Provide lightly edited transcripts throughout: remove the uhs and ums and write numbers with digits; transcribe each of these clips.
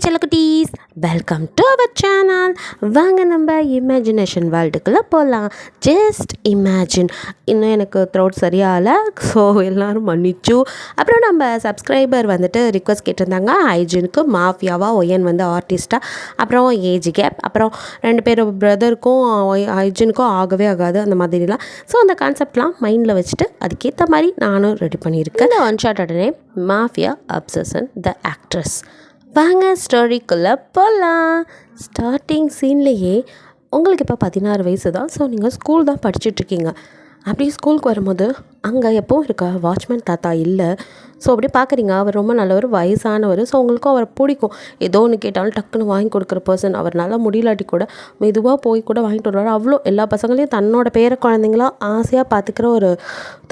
செல்லக்குட்டீஸ், welcome to our channel. வாங்க நம்ம imagination வேர்ல்டுக்குள்ளே போகலாம். Just imagine. இன்னும் எனக்கு த்ரோட் சரியாகலை, ஸோ எல்லோரும் மன்னிச்சு. அப்புறம் நம்ம சப்ஸ்கிரைபர் வந்துட்டு ரிக்வஸ்ட் கேட்டிருந்தாங்க, ஹைஜினுக்கு மாஃபியாவாக, ஒயன் வந்து ஆர்டிஸ்ட்டாக, அப்புறம் ஏஜ் கேப், அப்புறம் 2 பேர் பிரதருக்கும் ஹைஜினுக்கும் ஆகவே ஆகாது அந்த மாதிரிலாம். ஸோ அந்த கான்செப்ட்லாம் மைண்டில் வச்சுட்டு அதுக்கேற்ற மாதிரி நானும் ரெடி பண்ணியிருக்கேன். இந்த one shot name mafia obsession the actress. வாங்க ஸ்டோரிக்குள்ளே போகலாம். ஸ்டார்டிங் சீன்லேயே உங்களுக்கு இப்போ 16 வயசு தான். ஸோ நீங்கள் ஸ்கூல் தான் படிச்சுட்ருக்கீங்க. அப்படி ஸ்கூலுக்கு வரும்போது அங்கே எப்போவும் இருக்க வாட்ச்மேன் தாத்தா இல்லை. ஸோ அப்படி பார்க்குறீங்க, அவர் ரொம்ப நல்லவர், வயசானவர். ஸோ உங்களுக்கும் அவரை பிடிக்கும். ஏதோ ஒன்று கேட்டாலும் டக்குன்னு வாங்கி கொடுக்குற பர்சன். அவர்னால முடியலாட்டி கூட மெதுவாக போய் கூட வாங்கிட்டு வருவார். அவ்வளோ எல்லா பசங்களையும் தன்னோட பேர குழந்தைங்களாம் ஆசையாக பார்த்துக்கிற ஒரு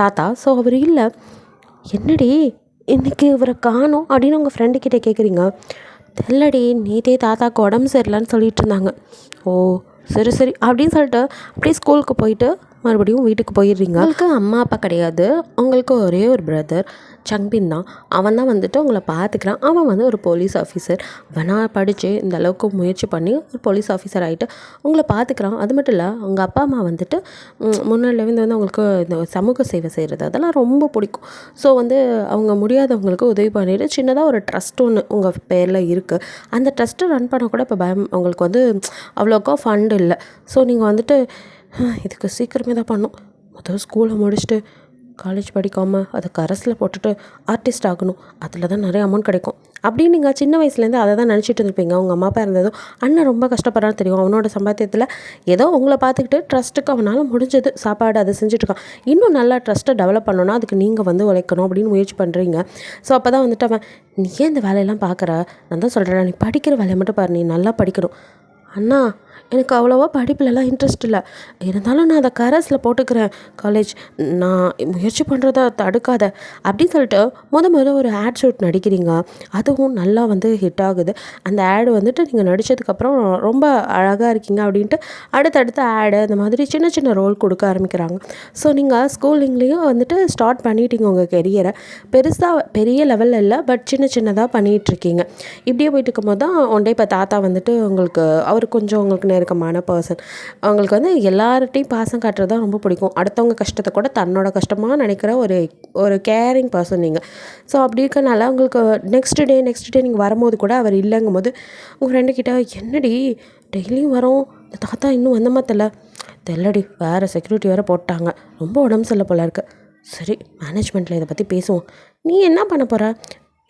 தாத்தா. ஸோ அவர் இல்லை. என்னடி இன்றைக்கி இவரை காணோம் அப்படின்னு உங்கள் ஃப்ரெண்டுக்கிட்டே கேட்குறீங்க. தெரியலடி, நேற்றே தாத்தாவுக்கு உடம்பு சரியில்லைன்னு சொல்லிட்டு இருந்தாங்க. ஓ சரி சரி அப்படின்னு சொல்லிட்டு அப்படியே ஸ்கூலுக்கு போயிட்டு மறுபடியும் வீட்டுக்கு போயிடுறீங்க. உங்களுக்கு அம்மா அப்பா கிடையாது, உங்களுக்கு ஒரே ஒரு பிரதர் சங்பின் தான். அவன் தான் வந்துட்டு உங்களை பார்த்துக்கிறான். அவன் வந்து ஒரு போலீஸ் ஆஃபீஸர். அவனாக படித்து இந்த அளவுக்கு முயற்சி பண்ணி ஒரு போலீஸ் ஆஃபீஸர் ஆகிட்டு உங்களை பார்த்துக்கிறான். அது மட்டும் இல்லை, உங்கள் அப்பா அம்மா வந்துட்டு முன்னாடிலேருந்து வந்து அவங்களுக்கு இந்த சமூக சேவை செய்கிறது அதெல்லாம் ரொம்ப பிடிக்கும். ஸோ வந்து அவங்க முடியாதவங்களுக்கு உதவி பண்ணிட்டு சின்னதாக ஒரு ட்ரஸ்ட் ஒன்று உங்கள் பேரில் இருக்குது. அந்த ட்ரஸ்ட்டு ரன் பண்ண கூட இப்போ பயம் உங்களுக்கு வந்து அவ்வளோக்கா ஃபண்டு இல்லை. ஸோ நீங்கள் வந்துட்டு இதுக்கு சீக்கிரமே தான் பண்ணணும். முதல் ஸ்கூலை முடிச்சுட்டு காலேஜ் படிக்காமல் அதை கரஸில் போட்டுட்டு ஆர்டிஸ்ட் ஆகணும். அதில் தான் நிறைய அமௌண்ட் கிடைக்கும் அப்படின்னு நீங்கள் சின்ன வயசுலேருந்து அதை தான் நினச்சிட்டு இருந்திருப்பீங்க. அவங்க அம்மா அப்பா இருந்ததும் அண்ணன் ரொம்ப கஷ்டப்படுறான்னு தெரியும். அவனோட சம்பாத்தியத்தில் ஏதோ உங்களை பார்த்துக்கிட்டு ட்ரஸ்ட்டுக்கு அவனால் முடிஞ்சது சாப்பாடு அதை செஞ்சுட்ருக்கான். இன்னும் நல்லா ட்ரஸ்ட்டை டெவலப் பண்ணணும்னா அதுக்கு நீங்கள் வந்து உழைக்கணும் அப்படின்னு முயற்சி பண்ணுறீங்க. ஸோ அப்போ தான் வந்துட்டு அவன், நீ ஏன் இந்த வேலையெல்லாம் பார்க்குற, நான் தான் சொல்கிறேன், நீ படிக்கிற வேலையை மட்டும் பாரு, நீ நல்லா படிக்கணும். அண்ணா எனக்கு அவ்வளோவா படிப்புலலாம் இன்ட்ரெஸ்ட் இல்லை, இருந்தாலும் நான் அதை கரஸில் போட்டுக்கிறேன் காலேஜ், நான் முயற்சி பண்ணுறத தடுக்காத அப்படின்னு சொல்லிட்டு முதல்ல ஒரு ஆட் ஷூட் நடிக்கிறீங்க. அதுவும் நல்லா வந்து ஹிட் ஆகுது. அந்த ஆடு வந்துட்டு நீங்கள் நடித்ததுக்கப்புறம் ரொம்ப அழகாக இருக்கீங்க அப்படின்ட்டு அடுத்தடுத்த ஆடு இந்த மாதிரி சின்ன சின்ன ரோல் கொடுக்க ஆரம்பிக்கிறாங்க. ஸோ நீங்கள் ஸ்கூலிங்லேயும் வந்துட்டு ஸ்டார்ட் பண்ணிட்டீங்க உங்கள் கெரியரை. பெருசாக பெரிய லெவலில் இல்லை, பட் சின்ன சின்னதாக பண்ணிகிட்ருக்கீங்க. இப்படியே போயிட்டு இருக்கும்போது தான் ஒன் டே இப்போ தாத்தா வந்துட்டு உங்களுக்கு அவர் கொஞ்சம் உங்களுக்கு நெருக்கமான பர்சன். அவங்களுக்கு வந்து எல்லார்ட்டையும் பாசம் காட்டுறது தான் ரொம்ப பிடிக்கும். அடுத்தவங்க கஷ்டத்தை கூட தன்னோட கஷ்டமாக நினைக்கிற ஒரு கேரிங் பர்சன் நீங்கள். ஸோ அப்படி இருக்கனால உங்களுக்கு நெக்ஸ்ட் டே நீங்கள் வரும்போது கூட அவர் இல்லைங்கும் போது உங்கள் ஃப்ரெண்டுக்கிட்ட, என்னடி டெய்லியும் வரோம், இந்த தாத்தா இன்னும் வந்தமா தெரியலடி, வேறு செக்யூரிட்டி வேறு போட்டாங்க, ரொம்ப உடம்பு சரியில்லை போல இருக்குது. சரி, மேனேஜ்மெண்ட்டில் இதை பற்றி பேசுவோம். நீ என்ன பண்ண போகிற,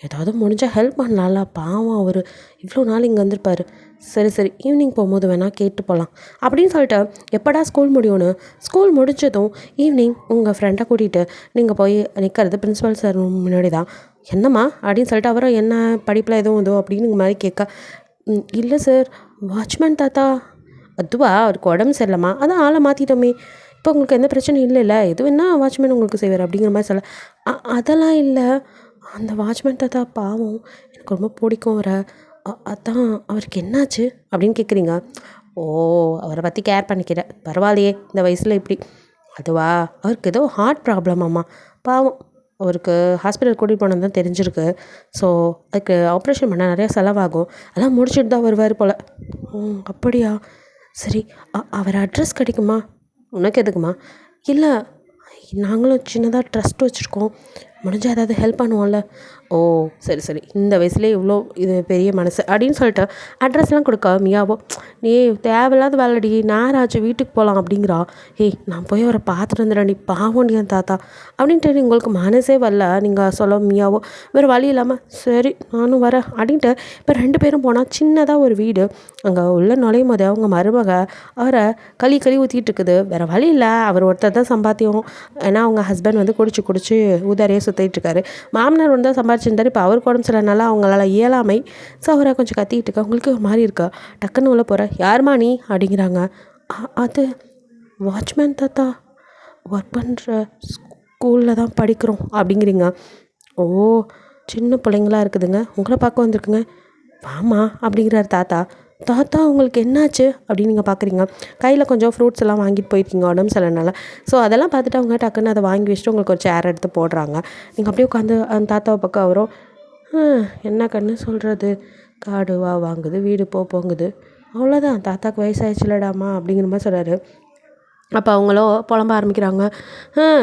ஏதாவது முடிஞ்சால் ஹெல்ப் பண்ணலாம்ல, பாவம் அவர் இவ்வளோ நாள் இங்கே வந்திருப்பார். சரி ஈவினிங் போகும்போது வேணால் கேட்டு போகலாம் அப்படின்னு சொல்லிட்டு எப்படா ஸ்கூல் முடியும்னு ஸ்கூல் முடிஞ்சதும் ஈவினிங் உங்கள் ஃப்ரெண்டை கூட்டிகிட்டு நீங்கள் போய் நிற்கிறது பிரின்ஸிபல் சார் முன்னாடி தான். என்னம்மா அப்படின்னு சொல்லிட்டு அவரை, என்ன படிப்பில் எதுவும் இதோ அப்படின்னு மாதிரி கேட்க, இல்லை சார், வாட்ச்மேன் தாத்தா. அதுவா, அவருக்கு உடம்பு சரியில்லைம்மா, அதான் ஆளை மாற்றிட்டோமே, இப்போ உங்களுக்கு எந்த பிரச்சனையும் இல்லைல்ல, எது வேணால் வாட்ச்மேன் உங்களுக்கு செய்வார் அப்படிங்கிற மாதிரி சொல்ல, அதெல்லாம் இல்லை, அந்த வாட்ச்மேன் தாத்தா பாவம், எனக்கு ரொம்ப பிடிக்கும் அவரை, அதான் அவருக்கு என்னாச்சு அப்படின்னு கேட்குறீங்க. ஓ, அவரை பற்றி கேர் பண்ணிக்கிறேன், பரவாயில்லையே இந்த வயசில் இப்படி. அதுவா, அவருக்கு ஏதோ ஹார்ட் ப்ராப்ளமாம்மா, பாவம், அவருக்கு ஹாஸ்பிட்டல் கூட்டிகிட்டு போனது தான் தெரிஞ்சிருக்கு. ஸோ அதுக்கு ஆப்ரேஷன் பண்ண நிறையா செலவாகும், அதெல்லாம் முடிச்சுட்டு தான் வருவார் போல். அப்படியா, சரி, அவர் அட்ரஸ் கிடைக்குமா? உனக்கு எதுக்குமா? இல்லை, நாங்களும் சின்னதாக ட்ரஸ்ட் வச்சுருக்கோம், முடிஞ்சால் ஏதாவது ஹெல்ப் பண்ணுவோம்ல. ஓ சரி, இந்த வயசுலேயே இவ்வளோ இது பெரிய மனசு அப்படின்னு சொல்லிட்டு அட்ரஸ்லாம் கொடுக்க மியாவோ, நீ தேவையில்லாத வேலைடி, நேராச்சு வீட்டுக்கு போகலாம் அப்படிங்கிறா. ஏய், நான் போய் அவரை பார்த்துட்டு வந்துடுறேன், நீ பாவண்டி என் தாத்தா அப்படின்ட்டு உங்களுக்கு மனசே வரல. நீங்கள் சொல்ல மியாவோ, வேறு வழி இல்லாமல் சரி நானும் வரேன் அப்படின்ட்டு இப்போ 2 பேரும் போனால் சின்னதாக ஒரு வீடு. அங்கே உள்ள நுழையும் போது அவங்க மருமக அவரை களி ஊற்றிட்டு இருக்குது. வேறு வழி இல்லை, அவர் ஒருத்தர் தான் சம்பாத்தியம். ஏன்னா அவங்க ஹஸ்பண்ட் வந்து குடிச்சு ஊதாரியே சுற்றிட்டுருக்காரு. மாமனார் வந்து தான் சம்பாதிச்சிருந்தார். இப்போ அவருக்கு உடம்பு சரியில்லைனால அவங்களால இயலாமை. ஸோ அவரை கொஞ்சம் கத்திக்கிட்டு இருக்கா. உங்களுக்கு ஒரு மாதிரி இருக்கா, டக்குன்னு உள்ள போகிற, யாருமா நீ அப்படிங்கிறாங்க. அது வாட்ச்மேன் தாத்தா, ஒர்க் பண்ணுற ஸ்கூலில் தான் படிக்கிறோம் அப்படிங்கிறீங்க. ஓ, சின்ன பிள்ளைங்களா இருக்குதுங்க, உங்களை பார்க்க வந்திருக்குங்க, வாமா அப்படிங்கிறார் தாத்தா. தாத்தா உங்களுக்கு என்னாச்சு அப்படின்னு நீங்கள் பார்க்குறீங்க. கையில் கொஞ்சம் ஃப்ரூட்ஸ் எல்லாம் வாங்கிட்டு போயிருக்கீங்க உடம்பு சரியில்லைனால. ஸோ அதெல்லாம் பார்த்துட்டு அவங்க டக்குன்னு அதை வாங்கி வச்சுட்டு உங்களுக்கு ஒரு சேர் எடுத்து போடுறாங்க. நீங்கள் அப்படியே உட்காந்து அந்த தாத்தாவை பக்கம் வரும். என்ன கண்ணு சொல்கிறது, காடுவா வாங்குது, வீடு போங்குது, அவ்வளோதான், தாத்தாக்கு வயசாகிடுச்சுலடாமா அப்படிங்கிற மாதிரி சொல்கிறாரு. அப்போ அவங்களோ புலம்ப ஆரம்பிக்கிறாங்க.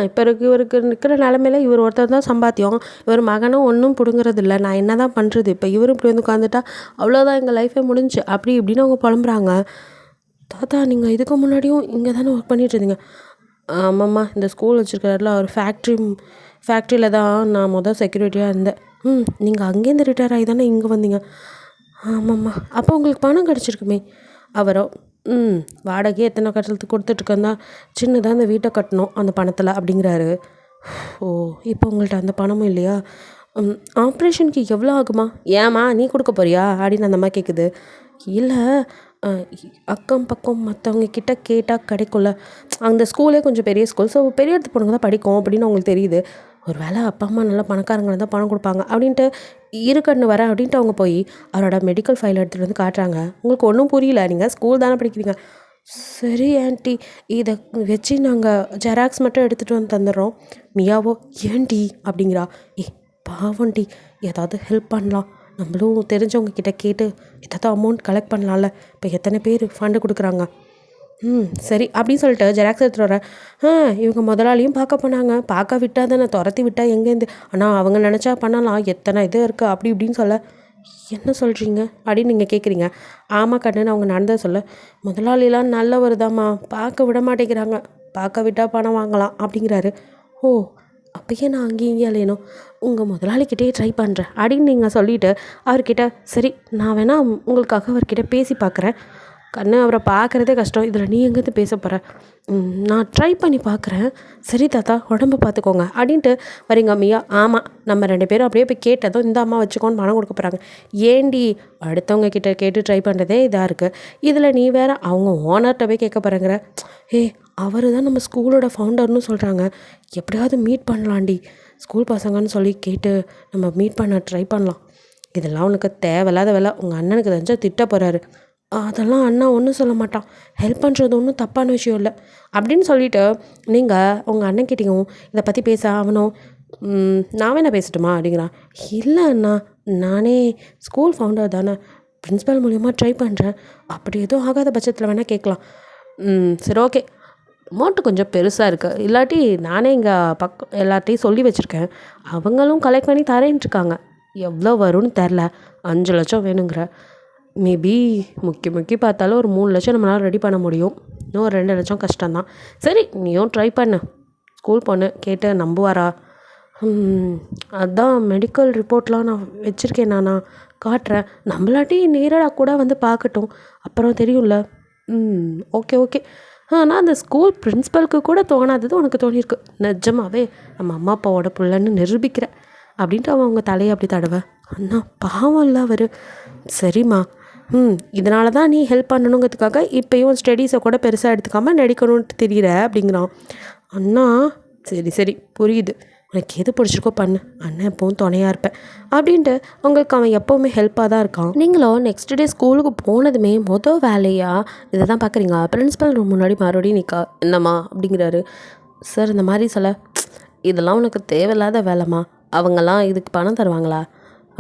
இப்போ இவருக்கு இருக்கிற நிலமையில இவர் ஒருத்தர் தான் சம்பாத்தியம், இவர் மகனும் ஒன்றும் பிடுங்குறதில்ல, நான் என்ன தான் பண்ணுறது, இப்போ இவரும் இப்படி வந்து உட்காந்துட்டா அவ்வளோதான், எங்கள் லைஃபே முடிஞ்சு அப்படி இப்படின்னு அவங்க புலம்புறாங்க. தாத்தா நீங்கள் இதுக்கு முன்னாடியும் இங்கே தானே ஒர்க் பண்ணிகிட்டு இருந்தீங்க? ஆமாம்மா, இந்த ஸ்கூல் வச்சுருக்காருல ஒரு ஃபேக்ட்ரியில் தான் நான் செக்யூரிட்டியாக இருந்தேன். நீங்கள் அங்கேருந்து ரிட்டையர் ஆகி தானே இங்கே வந்தீங்க? ஆமாம்மா. அப்போ உங்களுக்கு பணம் கிடச்சிருக்குமே? அவரோ வாடகையே எத்தனை கட்டத்துக்கு கொடுத்துட்ருக்கேன் தான், சின்னதாக அந்த வீட்டை கட்டணும் அந்த பணத்தில் அப்படிங்கிறாரு. ஓ, இப்போ உங்கள்கிட்ட அந்த பணமும் இல்லையா? ஆப்ரேஷனுக்கு எவ்வளோ ஆகுமா? ஏம்மா நீ கொடுக்க போறியா அப்படின்னு அந்த அம்மா கேட்குது. இல்லை, அக்கம் பக்கம் மற்றவங்க கிட்ட கேட்டால் கிடைக்கும்ல, அந்த ஸ்கூலே கொஞ்சம் பெரிய ஸ்கூல், ஸோ பெரிய இடத்து பொண்ணுங்க தான் படிக்கும் அப்படின்னு அவங்களுக்கு தெரியுது. ஒரு வேளை அப்பா அம்மா நல்லா பணக்காரங்க தான் பணம் கொடுப்பாங்க அப்படின்ட்டு இருக்கன்னு வரேன் அப்படின்ட்டு அவங்க போய் அவரோட மெடிக்கல் ஃபைல் எடுத்துகிட்டு வந்து காட்டுறாங்க. உங்களுக்கு ஒன்றும் புரியல, நீங்கள் ஸ்கூல் தானே படிக்கிறீங்க. சரி ஆண்டி, இதை வச்சு நாங்கள் ஜெராக்ஸ் மட்டும் எடுத்துகிட்டு வந்து தந்துடுறோம். மியாவோ ஏன்டி அப்படிங்கிறா. பாவண்டி, ஏதாவது ஹெல்ப் பண்ணலாம், நம்மளும் தெரிஞ்சவங்க கிட்ட கேட்டு ஏதாவது அமௌண்ட் கலெக்ட் பண்ணலாம்ல, இப்போ எத்தனை பேர் ஃபண்டு கொடுக்குறாங்க. சரி அப்படின்னு சொல்லிட்டு ஜெராக்ஸ் எடுத்துகிட்டு வரேன். இவங்க முதலாளியும் பார்க்க போனாங்க, பார்க்க விட்டால் தானே, துரத்தி விட்டால் எங்கேருந்து, ஆனால் அவங்க நினச்சா பண்ணலாம், எத்தனை இது இருக்குது அப்படி இப்படின்னு சொல்ல. என்ன சொல்கிறீங்க அப்படின்னு நீங்கள் கேட்குறீங்க. ஆமாம் கண்ணு, அவங்க நடந்ததை சொல்ல. முதலாளிலாம் நல்லவர் தாம்மா, பார்க்க விட மாட்டேங்கிறாங்க, பார்க்க விட்டால் பணம் வாங்கலாம் அப்படிங்கிறாரு. ஓ, அப்போயே நான் அங்கேயும் இங்கேயும் இல்லையணும், உங்கள் முதலாளிக்கிட்டே ட்ரை பண்ணுறேன் அப்படின்னு நீங்கள் சொல்லிவிட்டு அவர்கிட்ட, சரி நான் வேணால் உங்களுக்காக அவர்கிட்ட பேசி பார்க்குறேன். கண்ணு, அவரை பார்க்குறதே கஷ்டம், இதில் நீ எங்கேருந்து பேச போகிற? நான் ட்ரை பண்ணி பார்க்குறேன். சரி தாத்தா, உடம்பு பார்த்துக்கோங்க அப்படின்ட்டு வரீங்க மியா. ஆமாம், நம்ம 2 பேரும் அப்படியே போய் கேட்டதும் இந்த அம்மா வச்சுக்கோன்னு பணம் கொடுக்க போகிறாங்க. ஏண்டி அடுத்தவங்க கிட்ட கேட்டு ட்ரை பண்ணுறதே இதாக இருக்குது, இதில் நீ வேறு அவங்க ஓனர்கிட்ட போய் கேட்க போகிறேங்கிற. அவர் தான் நம்ம ஸ்கூலோட ஃபவுண்டர்னு சொல்கிறாங்க, எப்படியாவது மீட் பண்ணலாண்டி, ஸ்கூல் பசங்கன்னு சொல்லி கேட்டு நம்ம மீட் பண்ண ட்ரை பண்ணலாம். இதெல்லாம் உனக்கு தேவையில்லாத வேலை, உங்கள் அண்ணனுக்கு தெரிஞ்சால் திட்ட போகிறாரு. அதெல்லாம் அண்ணா ஒன்றும் சொல்ல மாட்டான், ஹெல்ப் பண்ணுறது ஒன்றும் தப்பான விஷயம் இல்லை அப்படின்னு சொல்லிவிட்டு நீங்கள் உங்கள் அண்ணன்கிட்டையும் இதை பற்றி பேச அவனும், நான் வேணா பேசட்டுமா அப்படிங்கிறான். இல்லை அண்ணா, நானே ஸ்கூல் ஃபவுண்டர் தானே, பிரின்ஸிபல் மூலிமா ட்ரை பண்ணுறேன், அப்படி எதுவும் ஆகாத பட்சத்தில் வேணால் கேட்கலாம். சரி ஓகே, அமௌண்ட்டு கொஞ்சம் பெருசாக இருக்குது, இல்லாட்டி நானே இங்கே பக்கம் எல்லார்ட்டையும் சொல்லி வச்சுருக்கேன், அவங்களும் கலெக்ட் பண்ணி தரேன்ட்ருக்காங்க, எவ்வளோ வரும்னு தெரில, 5 லட்சம் வேணுங்கிற. மேபி முக்கி பார்த்தாலும் ஒரு 3 லட்சம் நம்மளால் ரெடி பண்ண முடியும், இன்னும் ஒரு 2 லட்சம் கஷ்டம்தான். சரி நீயும் ட்ரை பண்ணு, ஸ்கூல் பொண்ணு கேட்டு நம்புவாரா? அதான் மெடிக்கல் ரிப்போர்ட்லாம் நான் வச்சுருக்கேன், நானா காட்டுறேன், நம்மளாட்டி நேராக கூட வந்து பார்க்கட்டும், அப்புறம் தெரியும்ல. Okay okay. ஆனால் அந்த ஸ்கூல் பிரின்ஸிபலுக்கு கூட தோணாதது உனக்கு தோணியிருக்கு, நிஜமாவே நம்ம அம்மா அப்பாவோட பிள்ளைன்னு நிரூபிக்கிற அப்படின்ட்டு அவங்க தலையை அப்படி தடவை. அண்ணா பாவம் இல்லை அவர். சரிம்மா, இதனால தான் நீ ஹெல்ப் பண்ணணுங்கிறதுக்காக இப்போயும் ஸ்டடீஸை கூட பெருசாக எடுத்துக்காமல் நடிக்கணுன்ட்டு தெரியுற அப்படிங்கிறான். அண்ணா சரி சரி புரியுது, உனக்கு எது பிடிச்சிருக்கோ பண்ணு, அண்ணன் எப்பவும் துணையாக இருப்பேன் அப்படின்ட்டு உங்களுக்கு அவன் எப்போவுமே ஹெல்ப்பாக தான் இருக்கான். நீங்களும் நெக்ஸ்ட் டே ஸ்கூலுக்கு போனதுமே வேலையாக இதை தான் பார்க்குறீங்க. பிரின்ஸிபல் ரூம் முன்னாடி மறுபடியும் நிற்கா. என்னம்மா அப்படிங்கிறாரு. சார் இந்த மாதிரி சொல்ல, இதெல்லாம் உனக்கு தேவையில்லாத வேலைம்மா, அவங்கெல்லாம் இதுக்கு பணம் தருவாங்களா?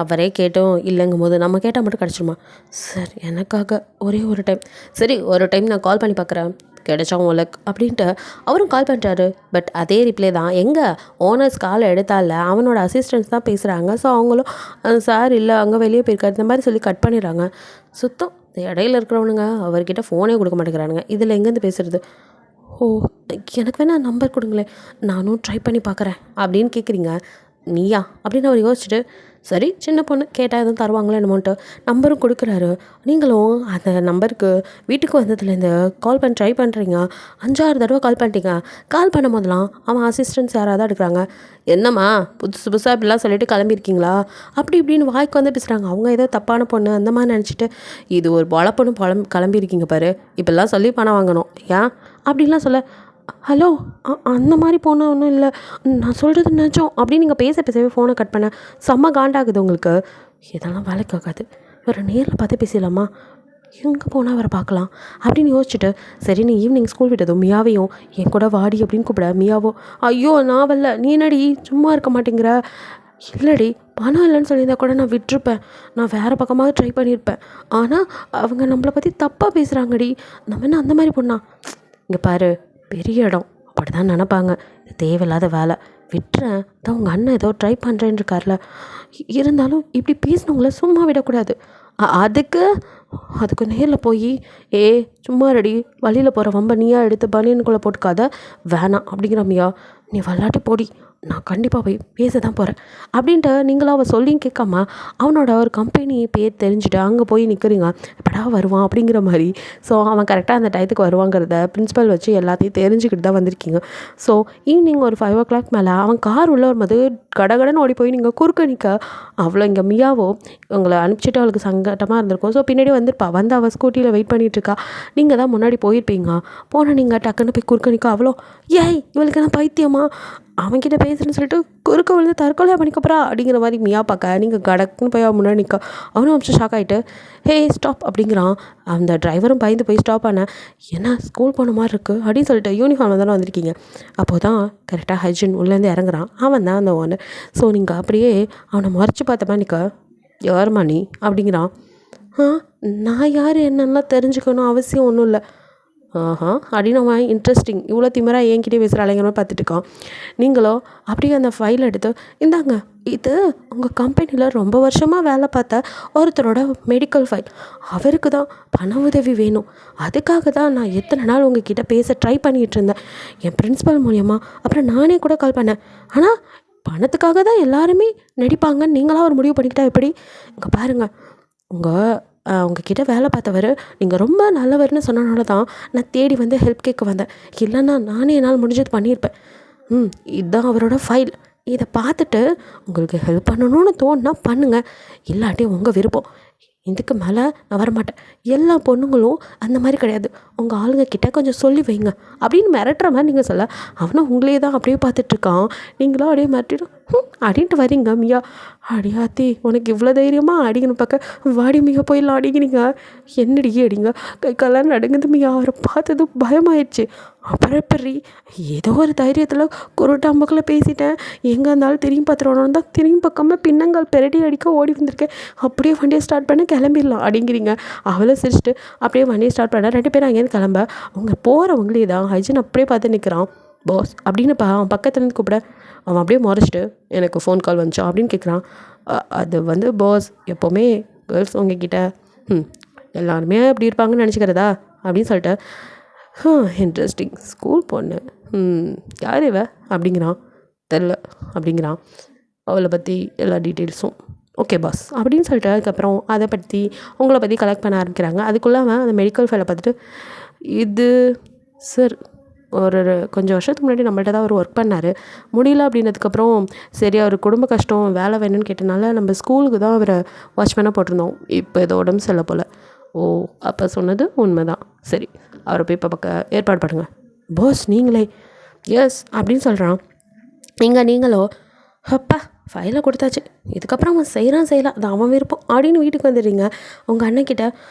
அவரே கேட்டோம் இல்லைங்கும் போது நம்ம கேட்டால் மட்டும் கிடச்சிருமா? சார் எனக்காக ஒரே ஒரு டைம், சரி ஒரு டைம் நான் கால் பண்ணி பார்க்குறேன், கிடைச்சா உங்களுக்கு அப்படின்ட்டு அவரும் கால் பண்ணுறாரு. பட் அதே ரிப்ளை தான், எங்கே ஓனர்ஸ் கால் எடுத்தால அவனோட அசிஸ்டன்ஸ் தான் பேசுகிறாங்க. ஸோ அவங்களும் சார் இல்லை அங்கே வெளியே போயிருக்காரு இந்த மாதிரி சொல்லி கட் பண்ணிடுறாங்க. சுத்தம் இடையில இருக்கிறவனுங்க அவர்கிட்ட ஃபோனே கொடுக்க மாட்டேங்கிறானுங்க, இதில் எங்கேருந்து பேசுகிறது? ஓ, எனக்கு வேணால் நம்பர் கொடுங்களேன், நானும் ட்ரை பண்ணி பார்க்குறேன் அப்படின்னு கேட்குறீங்க. நீயா அப்படின்னு அவர் யோசிச்சுட்டு, சரி சின்ன பொண்ணு கேட்டால் எதுவும் தருவாங்களோ என்னமோன்ட்டு நம்பரும் கொடுக்குறாரு. நீங்களும் அந்த நம்பருக்கு வீட்டுக்கு வந்ததுலேருந்து கால் பண்ணி ட்ரை பண்ணுறீங்க, 5-6 தடவை கால் பண்ணிட்டீங்க. கால் பண்ணும் போதெல்லாம் அவன் அசிஸ்டன்ஸ் யாராவது எடுக்கிறாங்க. என்னம்மா புதுசாக இப்படிலாம் சொல்லிட்டு கிளம்பியிருக்கீங்களா அப்படி இப்படின்னு வாய்க்கு வந்து பேசுகிறாங்க. அவங்க ஏதோ தப்பான பொண்ணு அந்த மாதிரி நினச்சிட்டு, இது ஒரு பொழப்புன்னு கிளம்பியிருக்கீங்க பாரு, இப்படிலாம் சொல்லி பணம் வாங்கணும் ஏன் அப்படின்லாம் சொல்ல. ஹலோ, அந்த மாதிரி பொண்ணு ஒன்றும் இல்லை, நான் சொல்கிறது நிஜம் அப்படின்னு நீங்கள் பேசவே ஃபோனை கட் பண்ண. செம்ம காண்டாகுது உங்களுக்கு, இதெல்லாம் வேலைக்கு ஆகாது, வேறு நேரில் பார்த்து பேசலாமா, எங்கே போனால் அவரை பார்க்கலாம் அப்படின்னு யோசிச்சுட்டு, சரி நீ ஈவினிங் ஸ்கூல் விட்டதும் மியாவையும் என் கூட வாடி அப்படின்னு கூப்பிட. மியாவோ, ஐயோ நான் வரல, நீ என்னடி சும்மா இருக்க மாட்டேங்கிற? இல்லடி பணம் இல்லைன்னு சொல்லியிருந்தா கூட நான் விட்டுருப்பேன், நான் வேறு பக்கமாக ட்ரை பண்ணியிருப்பேன். ஆனால் அவங்க நம்மளை பற்றி தப்பாக பேசுகிறாங்கடி, நம்ம என்ன அந்த மாதிரி பொண்ணா? இங்கே பாரு, பெரிய இடம், அப்படி தான் நினப்பாங்க. இது தேவையில்லாத வேலை, விட்டுறேன். தான் உங்கள் அண்ணன் ஏதோ ட்ரை பண்ணுறேன்னு இருக்கார்ல, இருந்தாலும் இப்படி பேசினவங்கள சும்மா விடக்கூடாது. அதுக்கு நேரில் போய், சும்மா ரெடி, வழியில் போகிற வம்ப நீயா எடுத்து பனியனுக்குள்ளே போட்டுக்காத, வேணாம் அப்படிங்கிற மியா, நீ விளாட்டி போடி, நான் கண்டிப்பாக போய் பேச தான் போகிறேன் அப்படின்ட்டு நீங்களும் அவள் சொல்லியும் கேட்காம அவனோட ஒரு கம்பெனி பேர் தெரிஞ்சுட்டு அங்கே போய் நிற்கிறீங்க. எப்படா வருவான் அப்படிங்கிற மாதிரி. ஸோ அவன் கரெக்டாக அந்த டயத்துக்கு வருவாங்கிறத பிரின்ஸிபல் வச்சு எல்லாத்தையும் தெரிஞ்சுக்கிட்டு தான் வந்திருக்கீங்க. ஸோ ஈவினிங் ஒரு 5 o'clock மேலே அவன் கார் உள்ள வரும்போது கடகடன்னு ஓடி போய் நீங்கள் குறுக்க நிற்க, அவ்வளோ இங்கே மியாவோ உங்களை அனுப்பிச்சிட்டு அவளுக்கு சங்கட்டமாக இருந்திருக்கும். ஸோ பின்னாடி வந்துருப்பா, வந்து அவள் ஸ்கூட்டியில் வெயிட் பண்ணிகிட்ருக்கா. நீங்கள் தான் முன்னாடி போயிருப்பீங்க. போனால் நீங்கள் டக்குன்னு போய் குறுக்க நிற்க, அவ்வளோ இவளுக்கு நான் பைத்தியமா, அவன்கிட்ட பேசுகிறேன்னு சொல்லிட்டு குறுக்க விழுந்து தற்கொலை பண்ணிக்கப்புறா அப்படிங்கிற மாதிரி மியா பார்க்க நீங்கள் கடக்குன்னு போய் அவன் முன்னாடி நிற்க, அவனும் அம்சம் ஷாக் ஆகிட்டு ஸ்டாப் அப்படிங்கிறான். அந்த டிரைவரும் பயந்து போய் ஸ்டாப் பண்ண, என்ன ஸ்கூல் போன மாதிரி இருக்குது அப்படின்னு சொல்லிட்டு யூனிஃபார்மில் தானே வந்திருக்கீங்க. அப்போது தான் கரெக்டாக ஹஜின் உள்ளேருந்து இறங்குறான். அவன் தான் அந்த ஓனர். ஸோ நீங்கள் அப்படியே அவனை முறைச்சி பார்த்த மாதிரி நிற்க, யாருமா நீ அப்படிங்கிறான். நான் யார் என்னெல்லாம் தெரிஞ்சுக்கணும் அவசியம் ஒன்றும் இல்லை. அப்படின்னு அவன் இன்ட்ரெஸ்டிங், இவ்வளோ திமிராக என்கிட்டே பேசுகிறாளேங்கிற பார்த்துட்டு இருக்கான். நீங்களோ அப்படியே அந்த ஃபைல் எடுத்து, இந்தாங்க, இது உங்கள் கம்பெனியில் ரொம்ப வருஷமாக வேலை பார்த்த ஒருத்தரோட மெடிக்கல் ஃபைல், அவருக்கு தான் பண உதவி வேணும், அதுக்காக தான் நான் எத்தனை நாள் உங்ககிட்ட பேச ட்ரை பண்ணிகிட்டு இருந்தேன், என் பிரின்ஸிபல் மூலியமாக. அப்புறம் நானே கூட கால் பண்ணேன். ஆனால் பணத்துக்காக தான் எல்லாருமே நடிப்பாங்கன்னு நீங்களாம் ஒரு முடிவு பண்ணிக்கிட்டா எப்படி? இங்கே பாருங்கள், உங்ககிட்ட வேலை பார்த்தவர் நீங்கள் ரொம்ப நல்லவர்னு சொன்னனால தான் நான் தேடி வந்து ஹெல்ப் கேட்க வந்தேன். இல்லைன்னா நானே என்னால் முடிஞ்சது பண்ணியிருப்பேன். இதுதான் அவரோட ஃபைல். இதை பார்த்துட்டு உங்களுக்கு ஹெல்ப் பண்ணணும்னு தோணுனா பண்ணுங்கள், இல்லாட்டி உங்கள் விருப்பம். இதுக்கு மேலே நான் வரமாட்டேன். எல்லா பொண்ணுங்களும் அந்த மாதிரி கிடையாது, உங்கள் ஆளுங்க கிட்ட கொஞ்சம் சொல்லி வைங்க அப்படின்னு மிரட்டுற மாதிரி நீங்கள் சொல்ல, அவனும் உங்களே தான் அப்படியே பார்த்துட்ருக்கான். நீங்களும் அப்படியே மிரட்டிடும் அப்படின்ட்டு வரீங்க. மியா, அடியாத்தி உனக்கு இவ்வளோ தைரியமா அடிக்கணும் பார்க்க, வாடி மியா போயிடலாம் அடிக்கிறீங்க. என்னடி அடிங்க, கை காலாம் நடுங்குது மியா. அவரை பார்த்தது பயமாயிடுச்சு. அப்புறம் எப்படி ஏதோ ஒரு தைரியத்தில் குருட்டாம்பக்கில் பேசிட்டேன், எங்கே இருந்தாலும் திரும்பி பார்த்துருவோன்னு தான் திரும்பி பார்க்காம பின்னங்கால் பெரடி அடிக்க ஓடி வந்திருக்கேன். அப்படியே வண்டியை ஸ்டார்ட் பண்ண கிளம்பிடலாம் அப்படிங்கிறீங்க. அவளை சிரிச்சிட்டு அப்படியே வண்டியை ஸ்டார்ட் பண்ண 2 பேரும் அங்கேருந்து கிளம்ப, அவங்க போகிறவங்களே தான் ஹைஜன் அப்படியே பார்த்து நிற்கிறான். பாஸ் அப்படின்னு அவன் பக்கத்துலேருந்து கூப்பிட, அவன் அப்படியே முறைச்சிட்டு எனக்கு ஃபோன் கால் வந்துச்சா அப்படின்னு கேட்குறான். அது வந்து பாஸ், எப்போவுமே கேர்ள்ஸ் உங்ககிட்ட எல்லாருமே அப்படி இருப்பாங்கன்னு நினச்சிக்கிறதா அப்படின்னு சொல்லிட்டு, இன்ட்ரெஸ்டிங், ஸ்கூல் பொண்ணு, யார் இவ அப்படிங்கிறான். தெரில அப்படிங்கிறான். அவளை பற்றி எல்லா டீட்டெயில்ஸும் ஓகே பாஸ் அப்படின்னு சொல்லிட்டு அதுக்கப்புறம் அதை பற்றி உங்களை பற்றி கலெக்ட் பண்ண ஆரம்பிக்கிறாங்க. அதுக்குள்ளே அவன் அந்த மெடிக்கல் ஃபைலை பார்த்துட்டு, இது சார் ஒரு கொஞ்சம் வருஷத்துக்கு முன்னாடி நம்மள்ட்ட தான் அவர் ஒர்க் பண்ணார், முடியல அப்படின்னதுக்கப்புறம் சரி அவர் குடும்ப கஷ்டம் வேலை வேணும்னு கேட்டனால நம்ம ஸ்கூலுக்கு தான் அவரை வாட்ச்மேனாக போட்டிருந்தோம். இப்போ ஏதோ உடம்பு செல்ல போல். ஓ, அப்போ சொன்னது உண்மை தான். சரி, அவரை போய் இப்போ ஏற்பாடு பண்ணுங்கள். பாஸ் நீங்களே? எஸ் அப்படின்னு சொல்கிறான். நீங்களோ அப்பா ஃபைலை கொடுத்தாச்சு, இதுக்கப்புறம் அவன் செய்யலாம் அது அவன் விருப்பம் அப்படின்னு வீட்டுக்கு வந்துடுறீங்க. உங்கள் அண்ணன்கிட்ட,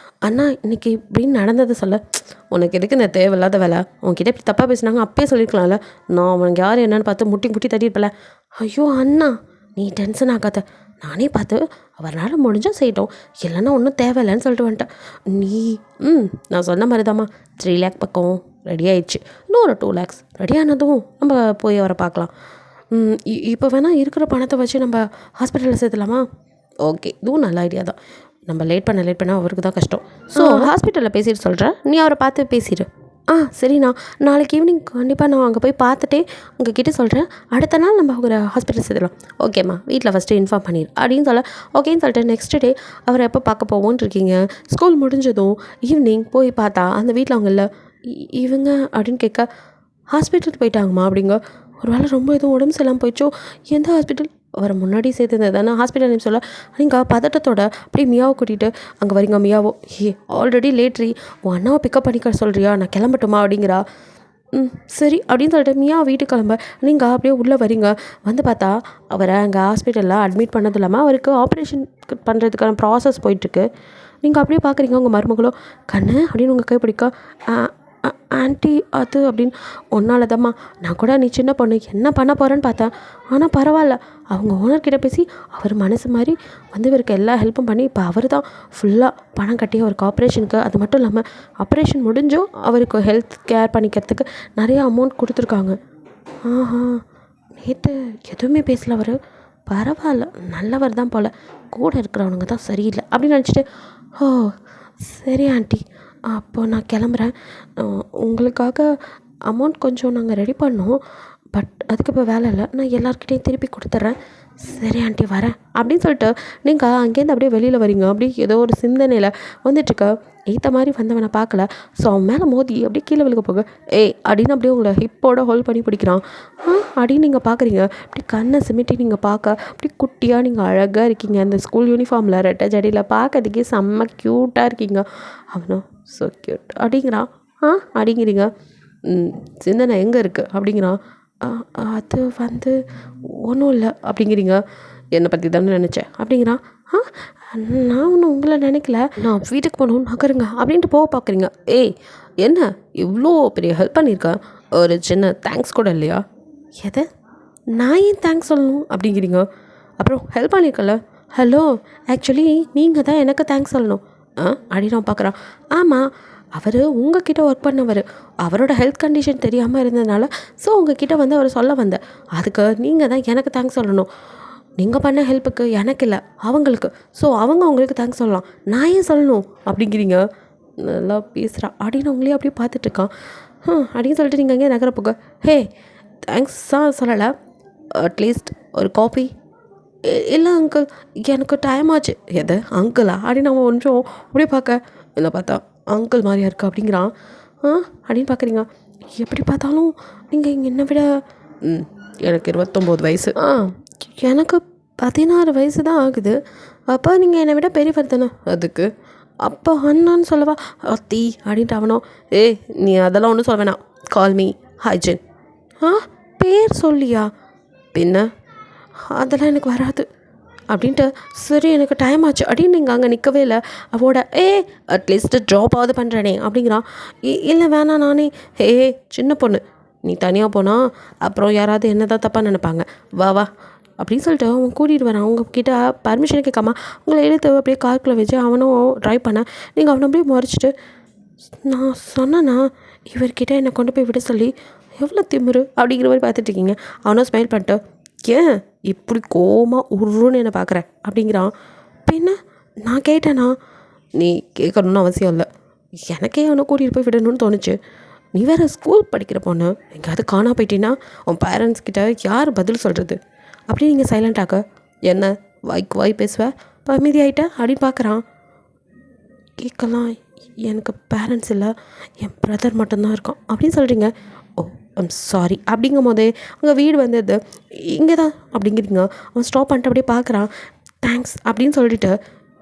அண்ணா இன்றைக்கி இப்படின்னு நடந்ததை சொல்ல, உனக்கு எதுக்கு இந்த தேவையில்லாத வேலை, உங்ககிட்ட இப்படி தப்பாக பேசினாங்க அப்பயே சொல்லியிருக்கலாம்ல, நான் அவனுக்கு யார் என்னன்னு பார்த்து முட்டி தட்டியிருப்பல. ஐயோ அண்ணா நீ டென்ஷன் ஆகாத, நானே பார்த்து அவரால் முடிஞ்சால் செய்யட்டும், இல்லைன்னா ஒன்றும் தேவையில்லைன்னு சொல்லிட்டு வந்துட்டேன். நீ நான் சொன்ன மாதிரி தாம்மா 3 lakh பக்கம் ரெடி ஆயிடுச்சு, இன்னும் ஒரு 2 lakhs ரெடி ஆனதும் நம்ம போய் அவரை பார்க்கலாம். இப்போ வேணால் இருக்கிற பணத்தை வச்சு நம்ம ஹாஸ்பிட்டலில் சேர்த்துலாமா? ஓகே, இதுவும் நல்ல ஐடியா தான். நம்ம லேட் பண்ண அவருக்கு தான் கஷ்டம். ஸோ ஹாஸ்பிட்டலில் பேசிட்டு சொல்கிறேன், நீ அவரை பார்த்து பேசிடு. சரிண்ணா, நாளைக்கு ஈவினிங் கண்டிப்பாக நான் அங்கே போய் பார்த்துட்டே உங்ககிட்ட சொல்கிறேன், அடுத்த நாள் நம்ம அவங்க ஹாஸ்பிட்டல் சேர்த்துலாம். ஓகேம்மா, வீட்டில் ஃபஸ்ட்டு இன்ஃபார்ம் பண்ணிடு அப்படின்னு சொல்ல, ஓகேன்னு சொல்லிட்டு நெக்ஸ்ட் டே அவரை எப்போ பார்க்க போவோன்னு இருக்கீங்க. ஸ்கூல் முடிஞ்சதும் ஈவினிங் போய் பார்த்தா அந்த வீட்டில் அவங்க இல்லை. இவங்க அப்படின்னு கேட்க, ஹாஸ்பிட்டலுக்கு போயிட்டாங்கம்மா அப்படிங்க. ஒரு வேளை ரொம்ப எதுவும் உடம்பு சரியில்லாமல் போயிடுச்சோ? எந்த ஹாஸ்பிட்டல்? அவரை முன்னாடி சேர்த்துருந்தது தானே ஹாஸ்பிட்டல் நேம் சொல்ல, நீங்கள் பதட்டத்தோட அப்படியே மியாவை கூட்டிகிட்டு அங்கே வரீங்க. மியாவோ, ஆல்ரெடி லேட்ரி, உன் அண்ணாவை பிக்கப் பண்ணிக்க சொல்கிறியா, நான் கிளம்பட்டுமா அப்படிங்கிறா. சரி அப்படின்னு சொல்லிட்டு மியா வீட்டுக்கு கிளம்ப நீங்கள் அப்படியே உள்ளே வரீங்க. வந்து பார்த்தா அவரை அங்கே ஹாஸ்பிட்டலில் அட்மிட் பண்ணது இல்லாமல் அவருக்கு ஆப்ரேஷன் பண்ணுறதுக்கான ப்ராசஸ் போயிட்டுருக்கு. நீங்கள் அப்படியே பார்க்குறீங்க. உங்கள் மருமகளோ, கண்ணு அப்படின்னு உங்கள் கை பிடிக்க, ஆன்ட்டி அது அப்படின்னு ஒன்னால தாம்மா. நான் கூட நீ சின்ன பொண்ணு என்ன பண்ண போகிறேன்னு பார்த்தேன். ஆனால் பரவாயில்ல, அவங்க ஓனர்கிட்ட பேசி அவர் மனசு மாதிரி வந்து இவருக்கு எல்லா ஹெல்ப்பும் பண்ணி இப்போ அவர் தான் ஃபுல்லாக பணம் கட்டி அவருக்கு ஆப்ரேஷனுக்கு, அது மட்டும் இல்லாமல் ஆப்ரேஷன் முடிஞ்சும் அவருக்கு ஹெல்த் கேர் பண்ணிக்கிறதுக்கு நிறைய அமௌண்ட் கொடுத்துருக்காங்க. ஆஹா, நேற்று எதுவுமே பேசல அவர். பரவாயில்ல, நல்லவர் தான் போல், கூட இருக்கிறவனுங்க தான் சரியில்லை அப்படின்னு நினச்சிட்டு, ஓ சரி ஆண்டி, அப்போது நான் கிளம்புறேன். உங்களுக்காக அமௌண்ட் கொஞ்சம் நாங்கள் ரெடி பண்ணோம், பட் அதுக்கு இப்போ வேலை இல்லை, நான் எல்லாருக்கிட்டையும் திருப்பி கொடுத்துட்றேன். சரி ஆண்டி வரேன் அப்படின்னு சொல்லிட்டு நீங்கள் அங்கேருந்து அப்படியே வெளியில் வரீங்க. அப்படி ஏதோ ஒரு சிந்தனையில் வந்துட்டுருக்க ஏற்ற மாதிரி வந்தவனை பார்க்கல. ஸோ அவன் மேலே மோதி அப்படியே கீழே விழுக போக, ஏய் அப்படின்னு அப்படியே உங்களை ஹிப்போட ஹோல்ட் பண்ணி பிடிக்கிறான். அப்படின்னு நீங்கள் பார்க்குறீங்க. அப்படி கண்ணை சிமிட்டி நீங்கள் பார்க்க அப்படி குட்டியாக நீங்கள் அழகாக இருக்கீங்க. அந்த ஸ்கூல் யூனிஃபார்மில் ரெட்டை ஜடியில் பார்க்கறதுக்கே செம்ம க்யூட்டாக இருக்கீங்க. அவனும் ஸோ க்யூட் அப்படிங்கிறான். அப்படிங்கிறீங்க. சிந்தனை எங்கே இருக்குது அப்படிங்கிறான். அது வந்து ஒன்றும் இல்லை அப்படிங்கிறீங்க. என்னை பற்றி தானே நினச்சேன் அப்படிங்கிறான். நான் ஒன்றும் உங்களை நினைக்கல, நான் வீட்டுக்கு போகணும் நகருங்க அப்படின்ட்டு போக பார்க்குறீங்க. ஏய் என்ன இவ்வளோ பெரிய ஹெல்ப் பண்ணியிருக்கேன், ஒரு சின்ன தேங்க்ஸ் கூட இல்லையா? எது, நான் ஏன் தேங்க்ஸ் சொல்லணும் அப்படிங்கிறீங்க? அப்புறம் ஹெல்ப் பண்ணியிருக்கல. ஹலோ, ஆக்சுவலி நீங்கள் தான் எனக்கு தேங்க்ஸ் சொல்லணும் அப்படின்னு அவன் பார்க்குறான். ஆமாம், அவர் உங்ககிட்ட ஒர்க் பண்ணவர், அவரோட ஹெல்த் கண்டிஷன் தெரியாமல் இருந்ததுனால ஸோ உங்ககிட்ட வந்து அவர் சொல்ல வந்தேன். அதுக்கு நீங்கள் தான் எனக்கு தேங்க்ஸ் சொல்லணும். நீங்கள் பண்ண ஹெல்ப்புக்கு எனக்கு இல்லை, அவங்களுக்கு. ஸோ அவங்க உங்களுக்கு தேங்க்ஸ் சொல்லலாம், நான் ஏன் சொல்லணும் அப்படிங்கிறீங்க. நல்லா பேசுகிறா அப்படின்னு உங்களே அப்படியே பார்த்துட்ருக்கான். அப்படின்னு சொல்லிட்டு நீங்கள் அங்கேயே நகர போக, ஹே தேங்க்ஸாக சொல்லலை, அட்லீஸ்ட் ஒரு காஃபி. இல்லை அங்கிள், எனக்கு டைம் ஆச்சு. எது அங்கிளா அப்படின்னு நம்ம கொஞ்சம் அப்படியே பார்க்க, இல்லை பார்த்தா அங்கிள் மாதிரியா இருக்கா அப்படிங்கிறான். அப்படின்னு பார்க்குறீங்க. எப்படி பார்த்தாலும் நீங்கள் இங்கே என்னை விட எனக்கு 29 வயசு, எனக்கு 16 வயசு தான் ஆகுது. அப்போ நீங்கள் என்னை விட பெரியவர் தானே, அதுக்கு அப்போ அண்ணான்னு சொல்லவா அத்தி அப்படின்ட்டு அவனோ. ஏய் நீ அதெல்லாம் ஒன்றும் சொல்ல வேணாம், கால் மீ ஹைஜன். பேர் சொல்லியா? பின்ன அதெல்லாம் எனக்கு வராது அப்படின்ட்டு. சரி எனக்கு டைம் ஆச்சு அப்படின்னு நீங்கள் அங்கே நிற்கவே இல்லை. அவளோட அட்லீஸ்ட்டு ட்ராப்பாவது பண்ணுறேனே அப்படிங்கிறான். இல்லை வேணாம் நானே. சின்ன பொண்ணு, நீ தனியாக போனால் அப்புறம் யாராவது என்ன தான் தப்பாக நினைப்பாங்க, வா வா அப்படின்னு சொல்லிட்டு அவன் கூட்டிகிட்டு வரான். அவங்கக்கிட்ட பர்மிஷன் கேட்காம அவங்கள எடுத்து அப்படியே காருக்குள்ளே வச்சு அவனும் ட்ரைவ் பண்ண. நீங்கள் அவனை அப்படியே முறைச்சிட்டு, நான் சொன்னேன்னா இவர்கிட்ட என்னை கொண்டு போய் விட சொல்லி, எவ்வளோ திமிரு அப்படிங்கிற மாதிரி பார்த்துட்ருக்கீங்க. அவனும் ஸ்மைல் பண்ணிட்டு, ஏன் இப்படி கோவமாக உருன்னு என்னை பார்க்குற அப்படிங்கிறான். பின்ன நான் கேட்டேனா? நீ கேட்கணுன்னு அவசியம் இல்லை, எனக்கே அவனை கூட்டிகிட்டு போய் விடணும்னு தோணுச்சு. நீ வேறு ஸ்கூல் படிக்கிற பொண்ணு, எங்கேயாவது காணா போயிட்டீங்கன்னா உன் பேரண்ட்ஸ்கிட்ட யார் பதில் சொல்கிறது? அப்படி நீங்கள் சைலண்டாக்க, என்ன வாய்க்கு வாய் பேசுவேன் அமைதி ஆகிட்ட அப்படின்னு பார்க்குறான். கேட்கலாம், எனக்கு பேரண்ட்ஸ் இல்லை, என் பிரதர் மட்டும்தான் இருக்கான் அப்படின்னு சொல்கிறீங்க. ஓ ஐம் சாரி அப்படிங்கும் போதே அங்கே வீடு வந்தது இங்கே தான் அப்படிங்கிறீங்க. அவன் ஸ்டாப் பண்ணிட்டு அப்படியே பார்க்குறான். தேங்க்ஸ் அப்படின்னு சொல்லிட்டு,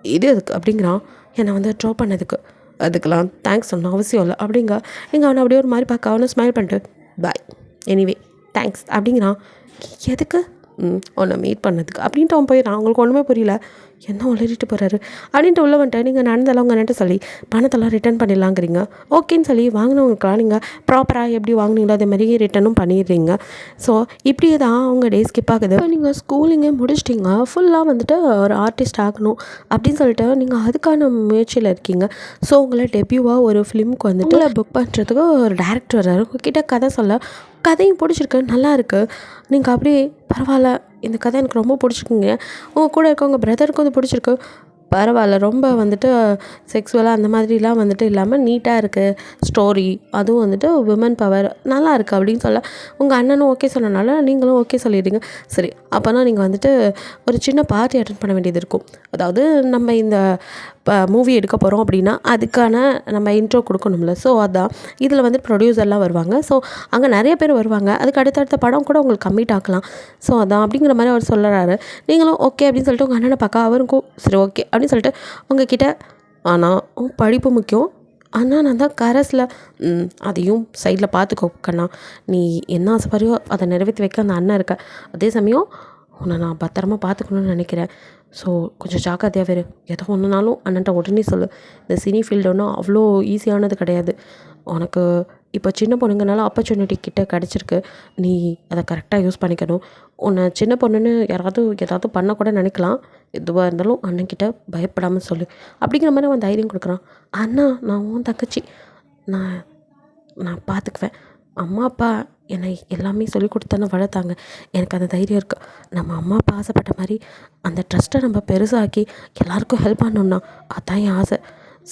இது எதுக்கு அப்படிங்கிறான். என்னை வந்து ட்ராப் பண்ணதுக்கு. அதுக்கெலாம் தேங்க்ஸ் சொல்லணும் அவசியம் இல்லை அப்படிங்க. நீங்கள் அவனை அப்படியே ஒரு மாதிரி பார்க்க, அவனை ஸ்மைல் பண்ணிட்டு, பாய் எனிவே தேங்க்ஸ் அப்படிங்கிறான். எதுக்கு? உன்னை மீட் பண்ணதுக்கு அப்படின்ட்டு அவன் போயிடறான். அவங்களுக்கு ஒன்றுமே புரியல, என்ன உளறிட்டு போகிறாரு அப்படின்ட்டு உள்ள வந்துட்டு. நீங்கள் நடந்தெல்லாம் உங்கள் நட்டு சொல்லி பணத்தெல்லாம் ரிட்டர்ன் பண்ணிடலாங்கிறீங்க. ஓகேன்னு சொல்லி வாங்கினவங்களுக்கெல்லாம் நீங்கள் ப்ராப்பராக எப்படி வாங்கினீங்களோ அதே மாதிரி ரிட்டர்னும் பண்ணிடுறீங்க. ஸோ இப்படியே தான் அவங்க டே ஸ்கிப் ஆகுது. இப்போ நீங்கள் ஸ்கூலிங்கே முடிச்சிட்டிங்க, ஃபுல்லாக வந்துட்டு ஒரு ஆர்டிஸ்ட் ஆகணும் அப்படின்னு சொல்லிட்டு நீங்கள் அதுக்கான முயற்சியில் இருக்கீங்க. ஸோ உங்களை டெபியூவாக ஒரு ஃபிலிமுக்கு வந்துட்டு புக் பண்ணுறதுக்கு ஒரு டேரக்டர் வர்றாரு. உங்ககிட்ட கதை சொல்ல, கதையும் பிடிச்சிருக்கு, நல்லா இருக்குது. நீங்கள் அப்படியே பரவாயில்ல, இந்த கதை எனக்கு ரொம்ப பிடிச்சிருக்குங்க, உங்கள் கூட இருக்க உங்கள் பிரதருக்கும் அது பிடிச்சிருக்கு, பரவாயில்ல, ரொம்ப வந்துட்டு செக்ஸுவலாக அந்த மாதிரிலாம் வந்துட்டு இல்லாமல் நீட்டாக இருக்குது ஸ்டோரி, அதுவும் வந்துட்டு விமன் பவர் நல்லா இருக்குது அப்படின்னு சொல்ல, உங்கள் அண்ணனும் ஓகே சொன்னனால நீங்களும் ஓகே சொல்லிடுங்க. சரி அப்போனா நீங்கள் வந்துட்டு ஒரு சின்ன பார்ட்டி அட்டென்ட் பண்ண வேண்டியது இருக்கும். அதாவது நம்ம இந்த மூவி எடுக்க போகிறோம் அப்படின்னா அதுக்கான நம்ம இன்ட்ரோ கொடுக்கணும்ல. ஸோ அதான் இதில் வந்து ப்ரொடியூசர்லாம் வருவாங்க. ஸோ அங்கே நிறைய பேர் வருவாங்க, அதுக்கு அடுத்தடுத்த படம் கூட உங்களுக்கு கம்மிட் ஆக்கலாம். ஸோ அதான் அப்படிங்கிற மாதிரி அவர் சொல்கிறாரு. நீங்களும் ஓகே அப்படின்னு சொல்லிட்டு உங்கள் அண்ணனை பார்க்க அவருக்கும் சரி ஓகே அப்படின்னு சொல்லிட்டு உங்ககிட்ட, ஆனால் படிப்பு முக்கியம், ஆனால் நான் தான் கரஸில் அதையும் சைடில் பார்த்துக்கோ கண்ணா, நீ என்ன ஆசைப்படியோ அதை நிறைவேற்றி வைக்க அந்த அண்ணன் இருக்க, அதே சமயம் உன்னை நான் பத்திரமா பார்த்துக்கணுன்னு நினைக்கிறேன். ஸோ கொஞ்சம் ஜாக்கிரதையாக வேறு, எதோ ஒன்றுனாலும் அண்ணன்ட்ட உடனே சொல்லு. இந்த சினி ஃபீல்டு ஒன்றும் அவ்வளோ ஈஸியானது கிடையாது. உனக்கு இப்போ சின்ன பொண்ணுங்கனால ஆப்பர்ச்சுனிட்டி கிட்ட கிடச்சிருக்கு, நீ அதை கரெக்டாக யூஸ் பண்ணிக்கணும். உன்னை சின்ன பொண்ணுன்னு யாராவது ஏதாவது பண்ணக்கூட நினைக்கலாம், எதுவாக இருந்தாலும் அண்ணன்கிட்ட பயப்படாமல் சொல்லு அப்படிங்கிற மாதிரி அவன் தைரியம் கொடுக்குறான். அண்ணா நான் உன் தங்கச்சி, நான் நான் பார்த்துக்குவேன். அம்மா அப்பா என்னை எல்லாமே சொல்லி கொடுத்தானு வளர்த்தாங்க, எனக்கு அந்த தைரியம் இருக்குது. நம்ம அம்மா அப்பா ஆசைப்பட்ட மாதிரி அந்த ட்ரஸ்ட்டை நம்ம பெருசாக்கி எல்லாருக்கும் ஹெல்ப் பண்ணணும்னா அதான் என் ஆசை.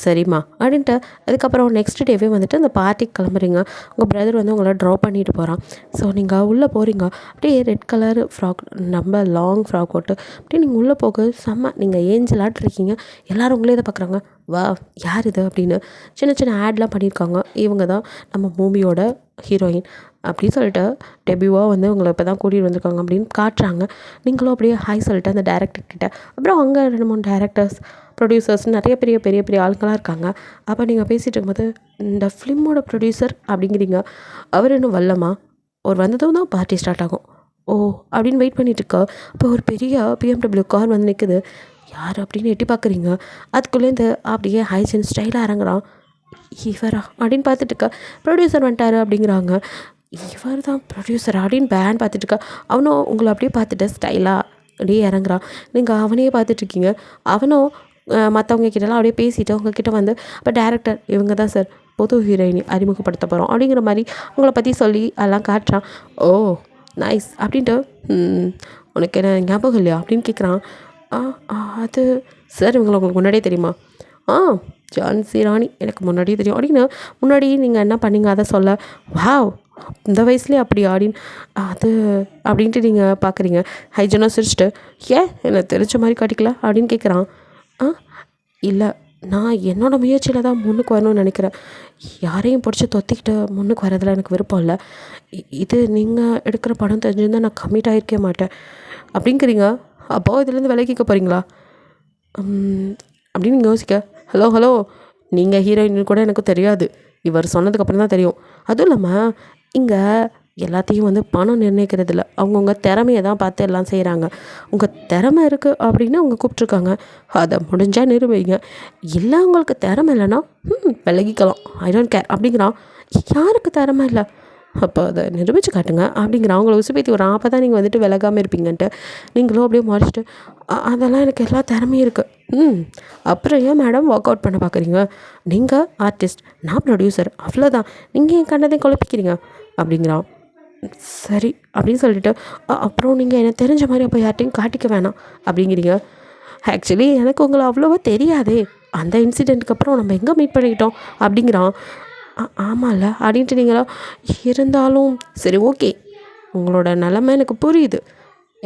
சரிம்மா அப்படின்ட்டு அதுக்கப்புறம் நெக்ஸ்ட் டேவே வந்துட்டு அந்த பார்ட்டிக்கு கிளம்புறீங்க. உங்கள் பிரதர் வந்து உங்களை ட்ராப் பண்ணிட்டு போகிறான். ஸோ நீங்கள் உள்ளே போகிறீங்க, அப்படியே ரெட் கலர் ஃப்ராக், நம்ம லாங் ஃப்ராக் போட்டு அப்படியே நீங்கள் உள்ளே போக செம்ம நீங்கள் ஏஞ்சலாட்டு இருக்கீங்க. எல்லோரும் உங்களே இதை பார்க்குறாங்க, வா யார் இது அப்படின்னு. சின்ன சின்ன ஆட்லாம் பண்ணியிருக்காங்க, இவங்க தான் நம்ம மூவியோட ஹீரோயின் அப்படின்னு சொல்லிட்டு டெபியூவாக வந்து உங்களை இப்போ தான் கூட்டிகிட்டு வந்திருக்காங்க அப்படின்னு காட்டுறாங்க. நீங்களும் அப்படியே ஹாய் சொல்லிட்டு அந்த டேரக்டர்கிட்ட, அப்புறம் அங்கே 2-3 டேரக்டர்ஸ், ப்ரொடியூசர்ஸ், நிறைய பெரிய பெரிய பெரிய ஆளுங்களாக இருக்காங்க. அப்போ நீங்கள் பேசிகிட்டு இருக்கும்போது இந்த ஃபிலிமோட ப்ரொடியூசர் அப்படிங்கிறீங்க, அவர் இன்னும் வரலமா, ஒரு வந்ததும் தான் பார்ட்டி ஸ்டார்ட் ஆகும். ஓ அப்படின்னு வெயிட் பண்ணிட்டு இருக்கா. அப்போ ஒரு பெரிய BMW கார் வந்து நிற்குது. யார் அப்படின்னு எட்டி பார்க்குறீங்க. அதுக்குள்ளேருந்து அப்படியே ஹைஜன் ஸ்டைலாக இறங்குறான். இவரா அப்படின்னு பார்த்துட்டு இருக்கா. ப்ரொடியூசர் வந்துட்டாரு அப்படிங்கிறாங்க. இவர் தான் ப்ரொடியூசர் அப்படின்னு பேன் பார்த்துட்டு இருக்கா. அவனும் உங்களை அப்படியே பார்த்துட்டு ஸ்டைலாக அப்படியே இறங்குறான். நீங்கள் அவனையே பார்த்துட்ருக்கீங்க. அவனும் மற்றவங்க கிட்டலாம் அப்படியே பேசிவிட்டு உங்ககிட்ட வந்து, அப்போ டேரக்டர் இவங்க தான் சார் புது ஹீரோயினி அறிமுகப்படுத்த போகிறோம் அப்படிங்கிற மாதிரி உங்களை பற்றி சொல்லி அதெல்லாம் காட்டுறான். ஓ நைஸ் அப்படின்ட்டு, உனக்கு என்ன ஞாபகம் இல்லையா அப்படின்னு கேட்குறான். அது சார் இவங்களை உங்களுக்கு முன்னாடியே தெரியுமா? ஜான்சி ராணி எனக்கு முன்னாடியே தெரியும் அப்படின்னு. முன்னாடி நீங்கள் என்ன பண்ணீங்க அதை சொல்ல, வாவ் இந்த வயசுலேயே அப்படி அப்படின்னு அது அப்படின்ட்டு நீங்கள் பார்க்குறீங்க. ஹைஜனாக சிரிச்சிட்டு, ஏன் என்னை தெரிஞ்ச மாதிரி காட்டிக்கல அப்படின்னு கேட்குறான். இல்லை நான் என்னோடய முயற்சியில் தான் முன்னுக்கு வரணும்னு நினைக்கிறேன், யாரையும் பிடிச்சி தொத்திக்கிட்டு முன்னுக்கு வரதில் எனக்கு விருப்பம் இல்லை. இது நீங்கள் எடுக்கிற படம் தெரிஞ்சிருந்தால் நான் கம்மிட் ஆகிருக்கே மாட்டேன் அப்படிங்கிறீங்க. அப்போ இதுலேருந்து விலகிக்க போகிறீங்களா அப்படின்னு நீங்கள் யோசிக்க, ஹலோ நீங்கள் ஹீரோயின் கூட எனக்கு தெரியாது, இவர் சொன்னதுக்கப்புறம் தான் தெரியும். அதுவும் இல்லாமல் இங்கே எல்லாத்தையும் வந்து பணம் நிர்ணயிக்கிறது இல்லை, அவங்கவுங்க திறமையை தான் பார்த்து எல்லாம் செய்கிறாங்க. உங்கள் திறமை இருக்குது அப்படின்னு அவங்க கூப்பிட்ருக்காங்க, அதை முடிஞ்சால் நிரூபிங்க. இல்லை உங்களுக்கு திறமை இல்லைன்னா விலகிக்கலாம், ஐ டோன்ட் கேர் அப்படிங்கிறான். யாருக்கு திறமை இல்லை, அப்போ அதை நிரூபித்து காட்டுங்க அப்படிங்கிறான். அவங்கள உசுப்பேத்தி வரான். அப்போ தான் நீங்கள் வந்துட்டு விலகாமல் இருப்பீங்கன்ட்டு. நீங்களும் அப்படியே மாறிச்சிட்டு, அதெல்லாம் எனக்கு எல்லா திறமையும் இருக்குது. அப்புறம் ஏன் மேடம் ஒர்க் அவுட் பண்ண பார்க்குறீங்க, நீங்கள் ஆர்டிஸ்ட், நான் ப்ரொடியூசர், அவ்வளோதான், நீங்கள் என் கண்ணதையும் குழப்பிக்கிறீங்க அப்படிங்கிறான். சரி அப்படின்னு சொல்லிட்டு, அப்புறம் நீங்கள் எனக்கு தெரிஞ்ச மாதிரி அப்போ யார்ட்டையும் காட்டிக்க வேணாம் அப்படிங்கிறீங்க. ஆக்சுவலி எனக்கு உங்களை அவ்வளோவா தெரியாதே, அந்த இன்சிடெண்ட்டுக்கு அப்புறம் நம்ம எங்கே மீட் பண்ணிக்கிட்டோம் அப்படிங்கிறான். ஆமாம்ல அப்படின்ட்டு நீங்களா, இருந்தாலும் சரி ஓகே, உங்களோட நிலமை எனக்கு புரியுது,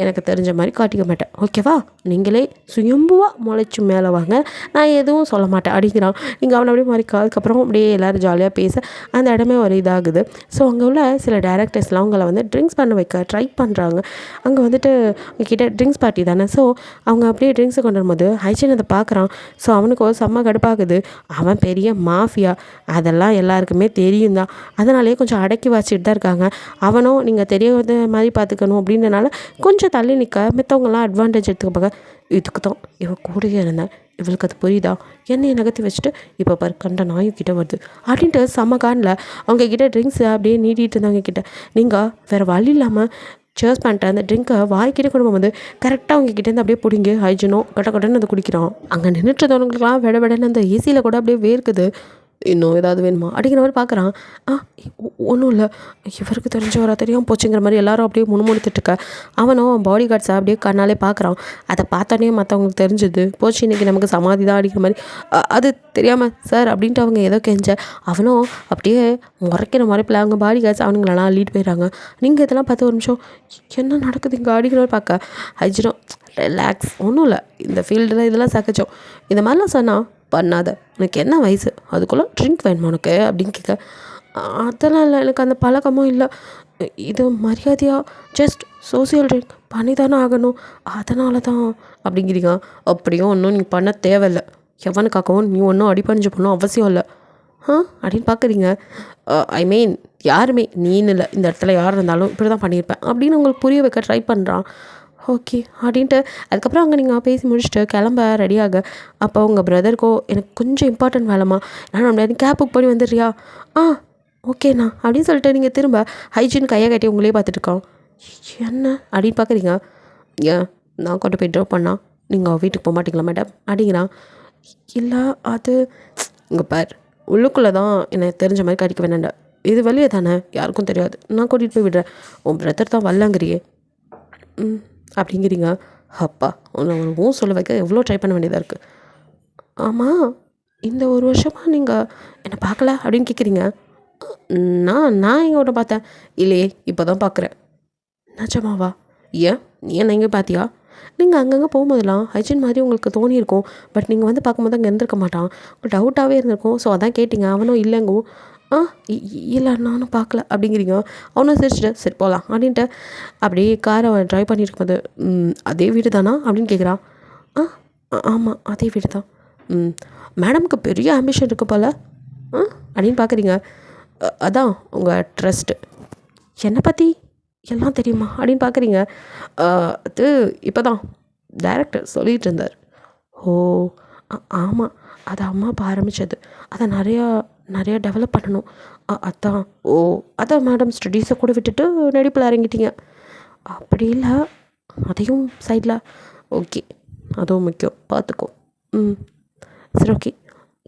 எனக்கு தெரிஞ்ச மாதிரி காட்டிக்க மாட்டேன், ஓகேவா, நீங்களே சுயம்புவாக முளைச்சி மேலே வாங்க, நான் எதுவும் சொல்ல மாட்டேன் அப்படிங்கிறான். நீங்கள் அவனை அப்படியே மாறிக்கா. அதுக்கப்புறம் அப்படியே எல்லோரும் ஜாலியாக பேச அந்த இடமே ஒரு இதாகுது. ஸோ அங்கே உள்ள சில டேரக்டர்ஸ்லாம் அவங்கள வந்து ட்ரிங்க்ஸ் பண்ண வைக்க ட்ரை பண்ணுறாங்க. அங்கே வந்துட்டு உங்ககிட்ட ட்ரிங்க்ஸ் பார்ட்டி தானே, ஸோ அவங்க அப்படியே ட்ரிங்க்ஸை கொண்டு வரும்போது ஹைஜன் அதை பார்க்குறான். ஸோ அவனுக்கு செம்ம கடுப்பாகுது. அவன் பெரிய மாஃபியா, அதெல்லாம் எல்லாருக்குமே தெரியும் தான், அதனாலேயே கொஞ்சம் அடக்கி வச்சுட்டு தான் இருக்காங்க. அவனும் நீங்கள் தெரியாத மாதிரி பார்த்துக்கணும் அப்படின்றனால கொஞ்சம் தள்ளி நிற்க, மித்தவங்களாம் அட்வான்டேஜ் எடுத்துக்க. இதுக்கு தான் இவ கூடயே இருந்தேன், இவளுக்கு அது புரியுதா, என்னையை நகர்த்தி வச்சுட்டு இப்போ பாரு கண்ட நாயும் கிட்டே வருது அப்படின்ட்டு செம்ம கானில் அவங்கக்கிட்ட ட்ரிங்க்ஸ் அப்படியே நீட்டிகிட்டு இருந்தவங்க கிட்ட நீங்கள் வேறு வழி இல்லாமல் சேர்ஸ் பண்ணிட்டு அந்த ட்ரிங்க்கை வாய்க்கிட்டே கொண்டு போகும்போது கரெக்டாக அவங்க கிட்டேருந்து அப்படியே பிடிங்கி ஹைஜனும் கட்டன்னு அதை குடிக்கிறான். அங்கே நின்றுட்டுறவங்களுக்குலாம் விடன்னு அந்த ஏசியில் கூட அப்படியே வேர்க்குது. இன்னும் ஏதாவது வேணுமா அப்படிங்கிற மாதிரி பார்க்குறான். ஒன்றும் இல்லை, இவருக்கு தெரிஞ்சவரா தெரியாமல் போச்சுங்கிற மாதிரி எல்லாரும் அப்படியே முணுமுணுத்துட்ருக்க. அவனும் பாடி கார்ட்ஸை அப்படியே கண்ணாலே பார்க்குறான். அதை பார்த்தோன்னே மற்றவங்களுக்கு தெரிஞ்சுது, போச்சு இன்றைக்கி நமக்கு சமாதி தான் அடிக்கிற மாதிரி. அது தெரியாமல் சார் அப்படின்ட்டு அவங்க ஏதோ கெஞ்ச, அவனும் அப்படியே முறைக்கிற மாதிரி அவங்க பாடி கார்ட்ஸ் அவனுங்களெல்லாம் லீட் போயிடறாங்க. நீங்கள் இதெல்லாம் பார்த்து ஒரு நிமிஷம் என்ன நடக்குது இங்கே அப்படிங்கிற மாதிரி பார்க்க, ஹைஜனும் ரிலாக்ஸ், ஒன்றும் இல்லை, இந்த ஃபீல்டில் இதெல்லாம் சகஜம், இந்த மாதிரிலாம் சொன்னால் பண்ணாத, உனக்கு என்ன வயசு, அதுக்குள்ளே ட்ரிங்க் வேணுமா உனக்கு அப்படின்னு கேட்க, அதெல்லாம் இல்லை, எனக்கு அந்த பழக்கமும் இல்லை, இது மரியாதையாக ஜஸ்ட் சோசியல் ட்ரிங்க் பண்ணி தானே ஆகணும், அதனால தான் அப்படிங்கிறீங்க. அப்படியும் ஒன்றும் நீங்கள் பண்ண தேவையில்லை, எவனுக்காகவும் நீ ஒன்றும் அடிப்பணிஞ்சு பண்ணணும் அவசியம் இல்லை அப்படின்னு பார்க்குறீங்க. ஐ மீன் யாருமே நீன்னு இல்லை, இந்த இடத்துல யார் இருந்தாலும் இப்படி தான் பண்ணியிருப்பேன் அப்படின்னு உங்களுக்கு புரிய வைக்க ட்ரை பண்ணுறான். ஓகே அப்படின்ட்டு அதுக்கப்புறம் அங்கே நீங்கள் பேசி முடிச்சுட்டு கிளம்ப ரெடியாக. அப்போ உங்கள் பிரதருக்கோ எனக்கு கொஞ்சம் இம்பார்ட்டன்ட் வேலைம்மா, நான் முடியாது, கேப் புக் பண்ணி வந்துடுறியா? ஆ ஓகேண்ணா அப்படின்னு சொல்லிட்டு நீங்கள் திரும்ப ஹைஜீன் கையை கட்டி உங்களே பார்த்துட்டு இருக்கோம். என்ன அப்படின்னு பார்க்குறீங்க. ஏன் நான் கொண்டு போய் ட்ராப் பண்ணா நீங்கள் வீட்டுக்கு போக மாட்டீங்களா மேடம் அப்படிங்கிறான். இல்லை அது இங்கே பார், உள்ளுக்குள்ளே தான் என்னை தெரிஞ்ச மாதிரி கடிக்க வேணாண்டா, இது வெளியே தானே யாருக்கும் தெரியாது, நான் கூட்டிகிட்டு போய் விடுறேன், உன் பிரதர் தான் வரலங்கிறியே அப்படிங்கிறீங்க. அப்பா உன்னை ஒரு சொல்ல வைக்க எவ்வளோ ட்ரை பண்ண வேண்டியதாக இருக்குது. ஆமாம் இந்த ஒரு வருஷமாக நீங்கள் என்னை பார்க்கல அப்படின்னு கேட்குறீங்க. நான் எங்கே ஒன்று பார்த்தேன் இல்லையே, இப்போ தான் பார்க்குறேன். நிஜமாவா? ஏன் நீ என்ன எங்கே பார்த்தியா? நீங்கள் அங்கங்கே போகும்போதெல்லாம் ஹைஜீன் மாதிரி உங்களுக்கு தோணியிருக்கும், பட் நீங்கள் வந்து பார்க்கும்போது அங்கே இருந்திருக்க மாட்டான், உங்களுக்கு டவுட்டாகவே இருந்திருக்கும், ஸோ அதான் கேட்டிங்க. அவனும் இல்லைங்கோ. ஆ இல்லை நானும் பார்க்கல அப்படிங்கிறீங்க. அவனும் சிரிச்சிட்டு சரி போகலாம் அப்படின்ட்டு அப்படியே காரை ட்ரைவ் பண்ணியிருக்கும்போது அதே வீடு தானா அப்படின்னு கேட்குறான். ஆ ஆமாம் அதே வீடு தான். மேடமுக்கு பெரிய ஆம்பிஷன் இருக்குது போல் அப்படின்னு பார்க்குறீங்க. அதான் உங்கள் ட்ரஸ்ட்டு என்னை பற்றி எல்லாம் தெரியுமா அப்படின்னு பார்க்குறீங்க. அது இப்போ தான் டைரக்டர் சொல்லிகிட்டு இருந்தார். ஓ ஆமாம் அது அம்மா அப்பா ஆரம்பித்தது, அதை நிறையா டெவலப் பண்ணணும். அதான் ஓ அதான் மேடம் ஸ்டடீஸை கூட விட்டுட்டு நடிப்பில் இறங்கிட்டீங்க. அப்படி இல்லை அதையும் சைடில் ஓகே அதுவும் முக்கியம் பார்த்துக்கோ. சரி ஓகே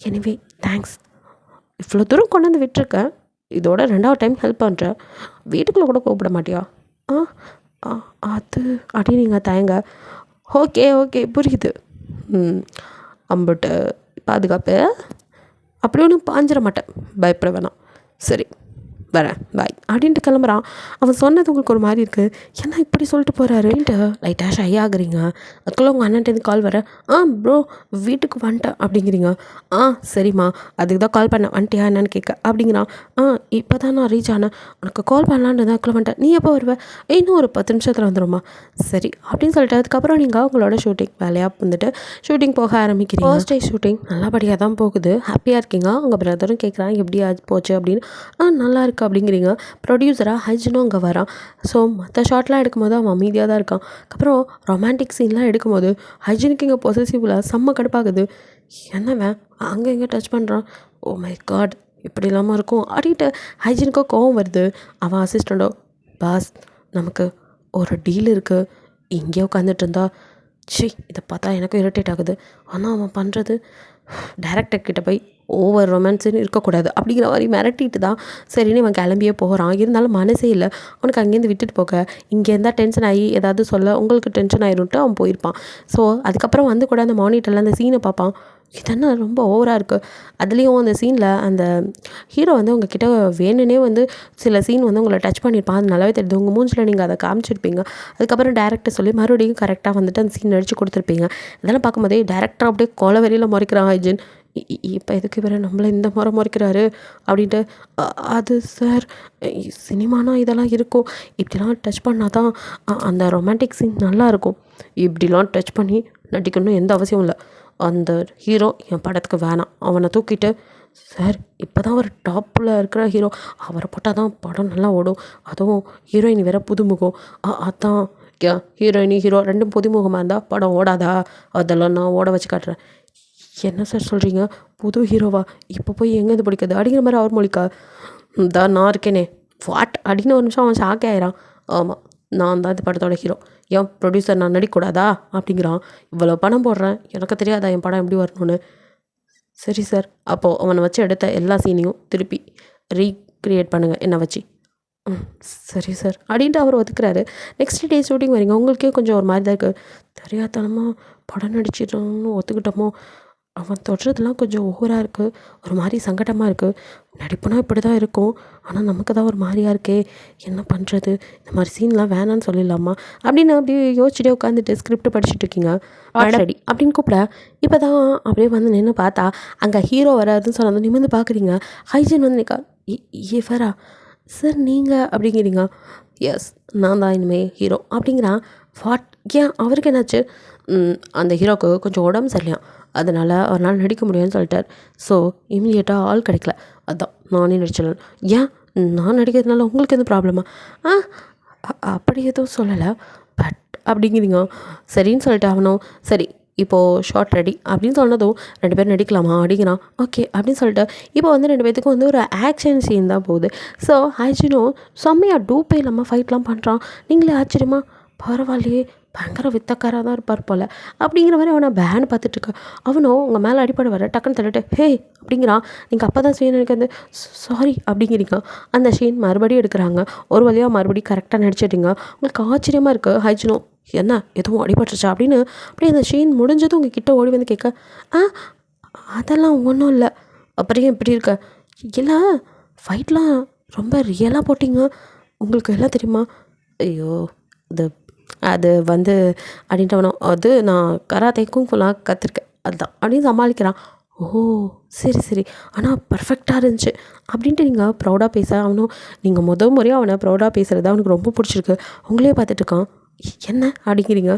எனிவே தேங்க்ஸ், இவ்வளோ தூரம் கொண்டு வந்து விட்டுருக்கேன், இதோட 2வது டைம் ஹெல்ப் பண்ணுறேன், வீட்டுக்குள்ளே கூட கூப்பிட மாட்டியா? அது அப்படி நீங்கள் தயங்க. ஓகே ஓகே புரியுது. அம்புட்டு பாதுகாப்பு அப்படி ஒன்றும் பாஞ்சிட மாட்டேன், பயப்பட வேணாம். சரி வரேன் பாய் அப்படின்ட்டு கிளம்புறான். அவன் சொன்னது உங்களுக்கு ஒரு மாதிரி இருக்குது, என்ன இப்படி சொல்லிட்டு போகிறாருன்ட்டு லைட்டாக ஷை ஆகுறீங்க. அதுக்குள்ளே உங்கள் அண்ணன்ட்டு கால் வர. ப்ரோ வீட்டுக்கு வந்துட்டேன் அப்படிங்கிறீங்க. சரிம்மா அதுக்கு தான் கால் பண்ணேன், வந்துட்டியா என்னன்னு கேட்க அப்படிங்கிறான். இப்போ தான் நான் ரீச் ஆனேன், உனக்கு கால் பண்ணலான்னு தான் அதுக்குள்ளே வந்துட்டேன், நீ எப்போ வருவேன்? இன்னும் ஒரு 10 நிமிஷத்தில் வந்துடும்மா. சரி அப்படின்னு சொல்லிட்டு அதுக்கப்புறம் நீங்கள் அவங்களோட ஷூட்டிங் வேலையாக வந்துட்டு ஷூட்டிங் போக ஆரம்பிக்கிறீங்க. ஃபர்ஸ்ட் டே ஷூட்டிங் நல்லபடியாக தான் போகுது, ஹாப்பியாக இருக்கீங்க. உங்கள் பிரதரும் கேட்குறான் எப்படி போச்சு அப்படின்னு. நல்லா இருக்கு அப்படிங்கிறீங்க. ப்ரொடியூசராக ஹைஜனும் அங்கே வரான். ஸோ மற்ற ஷார்ட்லாம் எடுக்கும்போது அவன் அமைதியாக தான் இருக்கான். அப்புறம் ரொமான்டிக் சீன்லாம் எடுக்கும்போது ஹைஜனுக்கு இங்கே பொசசிவில் செம்ம கடுப்பாகுது. என்னவன் அங்கே இங்கே டச் பண்ணுறான், ஓ மை காட் இப்படி இல்லாமல் இருக்கும் அப்படின்ட்டு ஹைஜனுக்கோ கோவம் வருது. அவன் அசிஸ்டண்ட்டோ பாஸ் நமக்கு ஒரு டீல் இருக்குது, இங்கே உட்காந்துட்டு இருந்தா இதை பார்த்தா எனக்கும் இரிட்டேட் ஆகுது, ஆனால் அவன் பண்ணுறது டைரக்டர் கிட்ட போய் ஓவர் ரொமான்ஸுன்னு இருக்கக்கூடாது அப்படிங்கிற மாதிரி மிரட்டிட்டு தான் சரின்னு இவன் கிளம்பியே போகிறான். இருந்தாலும் மனசே இல்லை அவனுக்கு அங்கேருந்து விட்டுட்டு போக. இங்கே இருந்தால் டென்ஷன் ஆகி ஏதாவது சொல்ல உங்களுக்கு டென்ஷன் ஆயிருன்ட்டு அவன் போயிருப்பான். ஸோ அதுக்கப்புறம் வந்து கூட அந்த மானிட்டரில் அந்த சீனை பார்ப்பான், இதென்ன ரொம்ப ஓவராக இருக்குது. அதுலேயும் அந்த சீனில் அந்த ஹீரோ வந்து உங்ககிட்ட வேணுன்னே வந்து சில சீன் வந்து உங்களை டச் பண்ணியிருப்பான், அது நல்லாவே தெரியுது, உங்கள் மூஞ்சில் நீங்கள் அதை காமிச்சிருப்பீங்க. அதுக்கப்புறம் டேரக்டர் சொல்லி மறுபடியும் கரெக்டாக வந்துட்டு அந்த சீன் நடிச்சு கொடுத்துருப்பீங்க. இதெல்லாம் பார்க்கும்போதே டேரக்டர் அப்படியே கொலவெறியில் முறைக்கிறான் ஹைஜன். இப்போ எதுக்கு இவரை நம்மளை இந்த முறை முறைக்கிறாரு அப்படின்ட்டு. அது சார் சினிமானா இதெல்லாம் இருக்கும், இப்படிலாம் டச் பண்ணால் தான் அந்த ரொமான்டிக் சீன் நல்லாயிருக்கும், இப்படிலாம் டச் பண்ணி நடிக்கணும் எந்த அவசியம் இல்லை. அந்த ஹீரோ என் படத்துக்கு வேணாம், அவனை தூக்கிட்டு சார் இப்போ தான் ஒரு டாப்பில் இருக்கிற ஹீரோ, அவரை போட்டால் தான் படம் நல்லா ஓடும், அதுவும் ஹீரோயின் வேறு புதுமுகம். அதான் ஹீரோயினி ஹீரோ ரெண்டும் புதுமுகமாக இருந்தால் படம் ஓடாதா? அதெல்லாம் நான் ஓட வச்சு காட்டுறேன். என்ன சார் சொல்கிறீங்க, புது ஹீரோவா, இப்போ போய் எங்கேருந்து பிடிக்குது அப்படிங்கிற மாதிரி அவர் மொழிக்கா. தான் நான் இருக்கேனே வாட் அப்படின்னு ஒரு நிமிஷம் அவன் ஷாக் ஆயிரான். ஆமாம் நான் தான் இந்த படத்தோட ஹீரோ, ஏன் ப்ரொடியூசர் நான் நடிக்கக்கூடாதா அப்படிங்கிறான். இவ்வளோ பணம் போடுறேன், எனக்கு தெரியாதா என் படம் எப்படி வரணும்னு? சரி சார் அப்போது அவனை வச்சு எடுத்த எல்லா சீனையும் திருப்பி ரீக்ரியேட் பண்ணுங்கள் என்னை வச்சு. சரி சார் அப்படின்ட்டு அவர் ஒத்துக்கிறாரு. நெக்ஸ்ட் டே ஷூட்டிங் வரீங்க, உங்களுக்கே கொஞ்சம் ஒரு மாதிரி தான் இருக்குது, தெரியாதனமாக படம் நடிச்சிடணும்னு ஒத்துக்கிட்டோமோ, அவன் தொடுறதுலாம் கொஞ்சம் ஓவராக இருக்குது, ஒரு மாதிரி சங்கடமாக இருக்குது, நடிப்புனா இப்படி தான் இருக்கும், ஆனால் நமக்கு தான் ஒரு மாதிரியாக இருக்கே, என்ன பண்ணுறது, இந்த மாதிரி சீன்லாம் வேணான்னு சொல்லிடலாமா அப்படின்னு அப்படியே யோசிச்சுட்டே உட்காந்துட்டு ஸ்கிரிப்ட் படிச்சுட்டு இருக்கீங்க. ரெடி அப்படின்னு கூப்பிட இப்போ தான் அப்படியே வந்து நின்று பார்த்தா அங்கே ஹீரோ வராதுன்னு சொன்னது நிமிர்ந்து பார்க்குறீங்க. ஹைஜன் வந்து நிற்கா, இவரா சார் நீங்கள் அப்படிங்கிறீங்க. எஸ் நான் தான் இனிமேல் ஹீரோ அப்படிங்கிறான். வாட் ஏன் அவருக்கு என்னாச்சு? அந்த ஹீரோவுக்கு கொஞ்சம் உடம்பு சரியில்லையாம், அதனால் அவரால் நடிக்க முடியும்னு சொல்லிட்டார். ஸோ இமீடியட்டாக ஆள் கிடைக்கல, அதான் நானே நடிச்சிடலாம். ஏன் நான் நடிக்கிறதுனால உங்களுக்கு எதுவும் ப்ராப்ளமா? அப்படி எதுவும் சொல்லலை, பட் அப்படிங்கிறீங்க. சரின்னு சொல்லிட்டு அவனும் சரி இப்போது ஷார்ட் ரெடி அப்படின்னு சொன்னதும் 2 பேரும் நடிக்கலாமா அப்படிங்கிறான். ஓகே அப்படின்னு சொல்லிட்டு இப்போ வந்து 2 பேத்துக்கும் வந்து ஒரு ஆக்ஷன் சீன் தான் போகுது. ஸோ ஹைஜினும் செம்மையாக டூப்பே இல்லாமல் ஃபைட்லாம் பண்ணுறான். நீங்களே ஆச்சரியமா பரவாயில்லையே பயங்கர வித்தக்காராக தான் இருப்பார் போல் அப்படிங்கிற மாதிரி அவனை பேன் பார்த்துட்ருக்க. அவனும் உங்கள் மேலே அடிப்படை வர டக்குன்னு தள்ளிட்டு ஹே அப்படிங்கிறான். நீங்கள் அப்போ தான் சீன் எனக்கு வந்து சாரி அப்படிங்கிறீங்க. அந்த சீன் மறுபடியும் எடுக்கிறாங்க. ஒரு வழியாக மறுபடியும் கரெக்டாக நடிச்சிட்டிங்க. உங்களுக்கு ஆச்சரியமாக இருக்குது. ஹைஜினும் என்ன எதுவும் அடிபட்டுருச்சா அப்படின்னு அப்படியே அந்த சீன் முடிஞ்சதும் உங்கள் கிட்ட ஓடி வந்து கேட்க ஆ அதெல்லாம் ஒன்றும் இல்லை. அப்புறம் இப்படி இருக்க இல்லை ஃபைட்லாம் ரொம்ப ரியலாக போட்டிங்க உங்களுக்கு எல்லாம் தெரியுமா? ஐயோ இது அது வந்து அப்படின்ட்டு அது நான் கராத்தேக்கும் ஃபுல்லாக கற்றுருக்கேன் அதுதான் அப்படின்னு சமாளிக்கிறான். ஓ சரி சரி ஆனால் பர்ஃபெக்டாக இருந்துச்சு அப்படின்ட்டு நீங்கள் ப்ரௌடாக பேச அவனும் நீங்கள் முறையாக அவனை ப்ரௌடாக பேசுகிறது அவனுக்கு ரொம்ப பிடிச்சிருக்கு. உங்களே பார்த்துட்டு இருக்கான். என்ன அப்படிங்கிறீங்க?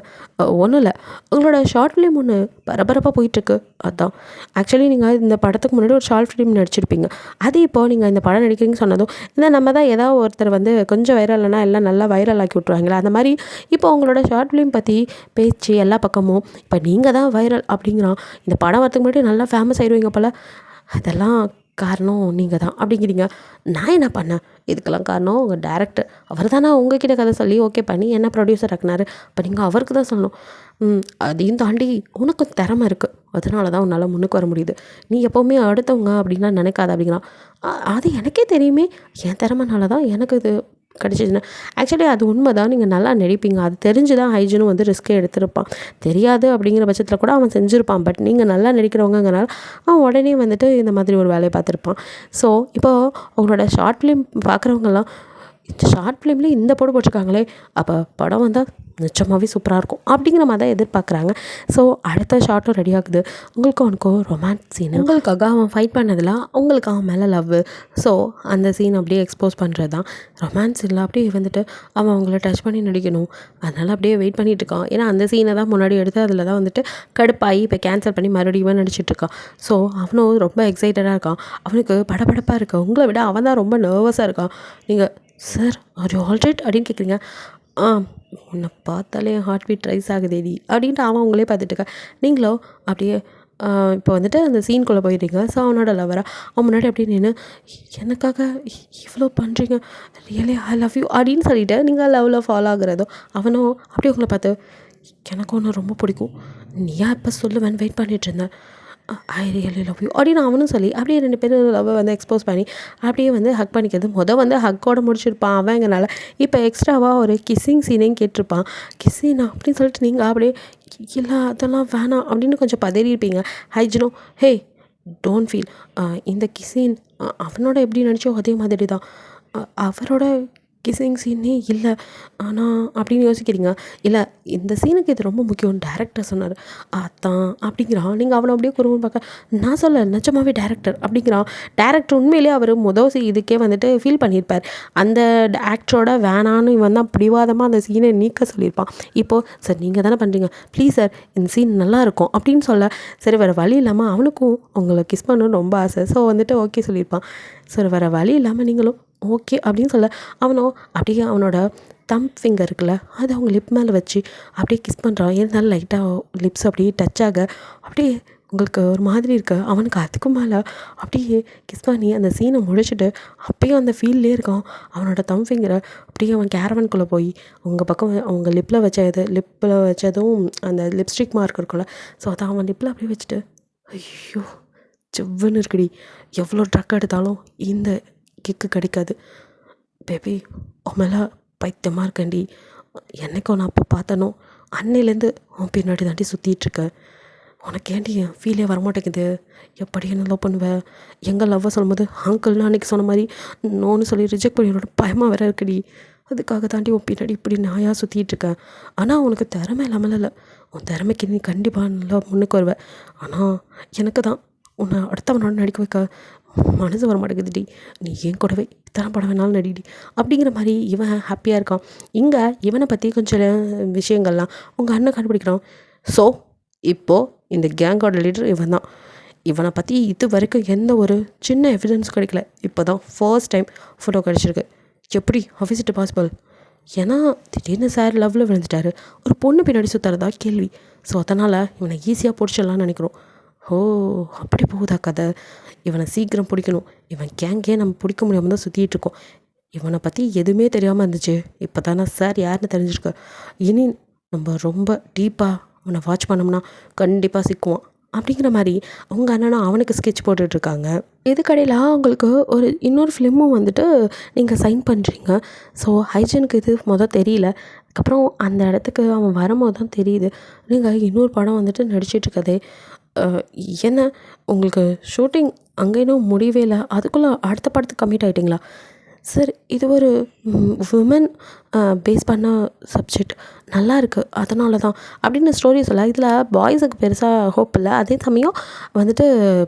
ஒன்றும் இல்லை உங்களோட ஷார்ட் ஃபிலிம் ஒன்று பரபரப்பாக போயிட்டுருக்கு அதுதான். ஆக்சுவலி நீங்கள் இந்த படத்துக்கு முன்னாடி ஒரு ஷார்ட் ஃபிலிம் நடிச்சிருப்பீங்க. அது இப்போது நீங்கள் இந்த படம் நடிக்கிறீங்கன்னு சொன்னதும் இந்த நம்ம தான் ஏதாவது ஒருத்தர் வந்து கொஞ்சம் வைரல்னா எல்லாம் நல்லா வைரல் ஆக்கி விட்ருவாங்களே அந்த மாதிரி இப்போ உங்களோட ஷார்ட் ஃபிலிம் பற்றி பேச்சு எல்லா பக்கமும் இப்போ நீங்கள் தான் வைரல் அப்படிங்கிறான். இந்த படம் வரதுக்கு முன்னாடி நல்லா ஃபேமஸ் ஆயிடுவீங்க போல். அதெல்லாம் காரணம் நீங்கள் தான் அப்படிங்கிறீங்க. நான் என்ன பண்ணேன்? இதுக்கெல்லாம் காரணம் உங்கள் டேரக்டர். அவர் தானே உங்ககிட்ட கதை சொல்லி ஓகே பண்ணி என்ன ப்ரொடியூசர் ஆக்குனாரு. அப்போ நீங்கள் அவருக்கு தான் சொல்லணும். அதையும் தாண்டி உனக்கு திறமை இருக்குது அதனால தான் உன்னால் முன்னுக்கு வர முடியுது. நீ எப்போவுமே அடுத்தவங்க அப்படின்லாம் நினைக்காத அப்படிங்கிறான். அது எனக்கே தெரியுமே என் திறமைனால தான் எனக்கு இது கிடச்சிச்சுன்னு. ஆக்சுவலி அது உண்மை தான். நீங்கள் நல்லா நடிப்பீங்க அது தெரிஞ்சு தான் ஹைஜனும் வந்து ரிஸ்க்கே எடுத்திருப்பான். தெரியாது அப்படிங்கிற பட்சத்தில் கூட அவன் செஞ்சுருப்பான். பட் நீங்கள் நல்லா நடிக்கிறவங்கனால அவன் உடனே வந்துட்டு இந்த மாதிரி ஒரு வேலையை பார்த்துருப்பான். ஸோ இப்போது உங்களோட ஷார்ட் ஃபிலிம் பார்க்குறவங்கலாம் இந்த ஷார்ட் ஃபிலிம்லேயே இந்த போட்டு போட்டிருக்காங்களே அப்போ படம் வந்தால் நிச்சயமாகவே சூப்பராக இருக்கும் அப்படிங்கிற மாதிரி தான் எதிர்பார்க்குறாங்க. ஸோ அடுத்த ஷார்ட்டும் ரெடி ஆகுது. அவனுக்கும் ரொமான்ஸ் சீன் உங்களுக்காக அவன் ஃபைட் பண்ணதில் உங்களுக்கு அவன் மேலே லவ். ஸோ அந்த சீன் அப்படியே எக்ஸ்போஸ் பண்ணுறது தான் ரொமான்ஸ். இல்லை அப்படியே வந்துட்டு அவன் அவங்கள டச் பண்ணி நடிக்கணும். அதனால் அப்படியே வெயிட் பண்ணிகிட்டு இருக்கான். ஏன்னா அந்த சீனை தான் முன்னாடி எடுத்து அதில் தான் வந்துட்டு கடுப்பாகி இப்போ கேன்சல் பண்ணி மறுபடியும் நடிச்சிட்ருக்கான். ஸோ அவனும் ரொம்ப எக்ஸைட்டடாக இருக்கான். அவனுக்கு படபடப்பாக இருக்குது. உங்களை விட அவன் தான் ரொம்ப நர்வஸாக இருக்கான். நீங்கள் சார் ஆர் யூ ஆல்ரைட் அப்படின்னு கேட்குறீங்க. உன்னை பார்த்தாலே என் ஹார்ட் பீட் ரைஸ் ஆகுதேடி அப்படின்ட்டு அவன் உங்களே பார்த்துட்டுருக்க. நீங்களோ அப்படியே இப்போ வந்துட்டு அந்த சீன்குள்ளே போயிடுறீங்க. ஸோ அவனோட லவராக அவன் முன்னாடி அப்படியே நின்று எனக்காக இவ்வளோ பண்ணுறீங்க ரியலி ஐ லவ் யூ அப்படின்னு சொல்லிவிட்டு நீங்கள் லவ்வில் ஃபாலோ ஆகுறதோ அவனும் அப்படியே உங்களை பார்த்து எனக்கு ஒன்று ரொம்ப பிடிக்கும் நீயா எப்போ சொல்லுவேன்னு வெயிட் பண்ணிகிட்டு இருந்தேன் ஐ ரியலி லவ் யூ அப்படின்னு அவனும் சொல்லி அப்படியே 2 பேரும் லவ்வை வந்து எக்ஸ்போஸ் பண்ணி அப்படியே வந்து ஹக் பண்ணிக்கிறது. வந்து ஹக்கோட முடிச்சிருப்பான் அவங்கனால. இப்போ எக்ஸ்ட்ராவாக ஒரு கிஸ்ஸிங் சீனையும் கேட்டிருப்பான். கிஸ்ஸினா அப்படின்னு சொல்லிட்டு நீங்கள் அப்படியே இல்லை அதெல்லாம் வேணாம் அப்படின்னு கொஞ்சம் பதறியிருப்பீங்க. ஹைஜனும் ஹே டோன்ட் ஃபீல் இந்த கிஸ்ஸின் அவனோட எப்படி நினச்சோ அதே மாதிரி தான் அவரோட கிஸ்ஸிங் சீனே இல்லை ஆனால் அப்படின்னு யோசிக்கிறீங்க. இல்லை இந்த சீனுக்கு இது ரொம்ப முக்கியம் டேரக்டர் சொன்னார் அதான் அப்படிங்கிறான். நீங்கள் அவனை அப்படியே குறும்பு பார்க்க நான் சொல்ல நிஜமாவே டேரக்டர் அப்படிங்கிறான். டேரக்டர் உண்மையிலே அவர் இதுக்கே வந்துட்டு ஃபீல் பண்ணியிருப்பார். அந்த ஆக்டரோட வேணான்னு இவன் தான் பிடிவாதமாக அந்த சீனை நீக்க சொல்லியிருப்பான். இப்போது சார் நீங்கள் தானே பண்ணுறீங்க ப்ளீஸ் சார் இந்த சீன் நல்லாயிருக்கும் அப்படின்னு சொல்ல சரி வேறு வழி இல்லாமல் அவனுக்கும் உங்களை கிஸ் பண்ணணும்னு ரொம்ப ஆசை. ஸோ வந்துட்டு ஓகே சொல்லியிருப்பான். சரி வேறு வழி இல்லாமல் நீங்களும் ஓகே அப்படின்னு சொல்ல அவனும் அப்படியே அவனோட தம் ஃபிங்கர் இருக்குல்ல அது அவங்க லிப் மேலே வச்சு அப்படியே கிஸ் பண்ணுறான். இருந்தாலும் லைட்டாக லிப்ஸ் அப்படியே டச் ஆக அப்படியே உங்களுக்கு ஒரு மாதிரி இருக்க. அவனுக்கு அதுக்கும் மேலே அப்படியே கிஸ் பண்ணி அந்த சீனை முடிச்சுட்டு அப்பயும் அந்த ஃபீல்லே இருக்கான். அவனோட தம் ஃபிங்கரை அப்படியே அவன் கேரவனுக்குள்ளே போய் உங்கள் பக்கம் அவங்க லிப்பில் வச்சதும் அந்த லிப்ஸ்டிக் மார்க் இருக்கும்ல ஸோ அதை அவன் லிப்பில் அப்படியே வச்சுட்டு ஐயோ செவ்வுன்னு இருக்குடி எவ்வளோ ட்ரக் எடுத்தாலும் இந்த கிக்கு கிடைக்காது பேபி உன் மேலே பைத்தியமாக இருக்கேன்டி என்னைக்கும் நான் அப்போ பார்த்தனோ அன்னையிலேருந்து உன் பின்னாடி தாண்டி சுற்றிட்டுருக்கேன். உனக்கு ஏன்டி என் ஃபீலே வரமாட்டேங்குது எப்படி என்ன லவ் பண்ணுவேன் எங்கே லவ்வை சொல்லும்போது அங்கிள்னு அன்றைக்கி சொன்ன மாதிரி நோன்னு சொல்லி ரிஜெக்ட் பண்ணி என்னோட பயமாக வேற இருக்குடி அதுக்காக தாண்டி உன் பின்னாடி இப்படி நாயாக சுற்றிட்டுருக்கேன். ஆனால் உனக்கு திறமை இல்லாமல் இல்லை உன் திறமைக்கு நீ கண்டிப்பாக நல்லா முன்னுக்கு வருவேன். ஆனால் எனக்கு தான் உன்னை அடுத்தவனோட நடிக்க வைக்க மனசு வர மாட்டேங்குதுடி நீ ஏன் கூடவே இத்தனை படம் வேணாலும் நடிடி அப்படிங்கிற மாதிரி இவன் ஹாப்பியாக இருக்கான். இங்கே இவனை பற்றி கொஞ்சம் விஷயங்கள்லாம் உங்கள் அண்ணன் கண்டுபிடிக்கிறான். ஸோ இப்போது இந்த கேங்கோட லீடர் இவன் தான். இவனை பற்றி இது வரைக்கும் எந்த ஒரு சின்ன எவிடன்ஸ் கிடைக்கல. இப்போ தான் ஃபர்ஸ்ட் டைம் ஃபோட்டோ கிடச்சிருக்கு. எப்படி ஹவ் இஸ் இட் பாசிபிள்? ஏன்னா திடீர்னு சார் லவ்வில் விழுந்துட்டாரு, ஒரு பொண்ணு பின்னாடி சுற்றுறதா கேள்வி. ஸோ அதனால் இவனை ஈஸியாக பிடிச்சிடலான்னு நினைக்கிறோம். ஓ, அப்படி போகுதா கதை? இவனை சீக்கிரம் பிடிக்கணும். இவன் கேங்கே நம்ம பிடிக்க முடியாமல் தான் சுற்றிட்டு இருக்கோம். இவனை பற்றி எதுவுமே தெரியாமல் இருந்துச்சு, இப்போ தானே சார் யாருன்னு தெரிஞ்சிருக்கு. இனி நம்ம ரொம்ப டீப்பாக அவனை வாட்ச் பண்ணோம்னா கண்டிப்பாக சிக்குவான் அப்படிங்கிற மாதிரி அவங்க அண்ணனும் அவனுக்கு ஸ்கெட்ச் போட்டுட்ருக்காங்க. இதுக்கடையில் அவங்களுக்கு ஒரு இன்னொரு ஃபிலிமும் வந்துட்டு நீங்கள் சைன் பண்ணுறீங்க. ஸோ ஹைஜனுக்கு இது மொதல் தெரியல. அதுக்கப்புறம் அந்த இடத்துக்கு அவன் வரும்போது தான் தெரியுது நீங்கள் இன்னொரு படம் வந்துட்டு நடிச்சிட்ருக்கதே. என்ன உங்களுக்கு ஷூட்டிங் அங்கே இன்னும் முடியவே இல்லை, அதுக்குள்ளே அடுத்த படத்துக்கு கமிட் ஆகிட்டிங்களா? சார் இது ஒரு விமன் பேஸ் பண்ண சப்ஜெக்ட் நல்லா இருக்குது, அதனால தான் அப்படின்னு ஸ்டோரி சொல்ல. இதில் பாய்ஸுக்கு பெருசாக ஹோப் இல்லை. அதே சமயம் வந்துட்டு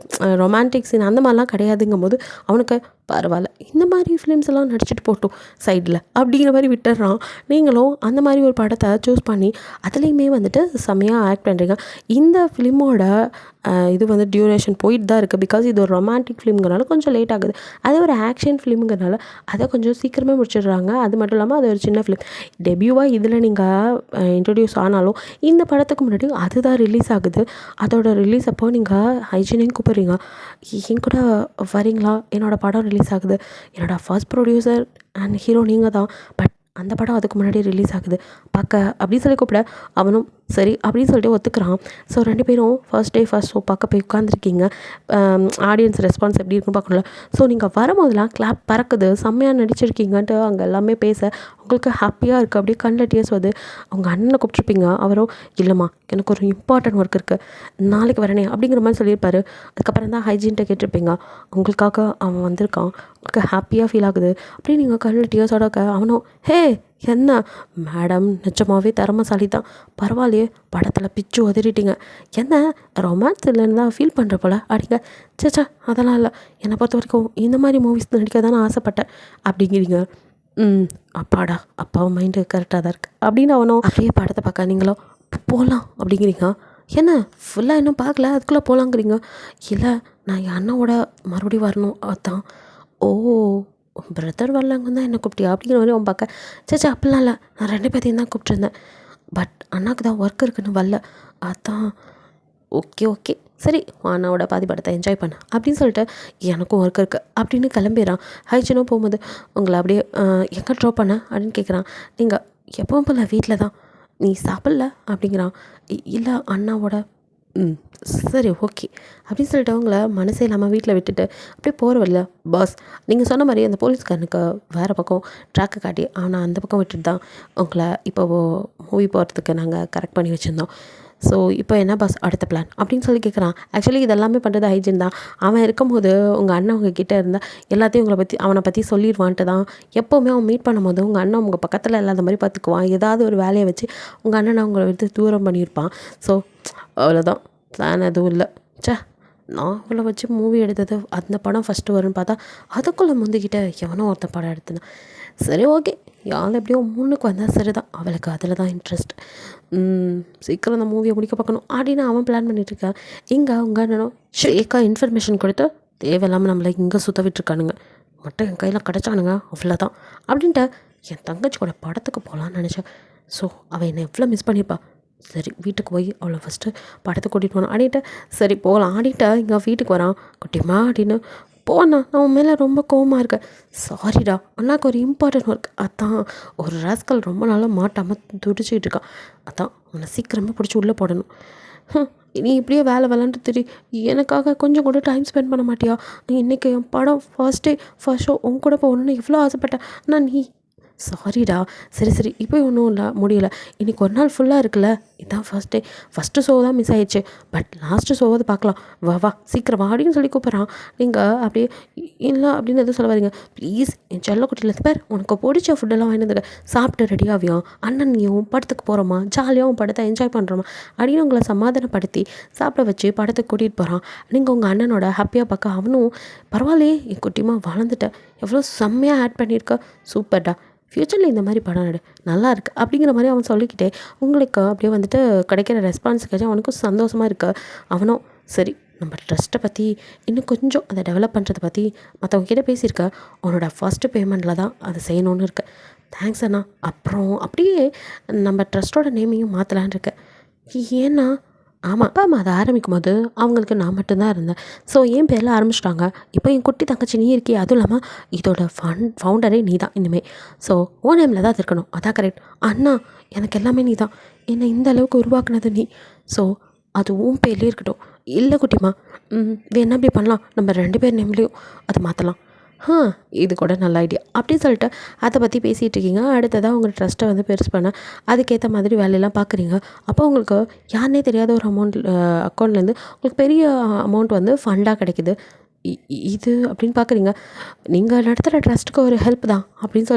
ரொமான்டிக் சீன் அந்த மாதிரிலாம் கிடையாதுங்கும் போது அவனுக்கு பரவாயில்ல, இந்த மாதிரி ஃபிலிம்ஸ் எல்லாம் நடிச்சுட்டு போட்டோம் சைடில் அப்படிங்கிற மாதிரி விட்டுடுறான். நீங்களும் அந்த மாதிரி ஒரு படத்தை சூஸ் பண்ணி அதுலேயுமே வந்துட்டு செம்மையாக ஆக்ட் பண்ணுறீங்க. இந்த ஃபிலிமோட இது வந்து டியூரேஷன் போயிட்டு தான் இருக்குது. பிகாஸ் இது ஒரு ரொமான்டிக் ஃபிலிம்ங்கிறனால கொஞ்சம் லேட் ஆகுது. அது ஒரு ஆக்ஷன் ஃபிலிம்ங்கிறனால அதை கொஞ்சம் சீக்கிரமே முடிச்சிடுறாங்க. அது மட்டும் இல்லாமல் அது ஒரு சின்ன ஃபிலிம் டெபியூவாக இதில் நீங்கள் இன்ட்ரடியூஸ் ஆனாலும் இந்த படத்துக்கு முன்னாடி அதுதான் ரிலீஸ் ஆகுது. அதோட ரிலீஸ் அப்போ நீங்கள் ஹைஜீனையும் கூப்பிட்றீங்க, என் கூட வரீங்களா, என்னோடய படம் ரிலீஸ் ஆகுது, என்னோடய ஃபர்ஸ்ட் ப்ரொடியூசர் அண்ட் ஹீரோ நீங்கள் தான், பட் அந்த படம் அதுக்கு முன்னாடி ரிலீஸ் ஆகுது பார்க்க அப்படின்னு சொல்லி கூப்பிட அவனும் சரி அப்படின்னு சொல்லிட்டு ஒத்துக்கிறான். ஸோ 2 பேரும் ஃபர்ஸ்ட் டே ஃபர்ஸ்ட் ஷோ பார்க்க போய் உட்காந்துருக்கீங்க. ஆடியன்ஸ் ரெஸ்பான்ஸ் எப்படி இருக்குன்னு பார்க்கணும்ல. ஸோ நீங்கள் வரும்போதெல்லாம் கிளாப் பறக்குது, செம்மையாக நடிச்சிருக்கீங்கன்ட்டு அங்கே எல்லாமே பேச உங்களுக்கு ஹாப்பியாக இருக்குது. அப்படியே கண்ணில் டியர்ஸ் வருது. அவங்க அண்ணனை கூப்பிட்ருப்பீங்க, அவரும் இல்லைம்மா எனக்கு ஒரு இம்பார்ட்டன்ட் ஒர்க் இருக்குது, நாளைக்கு வரனே அப்படிங்கிற மாதிரி சொல்லியிருப்பாரு. அதுக்கப்புறம் தான் ஹைஜீன்ட்ட கேட்டிருப்பீங்க, உங்களுக்காக அவன் வந்திருக்கான், உங்களுக்கு ஹாப்பியாக ஃபீல் ஆகுது அப்படின்னு நீங்கள் கண்ணில் டியர்ஸோட அவனும் ஹே என்ன மேடம் நிஜமாவே திறமைசாலி தான், பரவாயில்லையே படத்தில் பிச்சு உதறிட்டீங்க, என்ன ரொமான்ஸ் இல்லைன்னு தான் ஃபீல் பண்ணுற போல அப்படிங்க. சேச்சா அதெல்லாம் இல்லை, என்னை பொறுத்த வரைக்கும் இந்த மாதிரி மூவிஸ் நடிக்க தான் நான் ஆசைப்பட்டேன் அப்படிங்கிறீங்க. அப்பாடா அப்பாவும் மைண்டு கரெக்டாக தான் இருக்குது அப்படின்னு அவனும் அப்படியே படத்தை பார்க்க நீங்களும் போகலாம் அப்படிங்கிறீங்க. என்ன ஃபுல்லாக இன்னும் பார்க்கல அதுக்குள்ளே போகலாங்கிறீங்க. இல்லை நான் என் அண்ணாவோட மறுபடியும் வரணும் அதான். ஓ, பிரதர் வரலாங்க தான் என்ன கூப்பிட்டியா அப்படிங்கிற மாதிரி அவன் பார்க்க. சேச்சா அப்படிலாம் இல்லை, நான் 2 பேர்த்தையும் தான் கூப்பிட்ருந்தேன், பட் அண்ணாவுக்கு தான் ஒர்க் இருக்குன்னு வரல அதான். ஓகே ஓகே சரி, அண்ணாவோட பாதி படத்தை என்ஜாய் பண்ண அப்படின்னு சொல்லிட்டு எனக்கும் ஒர்க் இருக்குது அப்படின்னு கிளம்பிடுறான். ஹைஜனும் போகும்போது உங்களை அப்படியே எங்கே ட்ராப் பண்ண அப்படின்னு கேட்குறான். நீங்கள் எப்பவும் போல் வீட்டில் தான், நீ சாப்பிட்ல அப்படிங்கிறான். இல்லை அண்ணாவோட சரி ஓகே அப்படின்னு சொல்லிட்டு அவங்கள மனசே இல்லாமல் வீட்டில் விட்டுட்டு அப்படியே போகிறவில்ல. பாஸ் நீங்கள் சொன்ன மாதிரி அந்த போலீஸ்காரனுக்கு வேறு பக்கம் ட்ராக்கை காட்டி அவனை அந்த பக்கம் விட்டுட்டு தான் உங்களை இப்போ மூவி போகிறதுக்கு நாங்கள் கரெக்ட் பண்ணி வச்சுருந்தோம். ஸோ இப்போ என்ன பாஸ் அடுத்த பிளான் அப்படின்னு சொல்லி கேட்குறான். ஆக்சுவலி இதெல்லாமே பண்ணுறது ஹைஜின் தான். அவன் இருக்கும்போது உங்கள் அண்ணன் உங்கள் கிட்டே இருந்தால் எல்லாத்தையும் உங்களை பற்றி அவனை பற்றி சொல்லிடுவான்ட்டு தான் எப்போவுமே அவன் மீட் பண்ணும்போது உங்கள் அண்ணன் உங்கள் பக்கத்தில் இல்லாத மாதிரி பார்த்துக்குவான். ஏதாவது ஒரு வேலையை வச்சு உங்கள் அண்ணனை அவங்கள விட்டு தூரம் பண்ணியிருப்பான். ஸோ அவ்வளோதான், பிளான் எதுவும் இல்லை. சே, நான் அவளை வச்சு மூவி எடுத்தது அந்த படம் ஃபஸ்ட்டு வரும்னு பார்த்தா அதுக்குள்ளே முந்திக்கிட்ட எவனோ ஒருத்த படம் எடுத்துனான். சரி ஓகே, யாழ் எப்படியோ 3க்கு வந்தால் சரி தான், அவளுக்கு அதில் தான் இன்ட்ரெஸ்ட். சீக்கிரம் அந்த மூவியை முடிக்க பார்க்கணும் அப்படின்னு அவன் பிளான் பண்ணிகிட்ருக்கான். இங்கே அவங்க அண்ணனும் ஷேக்காக இன்ஃபர்மேஷன் கொடுத்து தேவையில்லாமல் நம்மளை இங்கே சுற்ற விட்டுருக்கானுங்க, மட்டும் என் கையில் கிடச்சானுங்க அவ்வளோதான் அப்படின்ட்டு என் தங்கச்சி கூட படத்துக்கு போகலான்னு நினச்சேன். ஸோ அவள் என்னை எவ்வளோ மிஸ் பண்ணியிருப்பா. சரி வீட்டுக்கு போய் அவளை ஃபஸ்ட்டு படத்தை கூட்டிகிட்டு போனான் ஆடிட்ட. சரி போகலாம் ஆடிட்ட. இங்கே வீட்டுக்கு வரான். குட்டிமா அப்படின்னு போண்ணா, நான் உன் மேலே ரொம்ப கோவமாக இருக்கேன். சாரிடா அண்ணாக்கு ஒரு இம்பார்ட்டன்ட் ஒர்க், அதான் ஒரு ராஸ்கல் ரொம்ப நாளாக மாட்டாமல் துடிச்சிக்கிட்டு இருக்கான், அதான் அவனை சீக்கிரமாக பிடிச்சி உள்ளே போடணும். நீ இப்படியே வேலை விளாண்டு எனக்காக கொஞ்சம் கூட டைம் ஸ்பெண்ட் பண்ண மாட்டியா? இன்றைக்கி என் படம் ஃபர்ஸ்ட் டே ஃபர்ஸ்ட் ஷோ உன் கூட போகணுன்னு எவ்வளோ ஆசைப்பட்டேன். ஆனால் நீ சாரிடா. சரி சரி இப்போ ஒன்றும் இல்லை, முடியல, இன்றைக்கி ஒரு நாள் ஃபுல்லாக இருக்குல்ல, இதுதான் ஃபர்ஸ்ட் டே, ஃபஸ்ட்டு ஷோ தான் மிஸ் ஆயிடுச்சு, பட் லாஸ்ட்டு ஷோவாவது பார்க்கலாம், வா வா சீக்கிரம் வாடின்னு சொல்லி கூப்பிட்றான். நீங்கள் அப்படியே இல்லை அப்படின்னு எதுவும் சொல்ல வரீங்க. ப்ளீஸ் என் செல்லக்குட்டியில் பேர் உனக்கு பிடிச்ச ஃபுட்டெல்லாம் வாங்கி வந்துக்க, சாப்பிட்டு ரெடி ஆவியும் அண்ணன் நீயும் படத்துக்கு போகிறோமா, ஜாலியாகவும் படத்தை என்ஜாய் பண்ணுறோமா அப்படின்னு உங்களை சமாதானப்படுத்தி சாப்பிட வச்சு படத்துக்கு கூட்டிகிட்டு போகிறான். நீங்கள் உங்கள் அண்ணனோட ஹாப்பியாக பார்க்க அவனும் பரவாயில்லையே என் குட்டிமா வளர்ந்துட்டேன், எவ்வளோ செம்மையாக ஆட் பண்ணியிருக்க, சூப்பர்டா, ஃப்யூச்சரில் இந்த மாதிரி படம் நடு நல்லா இருக்குது அப்படிங்கிற மாதிரி அவன் சொல்லிக்கிட்டே உங்களுக்கு அப்படியே வந்துட்டு கிடைக்கிற ரெஸ்பான்ஸுக்காச்சும் அவனுக்கும் சந்தோஷமாக இருக்கு. அவனும் சரி நம்ம ட்ரஸ்ட்டை பற்றி இன்னும் கொஞ்சம் அதை டெவலப் பண்ணுறதை பற்றி மற்றவங்க கிட்டே பேசியிருக்க, உன்னோட ஃபஸ்ட்டு பேமெண்ட்டில் தான் அதை செய்யணுன்னு இருக்கு, தேங்க்ஸ் அண்ணா. அப்புறம் அப்படியே நம்ம ட்ரஸ்ட்டோட நேமையும் மாற்றலான்னு இருக்கேன். ஏன்னா ஆமாம், அப்பா அம்மா அதை ஆரம்பிக்கும் போது அவங்களுக்கு நான் மட்டும்தான் இருந்தேன். ஸோ என் பேரில் ஆரம்பிச்சிட்டாங்க. இப்போ என் குட்டி தங்கச்சி நீ இருக்கே, அதுவும் இல்லாமல் இதோட ஃபவுண்டரே நீ தான் இனிமேல். ஸோ ஓ நேமில் தான் அது இருக்கணும், அதான் கரெக்ட். அண்ணா எனக்கு எல்லாமே நீ தான், என்னை இந்த அளவுக்கு உருவாக்குனது நீ. ஸோ அது உன் பேர்லேயே இருக்கட்டும். இல்லை குட்டிமா, வேணா அப்படி பண்ணலாம், நம்ம 2 பேர் நேம்லேயும் அதை மாற்றலாம். இது கூட நல்ல ஐடியா அப்படின்னு சொல்லிட்டு அதை பற்றி பேசிகிட்டு இருக்கீங்க. அடுத்ததாக உங்கள் ட்ரஸ்ட்டை வந்து பெருசு பண்ண அதுக்கேற்ற மாதிரி வேலையெல்லாம் பார்க்குறீங்க. அப்போ உங்களுக்கு யாருனே தெரியாத ஒரு அமௌண்ட் அக்கௌண்ட்லேருந்து உங்களுக்கு பெரிய அமௌண்ட் வந்து ஃபண்டாக கிடைக்குது. இது அப்படின்னு பார்க்குறீங்க. நீங்கள் நடத்துகிற ட்ரஸ்ட்டுக்கு ஒரு ஹெல்ப் தான் அப்படின்னு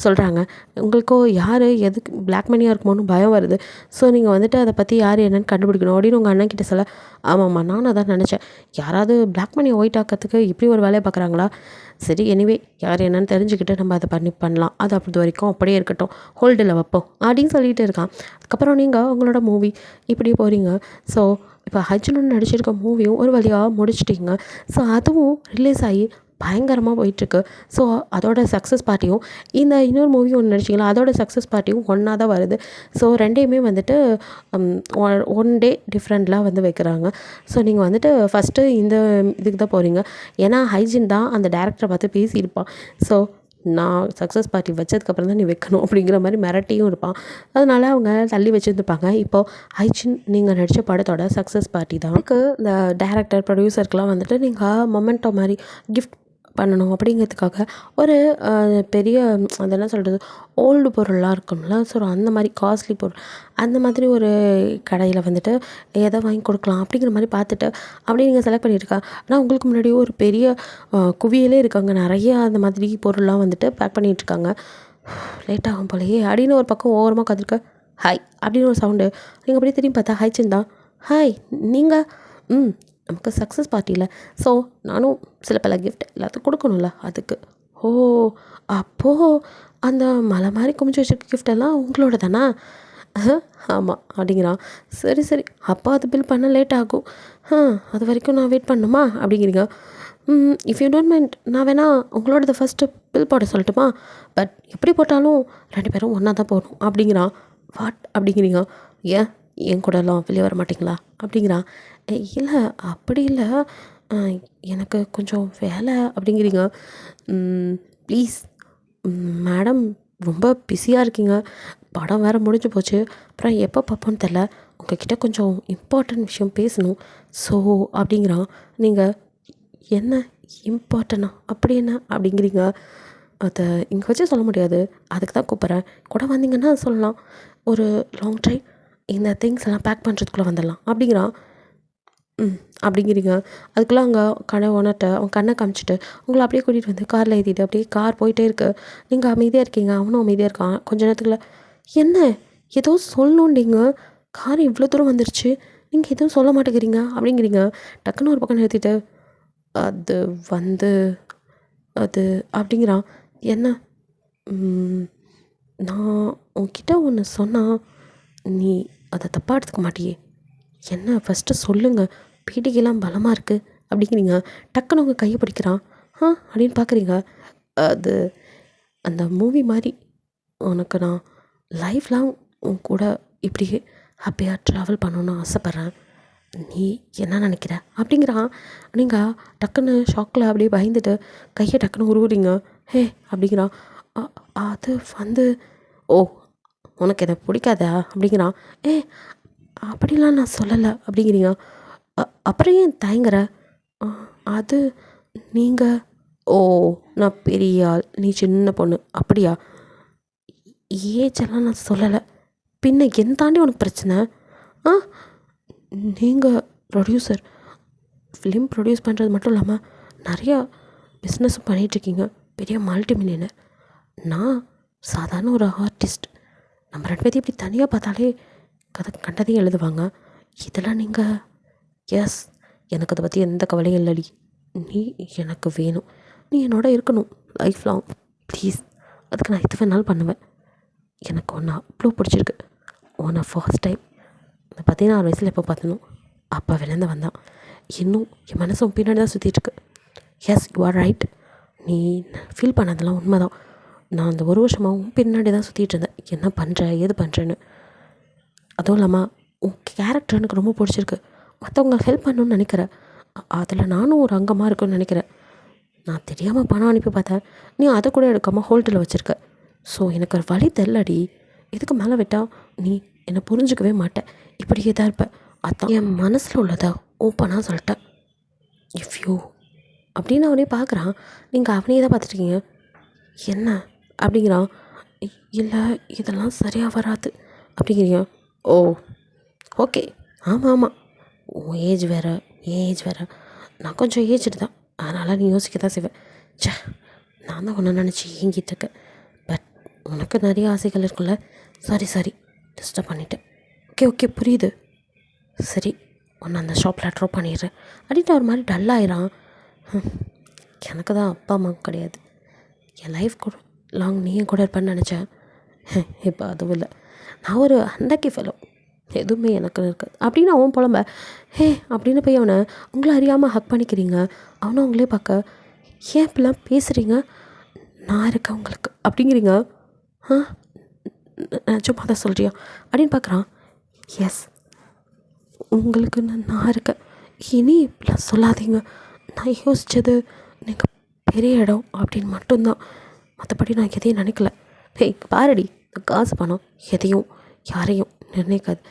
சொல்கிறாங்க. உங்களுக்கோ யார் எதுக்கு பிளாக் மணியாக இருக்குமோன்னு பயம் வருது. ஸோ நீங்கள் வந்துட்டு அதை பற்றி யார் என்னென்னு கண்டுபிடிக்கணும் அப்படின்னு உங்கள் அண்ணன் கிட்ட சொல்ல, ஆமாம்மா நானும் அதான் நினச்சேன், யாராவது பிளாக் மணியை ஒயிட் ஆக்கிறதுக்கு இப்படி ஒரு வேலையை பார்க்குறாங்களா. சரி, எனிவே யார் என்னென்னு தெரிஞ்சுக்கிட்டு நம்ம அதை பண்ணலாம், அது அப்படி வரைக்கும் அப்படியே இருக்கட்டும், ஹோல்டில் வைப்போம் அப்படின்னு சொல்லிட்டு இருக்கான். அதுக்கப்புறம் நீங்கள் உங்களோட மூவி இப்படி போகிறீங்க. ஸோ இப்போ அர்ஜுனன் நடிச்சிருக்க மூவியும் ஒரு வழியாக முடிச்சிட்டிங்க. ஸோ அதுவும் ரிலீஸ் ஆகி பயங்கரமாக போயிட்டுருக்கு. ஸோ அதோட சக்ஸஸ் பார்ட்டியும் இந்த இன்னொரு மூவி ஒன்று நடிச்சிங்களா அதோட சக்ஸஸ் பார்ட்டியும் ஒன்றா தான் வருது. ஸோ ரெண்டையுமே வந்துட்டு 1 டே டிஃப்ரெண்ட்லாம் வந்து வைக்கிறாங்க. ஸோ நீங்கள் வந்துட்டு ஃபஸ்ட்டு இந்த இதுக்கு தான் போகிறீங்க. ஏன்னா ஹைஜின் தான் அந்த டேரக்டரை பார்த்து பேசியிருப்பான். ஸோ நான் சக்ஸஸ் பார்ட்டி வச்சதுக்கப்புறம் தான் நீ வைக்கணும் அப்படிங்கிற மாதிரி மிரட்டியும் இருப்பான். அதனால அவங்க தள்ளி வச்சுருந்துருப்பாங்க. இப்போது ஹைஜின் நீங்கள் நடித்த படத்தோட சக்ஸஸ் பார்ட்டி தான். அதுக்கு இந்த டேரக்டர் ப்ரொடியூசருக்கெலாம் வந்துட்டு நீங்கள் மொமெண்டோ மாதிரி கிஃப்ட் பண்ணணும் அப்படிங்கிறதுக்காக ஒரு பெரிய அது என்ன சொல்கிறது, ஓல்டு பொருள்லாம் இருக்கும்ல, ஸோ அந்த மாதிரி காஸ்ட்லி பொருள் அந்த மாதிரி ஒரு கடையில் வந்துட்டு எதை வாங்கி கொடுக்கலாம் அப்படிங்கிற மாதிரி பார்த்துட்டு அப்படியே நீங்கள் செலக்ட் பண்ணியிருக்கா. ஆனால் உங்களுக்கு முன்னாடி ஒரு பெரிய குவியலே இருக்காங்க, நிறைய அந்த மாதிரி பொருள்லாம் வந்துட்டு பேக் பண்ணிகிட்ருக்காங்க. லேட் ஆகும் போலையே அப்படின்னு ஒரு பக்கம் ஓரமாக கற்றுருக்க. ஹாய் அப்படின்னு ஒரு சவுண்டு. நீங்கள் அப்படியே திரும்பி பார்த்தா ஹாய் தான். ஹாய் நீங்கள் நமக்கு சக்ஸஸ் பார்ட்டியில், ஸோ நானும் சில பல கிஃப்ட் எல்லாத்துக்கும் கொடுக்கணும்ல அதுக்கு. ஓ அப்போது அந்த மலை மாதிரி குமிச்சு வச்சுருக்க கிஃப்டெல்லாம் உங்களோட தானா? ஆமாம் அப்படிங்கிறான். சரி சரி, அப்போ அது பில் பண்ண லேட் ஆகும். அது வரைக்கும் நான் வெயிட் பண்ணணுமா அப்படிங்கிறீங்க. இஃப் யூ டோன்ட் மைண்ட் நான் வேணால் உங்களோட ஃபஸ்ட்டு பில் போட சொல்லட்டுமா? பட் எப்படி போட்டாலும் 2 பேரும் ஒன்றா தான் போகணும் அப்படிங்கிறான். வாட் அப்படிங்கிறீங்க. ஏன் என் கூடலாம் வெளியே வர மாட்டிங்களா அப்படிங்கிறான். இல்லை அப்படி இல்லை, எனக்கு கொஞ்சம் வேலை அப்படிங்கிறீங்க. ப்ளீஸ் மேடம், ரொம்ப பிஸியாக இருக்கீங்க, படம் வேறு முடிஞ்சு போச்சு, அப்புறம் எப்போ பார்ப்போன்னு தெரில, உங்ககிட்ட கொஞ்சம் இம்பார்ட்டன்ட் விஷயம் பேசணும். ஸோ அப்படிங்கிறான். நீங்கள் என்ன இம்பார்ட்டனா அப்படி என்ன அப்படிங்கிறீங்க. அதை இங்கே வச்சு சொல்ல முடியாது, அதுக்கு தான் கூப்பிட்றேன், கூட வந்தீங்கன்னா சொல்லலாம். ஒரு லாங் ட்ரைவ் இந்த திங்ஸ் எல்லாம் பேக் பண்ணுறதுக்குள்ளே வந்துடலாம் அப்படிங்கிறான். அப்படிங்கிறீங்க. அதுக்குள்ளே அங்கே கடை ஓனர்கிட்ட அவன் கண்ணை காமிச்சிட்டு உங்களை அப்படியே கூட்டிகிட்டு வந்து காரில் ஏற்றிட்டு அப்படியே கார் போயிட்டே இருக்கு. நீங்கள் அமைதியாக இருக்கீங்க, அவனும் அமைதியாக இருக்கான். கொஞ்ச நேரத்துக்குள்ள என்ன ஏதோ சொல்லணுண்டிங்க, கார் இவ்வளோ தூரம் வந்துருச்சு, நீங்கள் எதுவும் சொல்ல மாட்டேங்கிறீங்க அப்படிங்கிறீங்க. டக்குன்னு ஒரு பக்கம் நிறுத்திட்டு அது வந்து அது அப்படிங்கிறான். என்ன? நான் உன்கிட்ட ஒன்று சொன்னால் நீ அதை தப்பாக எடுத்துக்க மாட்டியே, என்ன ஃபஸ்ட்டு சொல்லுங்கள், பீடிகைலாம் பலமாக இருக்குது அப்படிங்கிறீங்க. டக்குன்னு உங்கள் கையை பிடிக்கிறான். அப்படின்னு பார்க்குறீங்க. அது அந்த மூவி மாதிரி உனக்கு நான் லைஃப் லாங் உன் கூட இப்படியே ஹாப்பியாக ட்ராவல் பண்ணணுன்னு ஆசைப்பட்றேன், நீ என்ன நினைக்கிற அப்படிங்கிறான். நீங்கள் டக்குன்னு ஷாக்கில் அப்படியே பயந்துட்டு கையை டக்குன்னு உருவுறீங்க. ஹே அப்படிங்கிறான். அது வந்து ஓ உனக்கு என்னை பிடிக்காதா அப்படிங்கிறான். அப்படிலாம் நான் சொல்லலை அப்படிங்கிறீங்க. அப்புறம் ஏன் தயங்குற? அது நீங்கள் ஓ நான் பெரிய ஆள், நீ சின்ன பொண்ணு அப்படியா? ஏஜெல்லாம் நான் சொல்லலை, பின்ன என் தாண்டி உனக்கு பிரச்சனை? நீங்கள் ப்ரொடியூசர், ஃபிலிம் ப்ரொடியூஸ் பண்ணுறது மட்டும் இல்லாமல் நிறையா பிஸ்னஸும் பண்ணிகிட்ருக்கீங்க, பெரிய மல்டி மில்லியனர். நான் சாதாரண ஒரு ஆர்டிஸ்ட். நம்ம 2 பேர்த்தையும் இப்படி தனியாக பார்த்தாலே கதை கண்டதையும் எழுதுவாங்க. இதெல்லாம் நீங்கள் எஸ், எனக்கு அதை பற்றி எந்த கவலையும் இல்லடி, நீ எனக்கு வேணும், நீ என்னோட இருக்கணும் லைஃப் லாங், ப்ளீஸ். அதுக்கு நான் எது வேணாலும் பண்ணுவேன். எனக்கு ஒன்று அவ்வளோ பிடிச்சிருக்கு, உன்னை ஃபர்ஸ்ட் டைம் இந்த 16 வயசில் எப்போ பார்த்தனும் அப்போ விளையாந்து வந்தான். இன்னும் என் மனசு பின்னாடி தான் சுற்றிட்டுருக்கு. எஸ் யூ ஆர் ரைட், நீ ஃபீல் பண்ணதெல்லாம் உண்மை தான். நான் அந்த ஒரு வருஷமாகவும் பின்னாடி தான் சுற்றிட்டு இருந்தேன், என்ன பண்ணுற ஏது பண்ணுறேன்னு. அதுவும் இல்லாமல் உன் கேரக்டர் எனக்கு ரொம்ப பிடிச்சிருக்கு, மற்றவங்களுக்கு ஹெல்ப் பண்ணணும்னு நினைக்கிறேன், அதில் நானும் ஒரு அங்கமாக இருக்குன்னு நினைக்கிறேன். நான் தெரியாமல் பணம் அனுப்பி பார்த்தேன், நீ அதை கூட எடுக்காமல் ஹோல்டில் வச்சுருக்க. ஸோ எனக்கு ஒரு வழி தெரியலடி, இதுக்கு மேலே விட்டால் நீ என்னை புரிஞ்சுக்கவே மாட்டேன், இப்படியே தான் இருப்பேன். அதான் என் மனசில் உள்ளதை ஓப்பனாக சொல்லிட்டேன். இஃப் யூ அப்படின்னு அவனே பார்க்குறான். நீங்கள் அவனையே தான் பார்த்துருக்கீங்க, என்ன அப்படிங்கிறான். இல்லை இதெல்லாம் சரியாக வராது அப்படிங்கிறீங்க. ஓ ஓகே, ஆமாம் ஆமாம், உன் ஏஜ் வேறு என் ஏஜ் வேறு, நான் கொஞ்சம் ஏஜ்டு தான், அதனால் நீ யோசிக்க தான் செய்வேன். சே, நான் தான் ஒன்று நினச்சி ஏங்கிட்டு இருக்கேன். பட் உனக்கு நிறைய ஆசைகள் இருக்குல்ல. சாரி டிஸ்டர்ப் பண்ணிட்டேன். ஓகே ஓகே புரியுது. சரி, உன்னை அந்த ஷாப்பில் ட்ராப் பண்ணிடுறேன் அப்படின்ட்டு ஒரு மாதிரி டல்லாயிரான். எனக்கு தான் அப்பா அம்மா கிடையாது, என் லைஃப் கூட லாங் நீயும் கூட இருப்பேன்னு நினச்சேன். இப்போ அதுவும் இல்லை, நான் ஒரு அண்டக்கி ஃபெலோ, எதுவுமே எனக்கு இருக்காது அப்படின்னு அவன் புலம்ப. ஹே அப்படின்னு போய் அவனை உங்களை அறியாமல் ஹக் பண்ணிக்கிறீங்க. அவனும் அவங்களே பார்க்க, ஏன் இப்படிலாம் பேசுகிறீங்க, நான் இருக்கேன் உங்களுக்கு அப்படிங்கிறீங்க. சும்மா தான் சொல்கிறியா அப்படின்னு பார்க்குறான். எஸ், உங்களுக்கு நான் இருக்கேன், இனி இப்படிலாம் சொல்லாதீங்க. நான் யோசித்தது நீங்கள் பெரிய இடம் அப்படின்னு மட்டும்தான், மற்றபடி நான் எதையும் நினைக்கல. ஹேய் பாரடி, இந்த காசு பணம் எதையும் யாரையும் நிர்ணயிக்காது.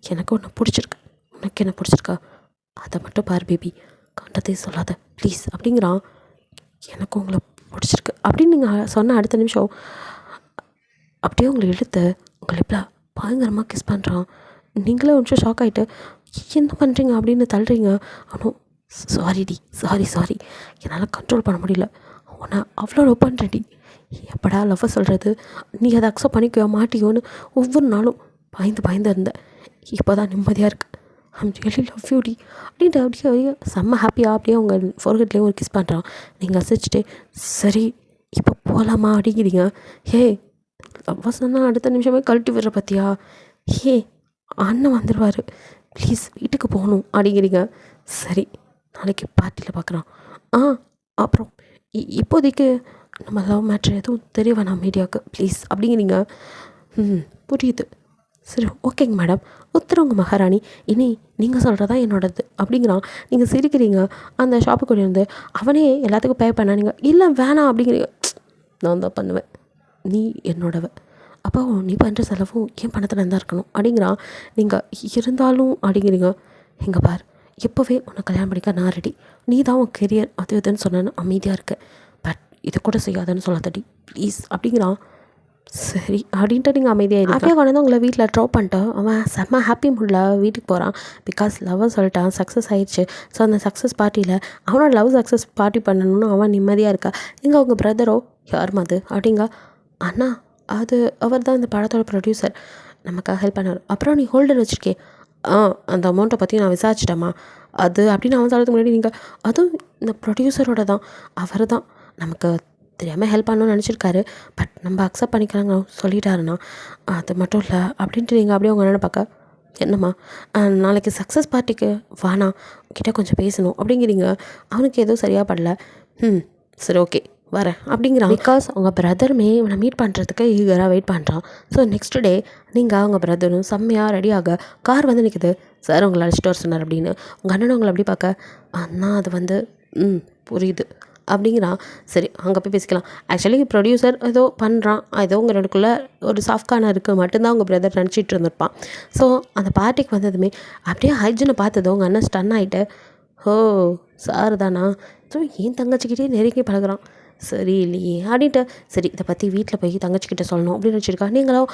எனக்கு ஒன்று பிடிச்சிருக்கு, உனக்கு என்ன பிடிச்சிருக்கா அதை மட்டும் பாரு பேபி, கண்டதையும் சொல்லாத ப்ளீஸ் அப்படிங்கிறான். எனக்கு உங்களை பிடிச்சிருக்கு அப்படின்னு நீங்கள் சொன்ன அடுத்த நிமிஷம் அப்படியே உங்களை இழுத்து உங்களை இப்படிலாம் பயங்கரமாக கிஸ் பண்ணுறான். நீங்களே ஒரு நிமிஷம் ஷாக் ஆகிட்டு என்ன பண்ணுறீங்க அப்படின்னு தள்ளுறீங்க. அவனும் சாரிடி சாரி என்னால் கண்ட்ரோல் பண்ண முடியல, உன்னை அவ்வளோ லவ் பண்ணுறேன்டி, எப்படா லவ்வை சொல்கிறது, நீ அதை அக்செப்ட் பண்ணிக்கோ மாட்டியோன்னு ஒவ்வொரு நாளும் பயந்து இருந்தேன். இப்போ தான் நிம்மதியாக இருக்குது. ஐம் ரியலி லவ் யூ டி அப்படின்ட்டு அப்படியே செம்ம ஹாப்பியாக அப்படியே அவங்க ஃபோர்கெட்லேயே ஒரு கிஸ் பண்ணுறான். நீங்கள் அசைச்சிட்டு சரி இப்போ போகலாமா அப்படிங்கிறீங்க. ஹே லவ்வா சொன்னால் அடுத்த நிமிஷமே கழட்டி விடுற பார்த்தியா, ஹே அண்ணன் வந்துடுவார் ப்ளீஸ் வீட்டுக்கு போகணும் அப்படிங்கிறீங்க. சரி நாளைக்கு பார்ட்டியில் பார்க்குறான். அப்புறம் இப்போதைக்கு நம்ம லவ் மேட்ரு எதுவும் தெரிய வேணாம் மீடியாவுக்கு ப்ளீஸ் அப்படிங்கிறீங்க. புரியுது, சரி ஓகேங்க மேடம், உத்தரவுங்க மகாராணி, இனி நீங்கள் சொல்கிறதா என்னோடது அப்படிங்கிறான். நீங்கள் சிரிக்கிறீங்க. அந்த ஷாப்புக்கு வந்து அவனே எல்லாத்துக்கும் பே பண்ண, நீங்கள் இல்லை வேணாம் அப்படிங்கிறீங்க. நான் தான் பண்ணுவேன், நீ என்னோடவ, அப்போ நீ பண்ணுற செலவும் என் பணத்தில் இருந்தால் இருக்கணும் அப்படிங்கிறான். நீங்கள் இருந்தாலும் அப்படிங்கிறீங்க. எங்கே பார், எப்போவே உன்னை கல்யாணம் பண்ணிக்க நான் ரெடி, நீ தான் உன் கெரியர் அது இதுன்னு சொன்னேன்னு அமைதியாக இருக்க, பட் இது கூட செய்யாதுன்னு சொல்லாதடி ப்ளீஸ் அப்படிங்கிறான். சரி அப்படின்ட்டு நீங்கள் அமைதியாக அப்படியே கொண்டு வந்து உங்களை வீட்டில் ட்ராப் பண்ணிட்டு அவன் செம்ம ஹாப்பி மூடில் வீட்டுக்கு போகிறான். பிகாஸ் லவ்வை சொல்லிட்டான், சக்ஸஸ் ஆகிடுச்சு. ஸோ அந்த சக்ஸஸ் பார்ட்டியில் அவனோட லவ் சக்ஸஸ் பார்ட்டி பண்ணணும்னு அவன் நிம்மதியாக இருக்கா. இங்கே அவங்க பிரதரோ யார் அது அப்படிங்க. அண்ணா அது அவர் தான் இந்த படத்தோட ப்ரொடியூசர், நமக்காக ஹெல்ப் பண்ணார். அப்புறம் நீ ஹோல்டர் வச்சுருக்கே, அந்த அமௌண்ட்டை பற்றி நான் விசாரிச்சிட்டேம்மா அது அப்படின்னு அவன் சொல்கிறதுக்கு முன்னாடி நீங்கள் அதுவும் இந்த ப்ரொடியூசரோட தான், அவர் தான் நமக்கு தெரியாமல் ஹெல்ப் பண்ணணும்னு நினச்சிருக்காரு, பட் நம்ம அக்செப்ட் பண்ணிக்கலாங்க சொல்லிட்டாருண்ணா, அது மட்டும் இல்லை அப்படின்ட்டு நீங்கள் அப்படியே உங்கள் அண்ணனை பார்க்க, என்னம்மா நாளைக்கு சக்ஸஸ் பார்ட்டிக்கு வானா கிட்டே கொஞ்சம் பேசணும் அப்படிங்கிறீங்க. அவனுக்கு எதுவும் சரியாக படல. சரி ஓகே வரேன் அப்படிங்கிறான். பிகாஸ் அவங்க பிரதருமே இவனை மீட் பண்ணுறதுக்கு ஈகராக வெயிட் பண்ணுறான். ஸோ நெக்ஸ்ட் டே நீங்கள் அவங்க பிரதரும் செம்மையாக ரெடியாக கார் வந்து நிற்குது. சார் உங்களை அழைச்சிட்டு வர சொன்னார் அப்படின்னு. உங்கள் அண்ணனை உங்களை அப்படி பார்க்க, அண்ணா அது வந்து புரியுது அப்படிங்கிறான். சரி அங்கே போய் பேசிக்கலாம். ஆக்சுவலி ப்ரொடியூசர் ஏதோ பண்ணுறான், ஏதோ உங்கள் ரெண்டுக்குள்ளே ஒரு சாஃப்ட்கான இருக்குது மட்டும்தான் உங்கள் பிரதர் நினச்சிட்டு இருந்திருப்பான். ஸோ அந்த பார்ட்டிக்கு வந்ததுமே அப்படியே ஹைஜனை பார்த்ததும் உங்கள் அண்ணன் ஸ்டன் ஆகிட்டு, ஓ சார் தானா, ஸோ என் தங்கச்சிக்கிட்டே நெருங்கி பழகுறான், சரி இல்லையே அப்படின்ட்டு. சரி இதை பற்றி வீட்டில் போய் தங்கச்சிக்கிட்ட சொல்லணும் அப்படின்னு வச்சுருக்கா. நீங்களும்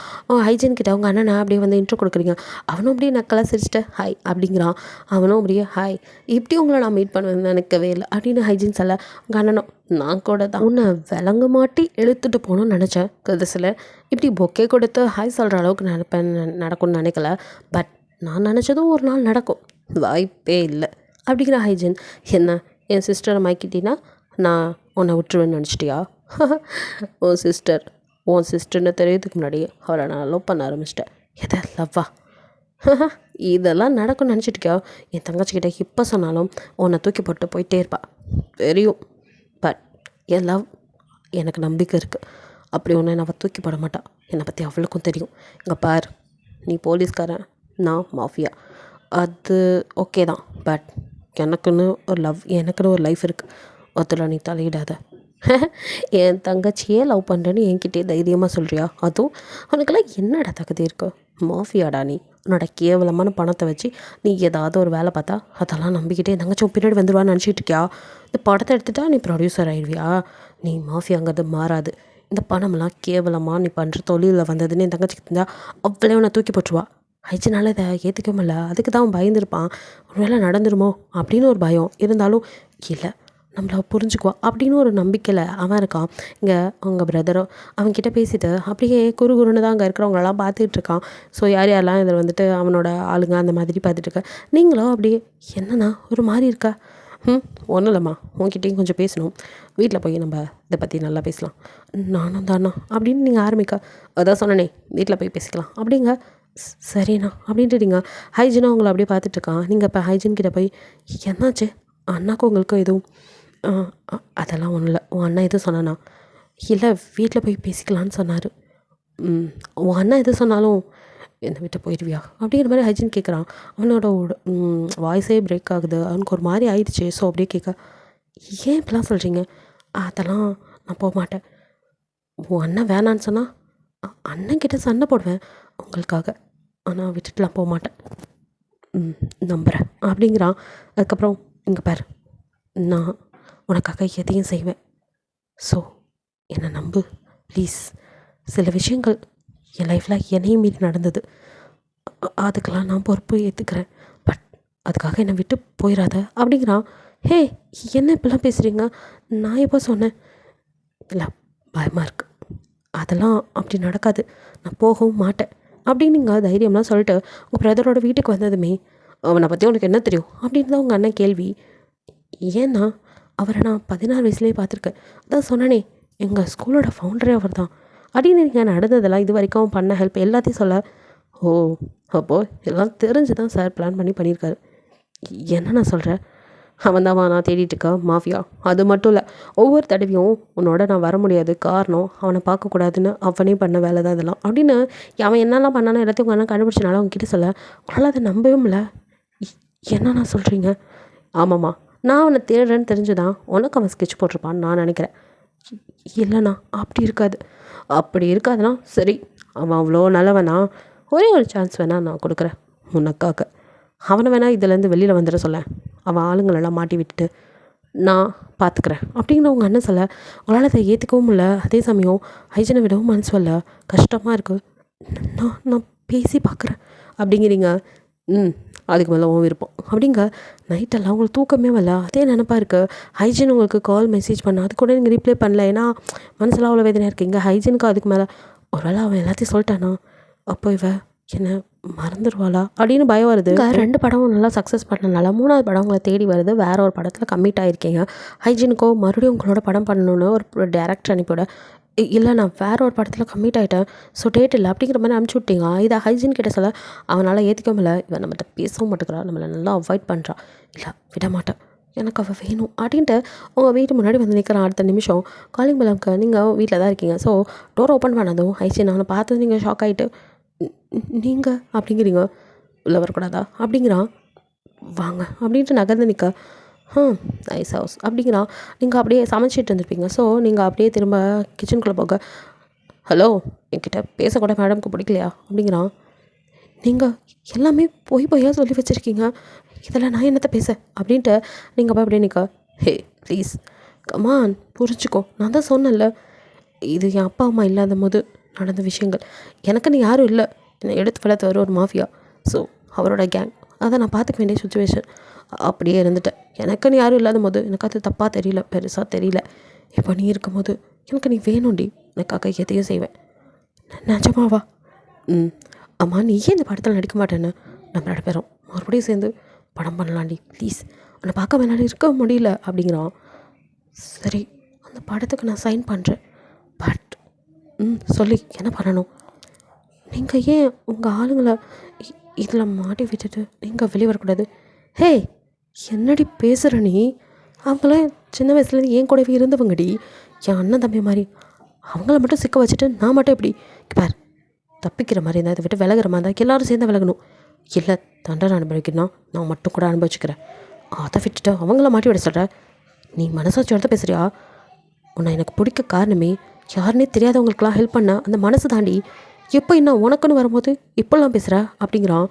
ஹைஜன் கிட்ட அவங்க அண்ணனை அப்படியே வந்து இன்ட்ரோ கொடுக்குறீங்க. அவனும் அப்படியே நக்கலாக சிரிச்சிட்டு ஹாய் அப்படிங்கிறான். அவனும் அப்படியே ஹாய், இப்படி உங்களை நான் மீட் பண்ணுவேன்னு நினைக்கவே இல்லை அப்படின்னு ஹைஜின் சொல்ல, உங்கள் அண்ணனும் நான் கூட தான் உன்னை விலங்கு மாட்டி இழுத்துட்டு போகணும்னு நினச்சேன், கடைசியில் இப்படி பொக்கே கொடுத்து ஹாய் சொல்கிற அளவுக்கு நடக்கும்னு நினைக்கல, பட் நான் நினச்சதும் ஒரு நாள் நடக்கும், வாய்ப்பே இல்லை அப்படிங்கிற ஹைஜன். என்ன என் சிஸ்டரை மைக்கிட்டீங்கன்னா நான் உன்னை விட்டுருவேன்னு நினச்சிட்டியா? உன் சிஸ்டர்னு தெரியறதுக்கு முன்னாடி அவளை நான் லவ் பண்ண ஆரம்பிச்சிட்டேன். எதை லவ்வா? இதெல்லாம் நடக்கும்னு நினச்சிட்டியா? என் தங்கச்சிக்கிட்ட இப்போ சொன்னாலும் உன்னை தூக்கி போட்டு போயிட்டே இருப்பா தெரியும், பட் என் லவ் எனக்கு நம்பிக்கை இருக்குது, அப்படி ஒன்று நான் தூக்கி போட மாட்டாள். என்னை பற்றி அவளுக்கும் தெரியும். இங்கே பார், நீ போலீஸ்காரன், நான் மாஃபியா, அது ஓகே தான். பட் எனக்குன்னு ஒரு லைஃப் இருக்குது. அதில் நீ தலையிடாத. என் தங்கச்சியே லவ் பண்ணுறேன்னு என்கிட்டே தைரியமாக சொல்கிறியா? அதுவும் உனக்கெல்லாம் என்னடா தகுதி இருக்கு? மாஃபியாடா நீ. உன்னோட கேவலமான பணத்தை வச்சு நீ ஏதாவது ஒரு வேலை பார்த்தா அதெல்லாம் நம்பிக்கிட்டே என் தங்கச்சி பின்னாடி வந்துடுவான்னு நினச்சிட்டு இருக்கியா? இந்த படத்தை எடுத்துட்டா நீ ப்ரொடியூசர் ஆயிடுவியா? நீ மாஃபியாங்கிறது மாறாது. இந்த பணமெல்லாம் கேவலமாக நீ பண்ணுற தொழிலில் வந்ததுன்னு என் தங்கச்சிக்கு இருந்தால் அவ்வளோ உன்னை தூக்கி போட்டுருவா. ஹைஜினால் இதை ஏற்றுக்கவும் இல்லை. அதுக்கு தான் அவன் பயந்துருப்பான். ஒரு வேளை நடந்துருமோ அப்படின்னு ஒரு பயம் இருந்தாலும் இல்லை, நம்மளை புரிஞ்சுக்குவா அப்படின்னு ஒரு நம்பிக்கையில் அவன் இருக்கான். இங்கே அவங்க பிரதரோ அவன்கிட்ட பேசிட்டு அப்படியே குறுன்னு தான் அங்கே இருக்கிறவங்களெல்லாம் பார்த்துட்டு இருக்கான். ஸோ யாரெல்லாம் இதில் வந்துட்டு அவனோட ஆளுங்க அந்த மாதிரி பார்த்துட்ருக்க. நீங்களும் அப்படியே என்னண்ணா ஒரு மாதிரி இருக்கா? ஒன்றும் இல்லைம்மா, உங்ககிட்டையும் கொஞ்சம் பேசணும். வீட்டில் போய் நம்ம இதை பற்றி நல்லா பேசலாம். நானும் தானா அப்படின்னு நீங்கள் ஆரம்பிக்க. அதான் சொன்னனே, வீட்டில் போய் பேசிக்கலாம் அப்படிங்க. சரிண்ணா அப்படின்ட்டுட்டீங்க. ஹைஜினும் அவங்கள அப்படியே பார்த்துட்ருக்கான். நீங்கள் இப்போ ஹைஜின் கிட்டே போய் என்னாச்சு அண்ணாக்கும் உங்களுக்கும் எதுவும்? அதெல்லாம் ஒன்றும் இல்லை. உன் அண்ணா எதுவும் சொன்னானா? இல்லை, வீட்டில் போய் பேசிக்கலான்னு சொன்னார். உன் அண்ணா எது சொன்னாலும் என்னை விட்டு போயிடுவியா அப்படிங்கிற மாதிரி ஹைஜின் கேட்குறான். அவனோட வாய்ஸே பிரேக் ஆகுது. அவனுக்கு ஒரு மாதிரி ஆயிடுச்சு. ஸோ அப்படியே கேட்க, ஏன் இப்படிலாம் சொல்கிறீங்க? அதெல்லாம் நான் போக மாட்டேன். உன் அண்ணன் வேணான்னு சொன்னால் அண்ணன்கிட்ட சண்டை போடுவேன் உங்களுக்காக, ஆனால் விட்டுட்டுலாம் போக மாட்டேன். நம்புகிறேன் அப்படிங்கிறான். அதுக்கப்புறம் இங்கே பாரு, நான் உனக்காக எதையும் செய்வேன். ஸோ என்னை நம்பு ப்ளீஸ். சில விஷயங்கள் என் லைஃப்பில் என்னையும் மீறி நடந்தது. அதுக்கெல்லாம் நான் பொறுப்பு ஏற்றுக்கிறேன். பட் அதுக்காக என்னை விட்டு போயிடாத அப்படிங்கிறான். ஹே, என்ன இப்படிலாம் பேசுகிறீங்க? நான் எப்போ சொன்னேன்? இல்லை, பயமாக இருக்குது. அதெல்லாம் அப்படி நடக்காது. நான் போகவும் மாட்டேன் அப்படின்னு நீங்கள் தைரியம்லாம் சொல்லிட்டு உங்கள் பிரதரோட வீட்டுக்கு வந்ததுமே, அவனை பற்றி உனக்கு என்ன தெரியும் அப்படின்னு தான் உங்கள் அண்ணன் கேள்வி. ஏன்னா அவரை நான் 16 வயசுலேயே பார்த்துருக்கேன். அதான் சொன்னனே, எங்கள் ஸ்கூலோட ஃபவுண்டரே அவர் தான் அப்படின்னு நீங்கள் நடந்ததெல்லாம் இது வரைக்கும் அவன் பண்ண ஹெல்ப் எல்லாத்தையும் சொல்ல. ஓ, அப்போது எல்லாம் தெரிஞ்சு தான் சார் பிளான் பண்ணியிருக்காரு. என்ன நான் சொல்கிறேன்? அவன் தான் நான் தேடிட்டு இருக்கா மாஃபியா. அது மட்டும் இல்லை, ஒவ்வொரு தடவையும் உன்னோட நான் வர முடியாது, காரணம் அவனை பார்க்கக்கூடாதுன்னு அவனே பண்ண வேலை தான் இதெல்லாம் அப்படின்னு அவன் என்னெல்லாம் பண்ணானோ எல்லாத்தையும் உங்கள் அண்ணன் கண்டுபிடிச்சனால அவங்ககிட்ட சொல்ல. உங்களால் அதை நம்பவும் இல்லை. என்னண்ணா சொல்கிறீங்க? ஆமாம்மா, நான் அவனை தேடுறேன்னு தெரிஞ்சுதான் உனக்கு அவன் ஸ்கெட்ச் போட்டிருப்பான்னு நான் நினைக்கிறேன். இல்லைண்ணா, அப்படி இருக்காது. அப்படி இருக்காதுண்ணா. சரி, அவன் அவ்வளோ நல்லவனா? ஒரே ஒரு சான்ஸ் வேணால் நான் கொடுக்குறேன் உனக்காக. அவனை வேணால் இதுலேருந்து வெளியில் வந்துட சொல்ல. அவன் ஆளுங்களெல்லாம் மாட்டி விட்டுட்டு நான் பார்த்துக்கிறேன் அப்படிங்கிற உங்கள் அண்ணன் சொல்ல. உங்களால் அதை ஏற்றுக்கவும் இல்லை. அதே சமயம் ஹைஜனை விடவும் மனசு வரல. கஷ்டமாக இருக்குது. நான் பேசி பார்க்குறேன் அப்படிங்கிறீங்க. அதுக்கு மேலே உன் விருப்பம் அப்படிங்க. நைட்டெல்லாம் உங்களுக்கு தூக்கமே வரல. அதே நினப்பாக இருக்குது. ஹைஜின் உங்களுக்கு கால் மெசேஜ் பண்ண, அது கூட நீங்கள் ரிப்ளை பண்ணல. ஏன்னா மனசில் அவ்வளோ வேதனையாக இருக்கீங்க. ஹைஜினுக்கு அதுக்கு மேலே ஒரு வேளை அவன் எல்லாத்தையும் சொல்லிட்டானா, அப்போ என்ன மறந்துடுவாளா அப்படின்னு பயம் வருது. 2 படமும் நல்லா சக்ஸஸ் பண்ணனால 3வது படம் உங்களை தேடி வருது. வேறு ஒரு படத்தில் கமிட் ஆகிருக்கீங்க. ஹைஜினுக்கோ மறுபடியும் உங்களோட படம் பண்ணணுன்னு ஒரு டேரக்டர் அனுப்பிவிட, இல்லை நான் வேறு ஒரு படத்தில் கமிட் ஆகிட்டேன், ஸோ டேட் இல்லை அப்படிங்கிற மாதிரி அனுப்பிச்சி விட்டீங்க. இதை ஹைஜின் கிட்ட சொல்ல அவனால் ஏற்றிக்கவும் இல்லை. இவன் நம்மகிட்ட பேசவும் மாட்டேங்கிறா, நம்மளை நல்லா அவாய்ட் பண்ணுறா. இல்லை, விட மாட்டேன், எனக்கு அவள் வேணும் அப்படின்ட்டு உங்கள் வீட்டு முன்னாடி வந்து நிற்கிறான். அடுத்த நிமிஷம் காலிங் பெல்லுக்கு நீங்கள் வீட்டில் தான் இருக்கீங்க. ஸோ டோர் ஓப்பன் பண்ணதும் ஹைஜின் அவனை பார்த்து நீங்கள் ஷாக் ஆகிட்டு, நீங்கள் அப்படிங்கிறீங்க, உள்ளே வரக்கூடாதா அப்படிங்கிறான். வாங்க அப்படின்ட்டு நகர்ந்து நிற்க, நைஸ் ஹவுஸ் அப்படிங்கிறான். நீங்கள் அப்படியே சமைச்சிட்டு இருந்திருப்பீங்க. ஸோ நீங்கள் அப்படியே திரும்ப கிச்சனுக்குள்ளே போக, ஹலோ, என்கிட்ட பேசக்கூட மேடம்க்கு பிடிக்கலையா அப்படிங்கிறான். நீங்கள் எல்லாமே பொய்யா சொல்லி வச்சுருக்கீங்க, இதெல்லாம் நான் என்னத்தை பேச அப்படின்ட்டு நீங்கள் போய் அப்படியே நிற்க. ஹே ப்ளீஸ் கமான், புரிஞ்சுக்கோ, நான் தான் சொன்னேன்ல, இது என் அப்பா அம்மா இல்லாத போது நடந்த விஷயங்கள். எனக்குன்னு யாரும் இல்லை, என்னை எடுத்து வளர்த்தவர் ஒரு மாஃபியா. ஸோ அவரோட கேங், அதை நான் பார்த்துக்க வேண்டிய சுச்சுவேஷன். அப்படியே இருந்துட்டேன். எனக்குன்னு யாரும் இல்லாத போது எனக்கு அது தப்பாக தெரியல, பெருசாக தெரியல. இப்போ நீ இருக்கும் போது எனக்கு நீ வேணும்டி, எனக்காக எதையும் செய்வேன். நிஜமாவா? அம்மா, நீ ஏன் இந்த படத்தில் நடிக்க மாட்டேன்னு நம்ம 2 பேரும் மறுபடியும் சேர்ந்து படம் பண்ணலாண்டி ப்ளீஸ், உன்னை பார்க்க வேணாலும் இருக்க முடியல அப்படிங்கிறான். சரி, அந்த படத்துக்கு நான் சைன் பண்ணுறேன். பட் சொல்லி என்ன பண்ணணும்? நீங்கள் ஏன் உங்கள் ஆளுங்களை இதில் மாட்டி விட்டுட்டு நீங்கள் வெளியே வரக்கூடாது? ஹே, என்னடி பேசுகிற நீ? அவங்களாம் சின்ன வயசுலேருந்து என் கூடவே இருந்தவங்கடி, என் அண்ணன் தம்பி மாதிரி. அவங்கள மட்டும் சிக்க வச்சுட்டு நான் மட்டும் எப்படி பார், தப்பிக்கிற மாதிரி இருந்தால் இதை விட்டு விலகிற மாதிரி இருந்தால் எல்லோரும் சேர்ந்து விலகணும். இல்லை தண்டனை அனுபவிக்கணும், நான் மட்டும் கூட அனுபவிச்சுக்கிறேன். அதை விட்டுட்டு அவங்கள மாட்டி விட சொல்கிற. நீ மனசாட்சியோட பேசுகிறியா? உன்னை எனக்கு பிடிக்க காரணமே யாருன்னே தெரியாதவங்களுக்கெல்லாம் ஹெல்ப் பண்ண அந்த மனசு தாண்டி. எப்போ என்ன உனக்குன்னு வரும்போது இப்போல்லாம் பேசுகிற அப்படிங்கிறான்.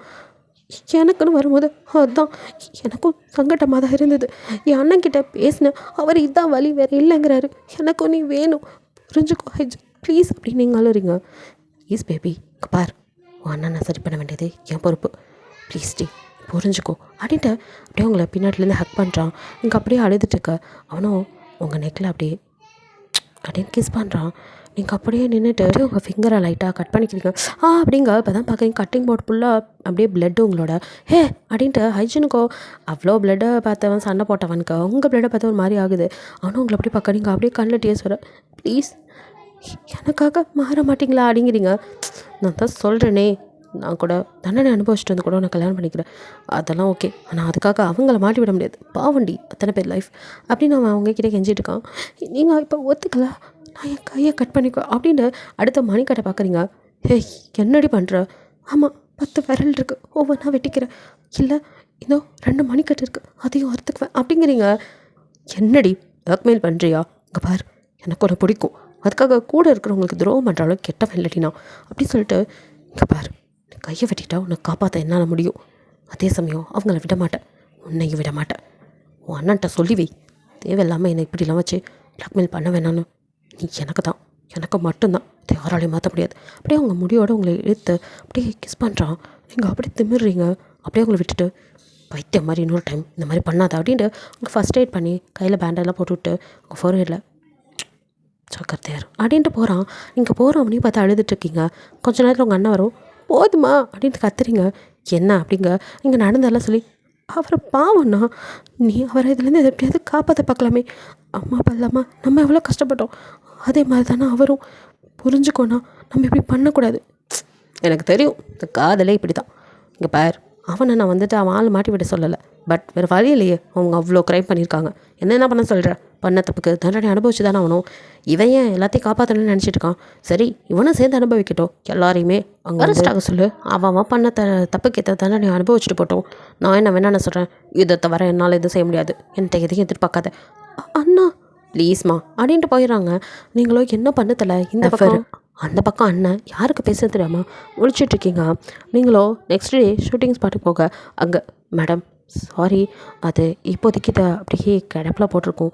எனக்குன்னு வரும்போது அதுதான் எனக்கும் சங்கடமாக தான் இருந்தது. என் அண்ணன்கிட்ட பேசினேன், அவர் இதுதான் வழி வேறு இல்லைங்கிறாரு. எனக்கும் நீ வேணும், புரிஞ்சுக்கோ ஹைஜன் ப்ளீஸ் அப்படின்னு நீங்கள் அழுறீங்க. ப்ளீஸ் பேபி பார், உன் அண்ணனை சரி பண்ண வேண்டியது என் பொறுப்பு, ப்ளீஸ் டி புரிஞ்சுக்கோ அப்படின்ட்டு அப்படியே உங்களை பின்னாடிலேருந்து ஹக் பண்ணுறான். நீங்கள் அப்படியே அழுதுட்டுருக்க அவனும் உங்கள் நெக்கில் அப்படியே அப்படின்னு கிஸ் பண்ணுறான். நீங்கள் அப்படியே நின்றுட்டு உங்கள் ஃபிங்கரை லைட்டாக கட் பண்ணிக்கிறீங்க. அப்படிங்க இப்போ தான் பார்க்குறீங்க கட்டிங் போர்ட் ஃபுல்லாக அப்படியே ப்ளட்டு உங்களோட. ஹே அப்படின்ட்டு ஹைஜனுக்கோ அவ்வளோ ப்ளட்டை பார்த்தவன் சண்டை போட்டவனுக்கு உங்கள் ப்ளட்டை பார்த்த ஒரு மாதிரி ஆகுது. ஆனால் உங்களை அப்படி பார்க்குறீங்க, அப்படியே கண்ணில் டேஸ் வர. ப்ளீஸ் எனக்காக மாற மாட்டிங்களா அப்படிங்கிறீங்க. நான் தான் சொல்கிறேனே, நான் கூட தண்டனை அனுபவிச்சுட்டு வந்து கூட நான் கல்யாணம் பண்ணிக்கிறேன், அதெல்லாம் ஓகே. ஆனால் அதுக்காக அவங்கள மாட்டி விட முடியாது, பாவண்டி அத்தனை பேர் லைஃப் அப்படின்னு அவன் அவங்கக்கிட்ட கெஞ்சிட்டு இருக்கான். நீங்கள் இப்போ ஒத்துக்கல, நான் என் கையை கட் பண்ணிக்கோ அப்படின்னு அடுத்த மணிக்கட்டை பார்க்குறீங்க. ஏய் என்னடி பண்ணுற? ஆமாம் 10 விரல் இருக்குது, ஒவ்வொன்றா வெட்டிக்கிறேன். இல்லை இன்னும் 2 மணிக்கட்டு இருக்குது, அதையும் அறுத்துக்குவேன் அப்படிங்கிறீங்க. என்னடி பிளாக்மெயில் பண்ணுறியா? இங்கே பார், எனக்கு ஒன்று பிடிக்கும், அதுக்காக கூட இருக்கிறவங்களுக்கு துரோகம் பண்ணுற அளவுக்கு கெட்டவன் இல்லடினா அப்படின்னு சொல்லிட்டு, இங்கே பார் கையை வெட்டிட்டா உன்னை காப்பாற்ற என்னால் முடியும், அதே சமயம் அவங்கள விட மாட்டேன், உன்னையும் விட மாட்டேன். உன் அண்ணன்ட்ட சொல்லி வை, தேவையில்லாமல் என்னை இப்படிலாம் வச்சு பிளாக்மெயில் பண்ண வேணான்னு. நீ எனக்கு தான், எனக்கு மட்டும்தான், அதை யாராலையும் மாற்ற முடியாது. அப்படியே அவங்க முடியோடு உங்களை இழுத்து அப்படியே கிஸ் பண்ணுறான். நீங்கள் அப்படியே திமிடுறீங்க. அப்படியே உங்களை விட்டுட்டு பைத்தியம் மாதிரி இன்னொரு டைம் இந்த மாதிரி பண்ணாத அப்படின்ட்டு உங்களுக்கு ஃபஸ்ட் எய்ட் பண்ணி கையில் பேண்டெல்லாம் போட்டுவிட்டு உங்கள் ஃபோர்ஹெட்டில் சக்கரத்தையார் அப்படின்ட்டு போகிறான். நீங்கள் போகிறோம் அப்படின்னு பார்த்து அழுதுட்டுருக்கீங்க. கொஞ்சம் நேரத்தில் உங்கள் அண்ணன் வரும். போதுமா அப்படின்ட்டு கத்துறீங்க. என்ன அப்படிங்க நீங்கள் நடந்தெல்லாம் சொல்லி, அவரை பாவம்னா நீ அவரை இதுலேருந்து எப்படியாவது காப்பாற்ற பார்க்கலாமே. அம்மா அப்பா இல்லாமல் நம்ம எவ்வளோ கஷ்டப்பட்டோம், அதே மாதிரி தானே அவரும். புரிஞ்சுக்கோண்ணா, நம்ம இப்படி பண்ணக்கூடாது. எனக்கு தெரியும் இந்த காதலே இப்படி தான். இங்கே பார், அவனை நான் வந்துட்டு அவன் ஆள் மாட்டி விட சொல்லலை, பட் வேறு வழி இல்லையே, அவங்க அவ்வளோ க்ரைம் பண்ணியிருக்காங்க. என்ன பண்ண சொல்கிற? பண்ண தப்புக்கு தண்டனை அனுபவிச்சு தானே அவனும். இவன் ஏன் எல்லாத்தையும் காப்பாற்றணும்னு நினச்சிட்டு இருக்கான். சரி இவனும் சேர்ந்து அனுபவிக்கட்டும், எல்லாரையுமே அங்கே அரெஸ்டாக சொல்லு. அவன் பண்ண தப்புக்கு ஏற்ற தண்டனை அனுபவிச்சுட்டு போட்டோம். நான் என்ன வேணான்னு சொல்கிறேன், இதை தவிர என்னால் எதுவும் செய்ய முடியாது, என்கிட்ட எதையும் எதிர்பார்க்காத. அண்ணா ப்ளீஸ்மா அப்படின்ட்டு போயிடறாங்க. நீங்களும் என்ன பண்ணதில்ல இந்த பக்கம் அந்த பக்கம் அண்ணன் யாருக்கு பேச தெரியாமல் முழிச்சிட்ருக்கீங்க. நீங்களோ நெக்ஸ்ட் டே ஷூட்டிங் ஸ்பாட்டுக்கு போக அங்கே மேடம் சாரி, அது இப்போதைக்கு இதை அப்படியே கிடப்பில் போட்டிருக்கோம்.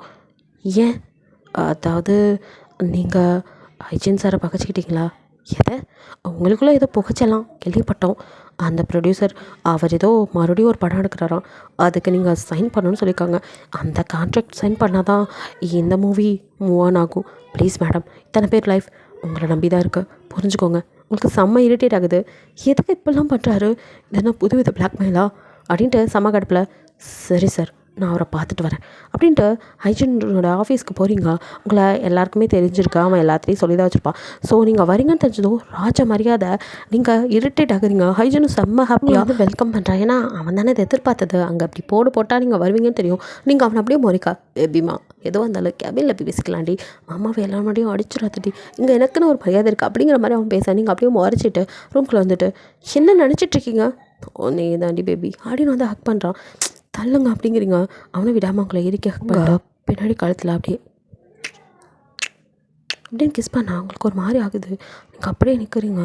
ஏன்? அதாவது நீங்கள் ஹைஜீன் சாரை பகச்சிக்கிட்டீங்களா? எதை? உங்களுக்குள்ளே ஏதோ புகைச்சலாம் கேள்விப்பட்டோம். அந்த ப்ரொடியூசர் அவர் ஏதோ மறுபடியும் ஒரு படம் எடுக்கிறாராம், அதுக்கு நீங்கள் சைன் பண்ணணும்னு சொல்லியிருக்காங்க. அந்த கான்ட்ராக்ட் சைன் பண்ணால் தான் இந்த மூவி மூவ் ஆன் ஆகும். ப்ளீஸ் மேடம், இத்தனை பேர் லைஃப் உங்களை நம்பி தான் இருக்குது, புரிஞ்சுக்கோங்க. உங்களுக்கு செம்ம இரிட்டேட் ஆகுது. எதுக்கு இப்படிலாம் பண்ணுறாரு? இதென்ன புதுவித பிளாக்மெயிலா அப்படின்ட்டு செம்ம கடுப்பில், சரி சார் நான் அவரை பார்த்துட்டு வரேன் அப்படின்ட்டு ஹைஜனோட ஆஃபீஸ்க்கு போகிறீங்க. உங்களை எல்லாருக்குமே தெரிஞ்சிருக்கா, அவன் எல்லாத்தையும் சொல்லி தான் வச்சுருப்பான். ஸோ நீங்கள் வரீங்கன்னு தெரிஞ்சதும் ராஜ மரியாதை நீங்கள் இரிட்டேட் ஆகுறீங்க. ஹைஜனும் செம்ம ஹாப்பியாக வெல்கம் பண்ணுறான். ஏன்னா அவன் தானே இதை எதிர்பார்த்தது. அங்கே அப்படி போட்டால் நீங்கள் வருவீங்கன்னு தெரியும். நீங்கள் அவனை அப்படியே மொறிக்கா, பேபிமா ஏதோ இருந்தாலும் கேபினில் போய் பேசிக்கலாண்டி, மாமாவை எல்லா மாதிரியும் அடிச்சுடாதடி, இங்கே எனக்குன்னு ஒரு மரியாதை இருக்குது அப்படிங்கிற மாதிரி அவன் பேச, நீங்கள் அப்படியே முறைச்சிட்டு ரூம்குள்ளே வந்துட்டு என்ன நினச்சிட்ருக்கீங்க, ஓ நீ தாண்டி பேபி அப்படின்னு வந்து ஹக் பண்ணுறான். தள்ளுங்க அப்படிங்கிறீங்க. அவனை விடாமல் அவங்கள எரிக்க ஹக் பண்ணுறா. பின்னாடி கழுத்தில் அப்படியே அப்படின்னு கிஸ் பண்ணா அவங்களுக்கு ஒரு மாதிரி ஆகுது. நீங்கள் அப்படியே நிற்கிறீங்க.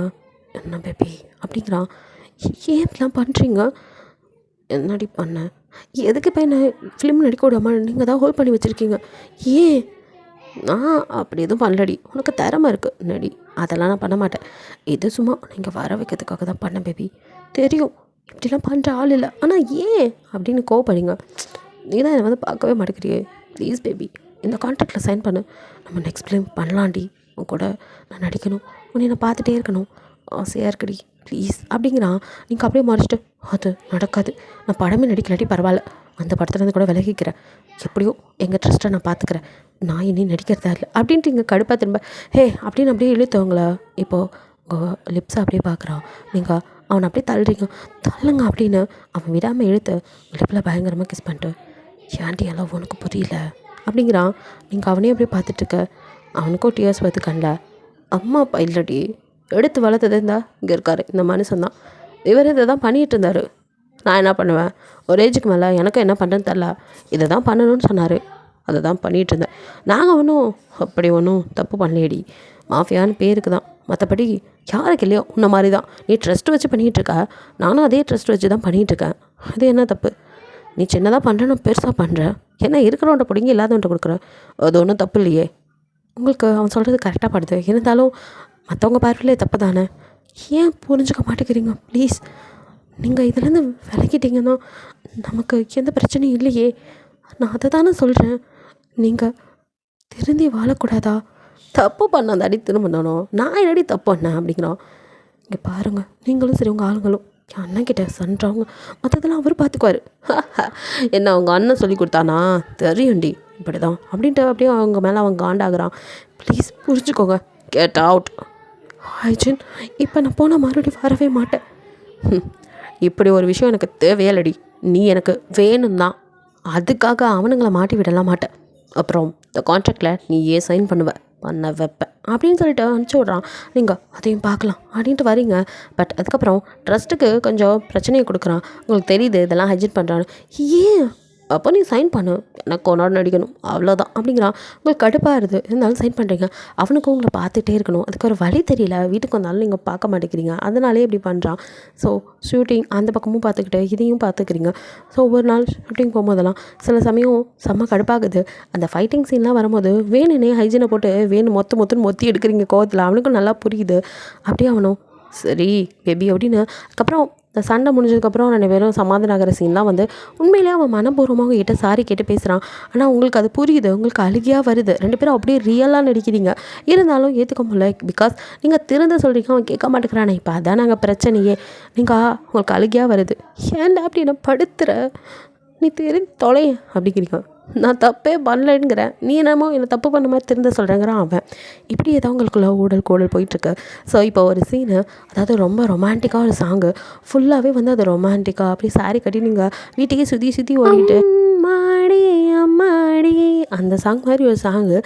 என்ன பேபி அப்படிங்கிறான். ஏன் இப்படிலாம் பண்ணுறீங்க? என்னடி பண்ண? எதுக்கு இப்போ என்ன ஃபிலிம் நடிக்க விடாமல் நீங்கள் தான் ஹோல்ட் பண்ணி வச்சுருக்கீங்க? ஏன்? நான் அப்படி எதுவும் பண்ணலடி, உனக்கு திறமை இருக்குது நடி, அதெல்லாம் நான் பண்ண மாட்டேன். இது சும்மா நீங்கள் வர வைக்கிறதுக்காக தான் பண்ணேன் பேபி, தெரியும் இப்படிலாம் பண்ணுற ஆள் இல்லை, ஆனால் ஏன் அப்படின்னு கோவப்படுங்க. நீ தான் என்னை வந்து பார்க்கவே மாட்டேங்கிறியே, ப்ளீஸ் பேபி இந்த கான்ட்ராக்டில் சைன் பண்ணு, நம்ம நெக்ஸ்ட் ஃபிலிம் பண்ணலாண்டி, உன் கூட நான் நடிக்கணும், உன்னை நான் பார்த்துட்டே இருக்கணும், ஆசையாக இருக்குடி ப்ளீஸ் அப்படிங்கிறான். நீங்கள் அப்படியே மறைச்சிட்டு, அது நடக்காது, நான் படமே நடிக்கலாட்டி பரவாயில்ல, அந்த படத்துலேருந்து கூட விலகிக்கிறேன், எப்படியோ எங்கள் ட்ரஸ்ட்டை நான் பார்த்துக்கிறேன், நான் இனி நடிக்கிறதா இல்லை அப்படின்ட்டு இங்கே கடுப்பாக திரும்ப ஹே அப்படின்னு அப்படியே இழுத்தவங்கள. இப்போது உங்கள் லிப்ஸை அப்படியே பார்க்குறான். நீங்கள் அவனை அப்படியே தள்ளுறீங்க. தள்ளுங்க அப்படின்னு அவன் விடாமல் இழுத்து லிப்பில் பயங்கரமாக கிஸ் பண்ணிட்டு, ஏன்டி எல்லாம் உனக்கு புரியல அப்படிங்கிறான். நீங்கள் அவனே அப்படியே பார்த்துட்ருக்க. அவனுக்கும் டிஎஸ் பார்த்து கண்ட அம்மா அப்பா இல்லடி, எடுத்து வளர்த்தது இருந்தா இங்கே இருக்காரு இந்த மனுஷன் தான். இவர் இதை தான் பண்ணிகிட்டு இருந்தார். நான் என்ன பண்ணுவேன், ஒரு ஏஜுக்கு மேலே எனக்கு என்ன பண்ணுறேன்னு தெரில, இதை தான் பண்ணணும்னு சொன்னார், அதை தான் பண்ணிகிட்டு இருந்தேன். நாங்கள் ஒன்றும் தப்பு பண்ணலையடி, மாஃபியான்னு பேருக்கு தான், மற்றபடி யாருக்கு இல்லையோ உன்ன மாதிரி தான். நீ ட்ரஸ்ட் வச்சு பண்ணிகிட்ருக்க, நானும் அதே ட்ரஸ்ட் வச்சு தான் பண்ணிகிட்ருக்கேன். அது என்ன தப்பு? நீ சின்னதாக பண்ணுறேன்னு பெருசாக பண்ணுற, என்ன இருக்கிறவன்ட்ட பிடிங்கி இல்லாதவன்ட்ட கொடுக்குற, அது ஒன்றும் தப்பு இல்லையே. உங்களுக்கு அவன் சொல்கிறது கரெக்டாக படுது, இருந்தாலும் மற்றவங்க பார்வையிலே தப்பு தானே. ஏன் புரிஞ்சுக்க மாட்டேங்கிறீங்க ப்ளீஸ்? நீங்கள் இதுலேருந்து விலகிட்டீங்கன்னா நமக்கு எந்த பிரச்சனையும் இல்லையே. நான் அதை தானே சொல்கிறேன். நீங்கள் திருந்தி வாழக்கூடாதா? தப்பு பண்ணால் தாடி திரும்பணும், நான் என்னடி தப்பு பண்ணேன் அப்படிங்கிறான். இங்கே பாருங்கள், நீங்களும் சரி உங்கள் ஆளுங்களும் என் அண்ணன்கிட்ட சன்றவங்க, மற்றதெல்லாம் அவர் பார்த்துக்குவார். என்ன அவங்க அண்ணன் சொல்லி கொடுத்தானா? தெரியும்டி இப்படி தான் அப்படின்ட்டு அப்படியே அவங்க மேலே அவன் காண்டாகிறான். ப்ளீஸ் புரிஞ்சுக்கோங்க, கெட் அவுட். ஹைஜின், இப்போ நான் போனால் மறுபடியும் வரவே மாட்டேன். இப்படி ஒரு விஷயம் எனக்கு தேவையில்லடி, நீ எனக்கு வேணும் தான், அதுக்காக அவனுங்களை மாட்டி விடலாம் மாட்டேன். அப்புறம் இந்த கான்ட்ராக்டில் நீ ஏன் சைன் பண்ண வைப்பேன் அப்படின்னு சொல்லிட்டு அனுப்பிச்சி விட்றான். நீங்கள் அதையும் பார்க்கலாம் அப்படின்ட்டு வரீங்க. பட் அதுக்கப்புறம் ட்ரஸ்ட்டுக்கு கொஞ்சம் பிரச்சனையை கொடுக்குறான். உங்களுக்கு தெரியுது இதெல்லாம் ஹைஜின் பண்ணுறான்னு. ஏன் அப்போ நீ சைன் பண்ணு, எனக்கு கொண்டாட நடிக்கணும் அவ்வளோதான் அப்படிங்கிறான். உங்களுக்கு கடுப்பாக இருது, இருந்தாலும் சைன் பண்ணுறீங்க. அவனுக்கும் உங்களை பார்த்துட்டே இருக்கணும், அதுக்கு ஒரு வழி தெரியல, வீட்டுக்கு வந்தாலும் நீங்கள் பார்க்க மாட்டேங்கிறீங்க, அதனாலே இப்படி பண்ணுறான். ஸோ ஷூட்டிங் அந்த பக்கமும் பார்த்துக்கிட்டு இதையும் பார்த்துக்கிறீங்க. ஸோ ஒவ்வொரு நாள் ஷூட்டிங் போகும்போதெல்லாம் சில சமயம் செம்ம கடுப்பாகுது. அந்த ஃபைட்டிங் சீன்லாம் வரும்போது வேணுனே ஹைஜீனை போட்டு வேணும் மொத்துன்னு மொத்தி எடுக்கிறீங்க கோவத்தில். அவனுக்கும் நல்லா புரியுது. அப்படியே அவனும் சரி பேபி அப்படின்னு. அதுக்கப்புறம் இந்த சண்டை முடிஞ்சதுக்கப்புறம் 2 பேரும் சமாதானம் ஆகிற சீன்லாம் வந்து உண்மையிலே அவன் மனப்பூர்வமாக கிட்ட சாரி கேட்டு பேசுகிறான். ஆனால் உங்களுக்கு அது புரியுது, உங்களுக்கு அழுகியாக வருது. 2 பேரும் அப்படியே ரியலாக நடிக்கிறீங்க, இருந்தாலும் ஏற்றுக்க முடியல. பிகாஸ் நீங்கள் திருந்த சொல்கிறீங்க, அவன் கேட்க மாட்டேங்கிறானே. இப்போ அதான் நாங்கள் பிரச்சனையே. நீங்கள் உங்களுக்கு அழுகியாக வருது, ஏன்டா அப்படி என்ன படுத்துற, நீ தெரிஞ்சு தொலை அப்படிங்கிறீங்க. நான் தப்பே பண்ணலைங்கிறேன், நீ என்னமோ என்னை தப்பு பண்ண மாதிரி திருந்த சொல்கிறேங்கிறான் அவன். இப்படி ஏதோ உங்களுக்குள்ள கோடல் போயிட்டுருக்கு. ஸோ இப்போ ஒரு சீனு, அதாவது ரொம்ப ரொமான்டிக்காக ஒரு சாங்கு, ஃபுல்லாகவே வந்து அது ரொமான்டிக்காக அப்படியே சாரி கட்டி நீங்கள் வீட்டுக்கே சுற்றி ஓடிட்டு மாடி அம்மாடி அந்த சாங் மாதிரி ஒரு சாங்கு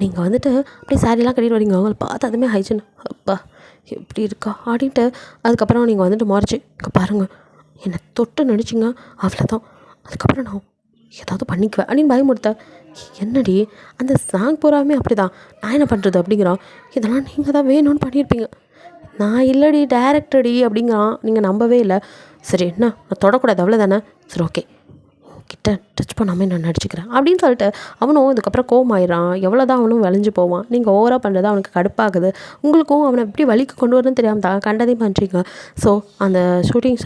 நீங்கள் வந்துட்டு அப்படியே சாரிலாம் கட்டிட்டு வரீங்க. அவங்களை பார்த்து அதுவுமே ஹைஜன் அப்பா எப்படி இருக்கா அப்படின்ட்டு. அதுக்கப்புறம் நீங்கள் வந்துட்டு முறைச்சி இங்கே பாருங்கள், என்னை தொட்டு நடிச்சிங்க அவ்வளோதான், அதுக்கப்புறம் நான் ஏதாவது பண்ணிக்குவேன் அப்படின்னு பயமுடுத்த. என்னடி அந்த சாங் பூராமே அப்படி தான், நான் என்ன பண்ணுறது அப்படிங்கிறான். இதெல்லாம் நீங்கள் தான் வேணும்னு பண்ணியிருப்பீங்க, நான் இல்லடி டேரக்டடி அப்படிங்கிறான். நீங்கள் நம்பவே இல்லை. சரி என்ன, நான் தொடக்கூடாது அவ்வளோதானே, சரி ஓகே கிட்ட டச் பண்ணாமல் நான் நடிச்சுக்கிறேன் அப்படின்னு சொல்லிட்டு அவனும் இதுக்கப்புறம் கோவமாயிடுறான். எவ்வளோ தான் அவனும் விளைஞ்சு போவான். நீங்கள் ஓவராக பண்ணுறது அவனுக்கு கடுப்பாகுது. உங்களுக்கும் அவனை எப்படி வலிக்கு கொண்டு வரணும்னு தெரியாமல் தான் கண்டதையும் பண்ணுறீங்க. ஸோ அந்த ஷூட்டிங்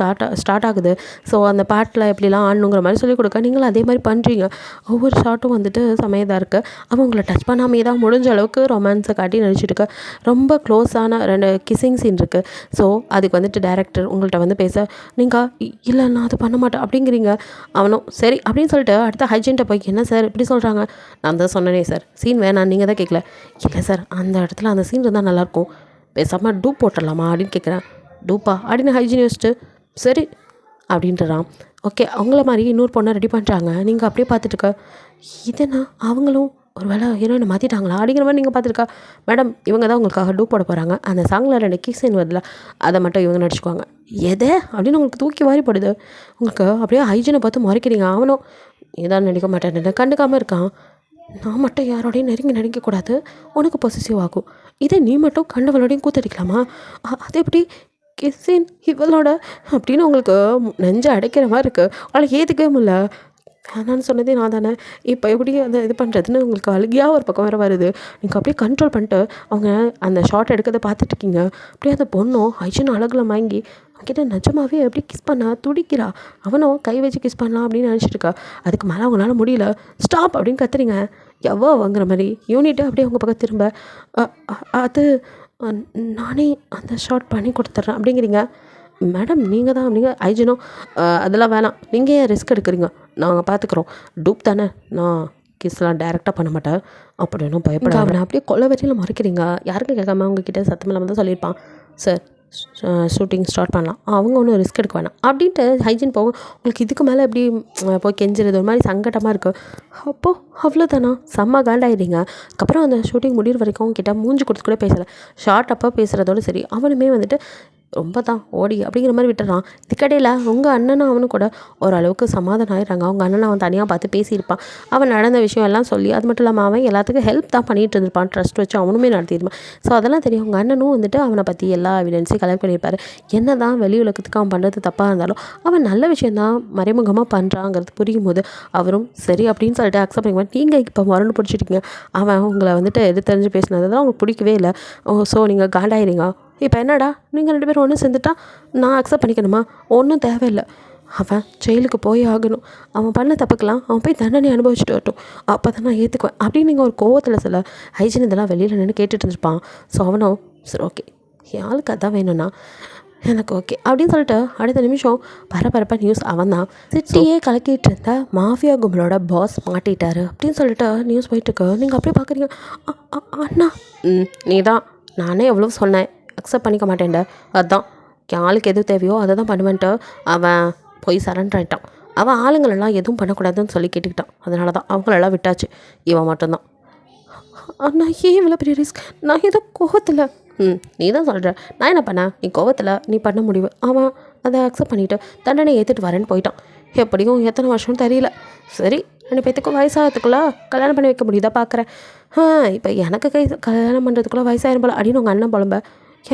ஸ்டார்ட் ஆகுது. ஸோ அந்த பாட்டில் எப்படிலாம் ஆடணுங்கிற மாதிரி சொல்லிக் கொடுக்க நீங்களும் அதே மாதிரி பண்ணுறீங்க. ஒவ்வொரு ஷாட்டும் வந்துட்டு சமயதாக இருக்குது. அவன் உங்களை டச் பண்ணாமே தான் முடிஞ்ச அளவுக்கு ரொமான்ஸை காட்டி நடிச்சிட்டு ரொம்ப க்ளோஸான 2 கிஸ்ஸிங் சீன் இருக்குது. ஸோ அதுக்கு வந்துட்டு டைரக்டர் உங்கள்கிட்ட வந்து பேச நீங்கள் இல்லை நான் அதை பண்ண மாட்டேன் அப்படிங்கிறீங்க. அவனும் சரி அப்படின்னு சொல்லிட்டு அடுத்த ஹைஜீன்ட்ட போய் என்ன சார் இப்படி சொல்கிறாங்க, நான் தான் சொன்னேனே சார் சீன் வேணாம், நீங்கள் தான் கேட்கல. இல்லை சார் அந்த இடத்துல அந்த சீன் இருந்தால் நல்லாயிருக்கும், பேசாமல் டூப் போட்டுடலாமா அப்படின்னு கேட்குறேன். டூப்பா அப்படின்னு ஹைஜீன் யோசிச்சுட்டு சரி அப்படின்றான். ஓகே அவங்கள மாதிரி இன்னொரு பொண்ணை ரெடி பண்ணுறாங்க, நீங்கள் அப்படியே பார்த்துட்டுருக்க. இதுனா அவங்களும் ஒரு வேளை ஹீரோயினை மாற்றிட்டாங்களா அப்படிங்கிற மாதிரி நீங்கள் பார்த்துருக்கா. மேடம் இவங்க தான் உங்களுக்காக டூப் போட போகிறாங்க, அந்த சாங்கில் 2 கீ சீன் வருதுல அதை மட்டும் இவங்க நடிச்சுக்குவாங்க. எதை அப்படின்னு உங்களுக்கு தூக்கி வாரிப்படுது. உங்களுக்கு அப்படியே ஹைஜீனை பார்த்து முறைக்கிறீங்க. அவனும் இதான் நடிக்க மாட்டேன்னு கண்டுக்காமல் இருக்கான். நான் மட்டும் யாரோடையும் நடிக்கக்கூடாது, உனக்கு பொசிசிவ் ஆகும். இதே நீ மட்டும் கண்டவளோடையும் கூத்தடிக்கலாமா, அது எப்படி கிஸ்ஸின் இவளோட அப்படின்னு உங்களுக்கு நெஞ்சு அடைக்கிற மாதிரி இருக்குது. அவளை ஏற்றுக்கவே முடியல. வேணான்னு சொன்னதே நான் தானே, இப்போ எப்படி அதை இது பண்ணுறதுன்னு உங்களுக்கு அழுகியாக ஒரு பக்கம் வேறு வருது. நீங்கள் அப்படியே கண்ட்ரோல் பண்ணிட்டு அவங்க அந்த ஷார்ட் எடுக்கிறத பார்த்துட்ருக்கீங்க. அப்படியே அந்த பொண்ணும் ஹைஜீன் அழகில் வாங்கி அவன்கிட்ட நிஜமாவே எப்படி கிஸ் பண்ணா துடிக்கிறா. அவனும் கை வச்சு கிஸ் பண்ணலாம் அப்படின்னு நினச்சிட்ருக்கா. அதுக்கு மேலே அவங்களால முடியல, ஸ்டாப் அப்படின்னு கத்துறீங்க. எவ்வளோ வாங்குற மாதிரி யூனிட்டு அப்படியே உங்கள் பக்கம் திரும்ப அது நானே அந்த ஷார்ட் பண்ணி கொடுத்துட்றேன் அப்படிங்கிறீங்க. மேடம் நீங்கள் தான் அப்படிங்க ஹைஜீனும் அதெல்லாம் வேணாம், நீங்கள் ஏன் ரிஸ்க் எடுக்கிறீங்க, நாங்கள் பார்த்துக்குறோம், டூப் தானே, நான் கிஸ்லாம் டேரெக்டாக பண்ண மாட்டேன் அப்படின்னு பயப்பட. அவனை அப்படியே கொலை வரையில் மறைக்கிறீங்க. யாருக்கும் கேட்காம உங்ககிட்ட சத்தமில்லாமல் தான் சொல்லியிருப்பான். சார் ஷூட்டிங் ஸ்டார்ட் பண்ணலாம், அவங்க ஒன்றும் ரிஸ்க் எடுக்க வேணாம் அப்படின்ட்டு ஹைஜீன் போகும். உங்களுக்கு இதுக்கு மேலே எப்படி போய் கெஞ்சிறது ஒரு மாதிரி சங்கடமாக இருக்குது. அப்போது அவ்வளோதானா, செம்ம காண்டாயிடுறீங்க. அதுக்கப்புறம் அந்த ஷூட்டிங் முடிகிற வரைக்கும் கிட்ட மூஞ்சி கொடுத்து கூட பேசலை. ஷார்ட் அப்போ பேசுகிறதோடு சரி, அவனுமே வந்துட்டு ரொம்ப தான் ஓடி அப்படிங்கிற மாதிரி விட்டுறான். இதுக்கடையில் உங்கள் அண்ணனும் அவனும் கூட ஓரளவுக்கு சமாதானம் ஆகிடுறாங்க. அவங்க அண்ணனை அவன் தனியாக பார்த்து பேசியிருப்பான். அவன் நடந்த விஷயம் எல்லாம் சொல்லி, அது மட்டும் இல்லாமல் அவன் எல்லாத்துக்கும் ஹெல்ப் தான் பண்ணிகிட்டு இருந்திருப்பான், ட்ரஸ்ட் வச்சு அவனுமே நடத்தியிருப்பான். ஸோ அதெல்லாம் தெரியும். அவங்க அண்ணனும் வந்துட்டு அவனை பற்றி எல்லா எவிடன்ஸையும் கலெக்ட் பண்ணியிருப்பார். என்ன தான் வெளி உலகத்துக்கு அவன் பண்ணுறது தப்பாக இருந்தாலும் அவன் நல்ல விஷயந்தான் மறைமுகமாக பண்ணுறாங்கிறது புரியும் போது அவரும் சரி அப்படின்னு சொல்லிட்டு அக்செப்ட் பண்ணிக்குவேன். நீங்கள் இப்போ மரணம் பிடிச்சிட்டிங்க, அவன் உங்களை வந்துட்டு எது தெரிஞ்சு பேசினது தான் உங்களுக்கு பிடிக்கவே இல்லை. ஸோ நீங்கள் காண்டாயிறீங்க. இப்போ என்னடா நீங்கள் 2 பேரும் ஒன்று சேர்ந்துட்டா நான் அக்செப்ட் பண்ணிக்கணுமா? ஒன்றும் தேவையில்லை. அவன் ஜெயிலுக்கு போய் ஆகணும். அவன் பண்ண தப்புக்கலாம் அவன் போய் தண்டனை அனுபவிச்சுட்டு வரட்டும், அப்போ தான் நான் ஏற்றுக்குவேன் அப்படின்னு நீங்கள் ஒரு கோவத்தில் சொல்ல ஹைஜீன் இதெல்லாம் வெளியில் நின்று கேட்டுட்டு இருந்திருப்பான். ஸோ அவனும் சரி ஓகே, என் ஆளுக்கு அதான் வேணும்னா எனக்கு ஓகே அப்படின்னு சொல்லிட்டு அடுத்த நிமிஷம் பரபரப்பாக நியூஸ் அவன் தான் சிட்டியே கலக்கிட்டு இருந்த மாஃபியா கும்பலோட பாஸ் மாட்டிட்டாரு அப்படின்னு சொல்லிட்டு நியூஸ் போயிட்டுருக்கு. நீங்கள் அப்படியே பார்க்குறீங்க. அண்ணா நீ தான், நானே எவ்வளோ சொன்னேன் அக்செப்ட் பண்ணிக்க மாட்டேன்ட, அதுதான் என் ஆளுக்கு எது தேவையோ அதை தான் பண்ணுவேன்ட்டு அவன் போய் சரண்டர் ஆகிட்டான். அவன் ஆளுங்களெல்லாம் எதுவும் பண்ணக்கூடாதுன்னு சொல்லி கேட்டுக்கிட்டான். அதனால தான் அவங்களெல்லாம் விட்டாச்சு. இவன் மட்டும்தான். அண்ணா ஏன் இவ்வளோ பெரிய ரிஸ்க்? நான் ஏதோ கோவத்தில் நீ தான் சொல்கிற, நான் என்ன பண்ணேன்? நீ கோவத்தில் நீ பண்ண முடிவு. அவன் அதை அக்செப்ட் பண்ணிவிட்டு தண்டனை ஏற்றுட்டு வரேன்னு போயிட்டான். எப்படியும் எத்தனை வருஷம்னு தெரியல. சரி 2 பேத்துக்கும் வயசாகிறதுக்குள்ளே கல்யாணம் பண்ணி வைக்க முடியுதா பார்க்குறேன். இப்போ எனக்கு கல்யாணம் பண்ணுறதுக்குள்ளே வயசாயிரும் போல அப்படின்னு உங்கள் அண்ணன் புலம்ப.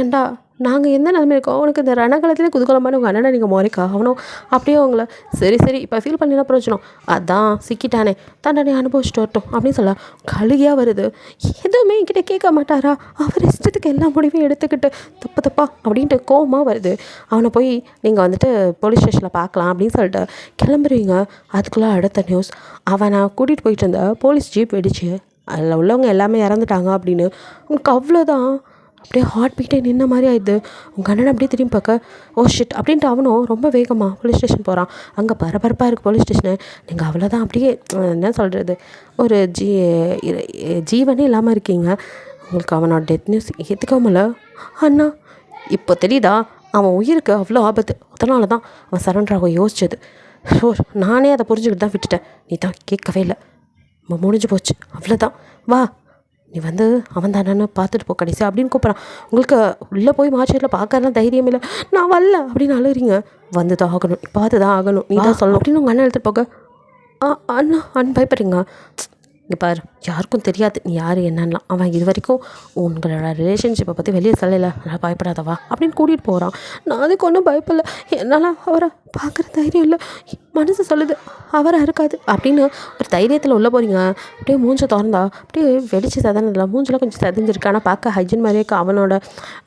ஏண்டா நாங்கள் எந்த நிலைமை இருக்கோம், உனக்கு இந்த ரணகாலத்திலே குதூகலமான உங்கள் அண்ணனை நீங்கள் முறைக்கா அவனும் அப்படியே அவங்கள சரி இப்போ ஃபீல் பண்ணினா பிரயோஜனம், அதான் சிக்கிட்டானே தண்டனை அனுபவிச்சுட்டு வரட்டும் அப்படின்னு சொல்ல கழுகியாக வருது. எதுவுமே என்கிட்ட கேட்க மாட்டாரா, அவர் இஷ்டத்துக்கு எல்லா முடிவையும் எடுத்துக்கிட்டு தப்பா அப்படின்ட்டு கோவமாக வருது. அவனை போய் நீங்கள் வந்துட்டு போலீஸ் ஸ்டேஷனில் பார்க்கலாம் அப்படின்னு சொல்லிட்டு கிளம்புறீங்க. அதுக்குள்ளே அடுத்த நியூஸ், அவனை கூட்டிகிட்டு போயிட்டு இருந்த போலீஸ் ஜீப் வெடிச்சு அதில் உள்ளவங்க எல்லாமே இறந்துட்டாங்க அப்படின்னு. உங்களுக்கு அவ்வளோதான், அப்படியே ஹார்ட் பீட்டே நின்ன மாதிரி ஆயிடுது. உங்கள் அண்ணன் அப்படியே திரும்பி பார்க்க ஓ ஷிட் அப்படின்ட்டு அவனும் ரொம்ப வேகமாக போலீஸ் ஸ்டேஷன் போகிறான். அங்கே பரபரப்பாக இருக்குது போலீஸ் ஸ்டேஷனு. நீங்கள் அவ்வளோதான், அப்படியே என்ன சொல்கிறது, ஒரு ஜீவனே இல்லாமல் இருக்கீங்க. உங்களுக்கு அவனோட டெத் நியூஸ் ஏற்றுக்காமல அண்ணா இப்போ தெரியுதா, அவன் உயிருக்கு அவ்வளோ ஆபத்து, அதனால தான் அவன் சரண்டராக யோசிச்சது. ஸோ நானே அதை புரிஞ்சுக்கிட்டு தான் விட்டுட்டேன். நீ தான் கேட்கவே இல்லை, முடிஞ்சு போச்சு, அவ்வளோதான். வா நீ வந்து அவன் தானே பார்த்துட்டு போ கடைசி அப்படின்னு கூப்பிட்றான். உங்களுக்கு உள்ளே போய் மார்ச்சரில் பார்க்கறதுலாம் தைரியம் இல்லை, நான் வரல அப்படின்னு அழுகிறீங்க. வந்து தான் ஆகணும், பார்த்து தான் ஆகணும், நீ தான் சொல்லணும் அப்படின்னு உங்கள் அண்ணன் எடுத்துகிட்டு போக அண்ணா பயப்படுறீங்க. இங்கே பாரு, யாருக்கும் தெரியாது நீ யார் என்னன்னலாம். அவன் இது வரைக்கும் உங்களோட ரிலேஷன்ஷிப்பை பற்றி வெளியே சொல்லலை, அதனால் பயப்படாதவா அப்படின்னு கூட்டிகிட்டு போகிறான். நான் அதுக்கு ஒன்றும் பயப்படல, என்னால் அவரை பார்க்குற தைரியம் இல்லை, மனசு சொல்லுது அவராக இருக்காது அப்படின்னு ஒரு தைரியத்தில் உள்ளே போகிறீங்க. அப்படியே மூஞ்சை திறந்தா அப்படியே வெடிச்சு சதனதில்ல, மூஞ்செலாம் கொஞ்சம் செதஞ்சிருக்கு. ஆனால் பார்க்க ஹைஜீன் மாதிரியே இருக்குது. அவனோட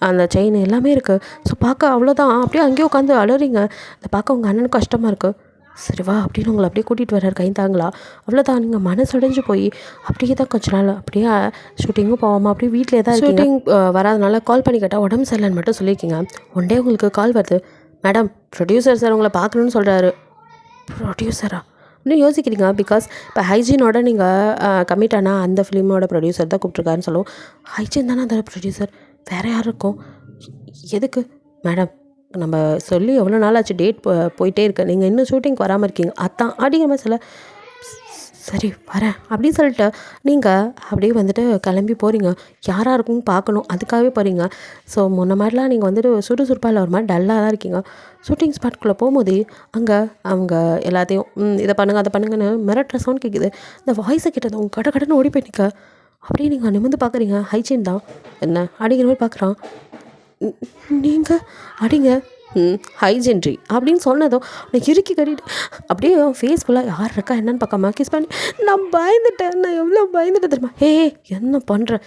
அந்த செயின் எல்லாமே இருக்குது. ஸோ பார்க்க அவ்வளோதான். அப்படியே அங்கேயே உட்காந்து அழுறீங்க. அதை பார்க்க உங்கள் அண்ணனுக்கு கஷ்டமாக இருக்குது. சரி வா அப்படின்னு உங்களை அப்படியே கூட்டிகிட்டு வர்றாரு கைந்தாங்களா. அவ்வளோதான், நீங்கள் மனசடைஞ்சு போய் அப்படியே தான் கொஞ்ச நாள் அப்படியே ஷூட்டிங்கும் போகாமல் அப்படியே வீட்டிலே தான் ஷூட்டிங் வராதனால கால் பண்ணி கேட்டால் உடம்பு சரியில்லைன்னு மட்டும் சொல்லியிருக்கீங்க. ஒன் டே உங்களுக்கு கால் வருது, மேடம் ப்ரொடியூசர் சார் உங்களை பார்க்கணுன்னு சொல்கிறாரு. ப்ரொடியூசரா இன்னும் யோசிக்கிறீங்க. பிகாஸ் இப்போ ஹைஜீனோட நீங்கள் கமிட் ஆனால் அந்த ஃபிலிமோட ப்ரொடியூசர் தான் கூப்பிட்ருக்காருன்னு சொல்லுவோம். ஹைஜீன் தானே அந்த ப்ரொடியூசர், வேறு யாரும் இருக்கும் எதுக்கு? மேடம் நம்ம சொல்லி எவ்வளோ நாள் ஆச்சு, டேட் போயிட்டே இருக்கு, நீங்கள் இன்னும் ஷூட்டிங்க்கு வராமல் இருக்கீங்க, அதான் அப்படிங்கிற மாதிரி சொல்ல சரி வரேன் அப்படின்னு சொல்லிட்டு நீங்கள் அப்படியே வந்துட்டு கிளம்பி போகிறீங்க. யாராக இருக்குன்னு பார்க்கணும், அதுக்காகவே போகிறீங்க. ஸோ முன்ன மாதிரிலாம் நீங்கள் வந்துட்டு சுறுசுறுப்பாக இல்லை, ஒரு மாதிரி டல்லாக தான் இருக்கீங்க. ஷூட்டிங் ஸ்பாட்குள்ளே போகும்போது அங்கே அவங்க எல்லாத்தையும் இதை பண்ணுங்கள் அதை பண்ணுங்கன்னு மிரட்டுற சவுண்ட் கேட்குது. இந்த வாய்ஸை கேட்டது உங்கள் கடன்னு ஓடி போய் நிற்க அப்படியே நீங்கள் நிமிர்ந்து பார்க்குறீங்க. ஹைஜீன் தான் என்ன அப்படிங்கிற மாதிரி பார்க்குறான். நீங்கள் அடிங்க ஹைஜென்ட்ரி அப்படின்னு சொன்னதும் நான் இறுக்கி கட்டிட்டு அப்படியே ஃபேஸ் ஃபுல்லாக யார் இருக்கா என்னன்னு பார்க்காம கிஸ் பண்ணி நான் பயந்துட்டேன். நான் எவ்வளோ பயந்துட்டேன் தெரியுமா? என்ன பண்ணுறேன்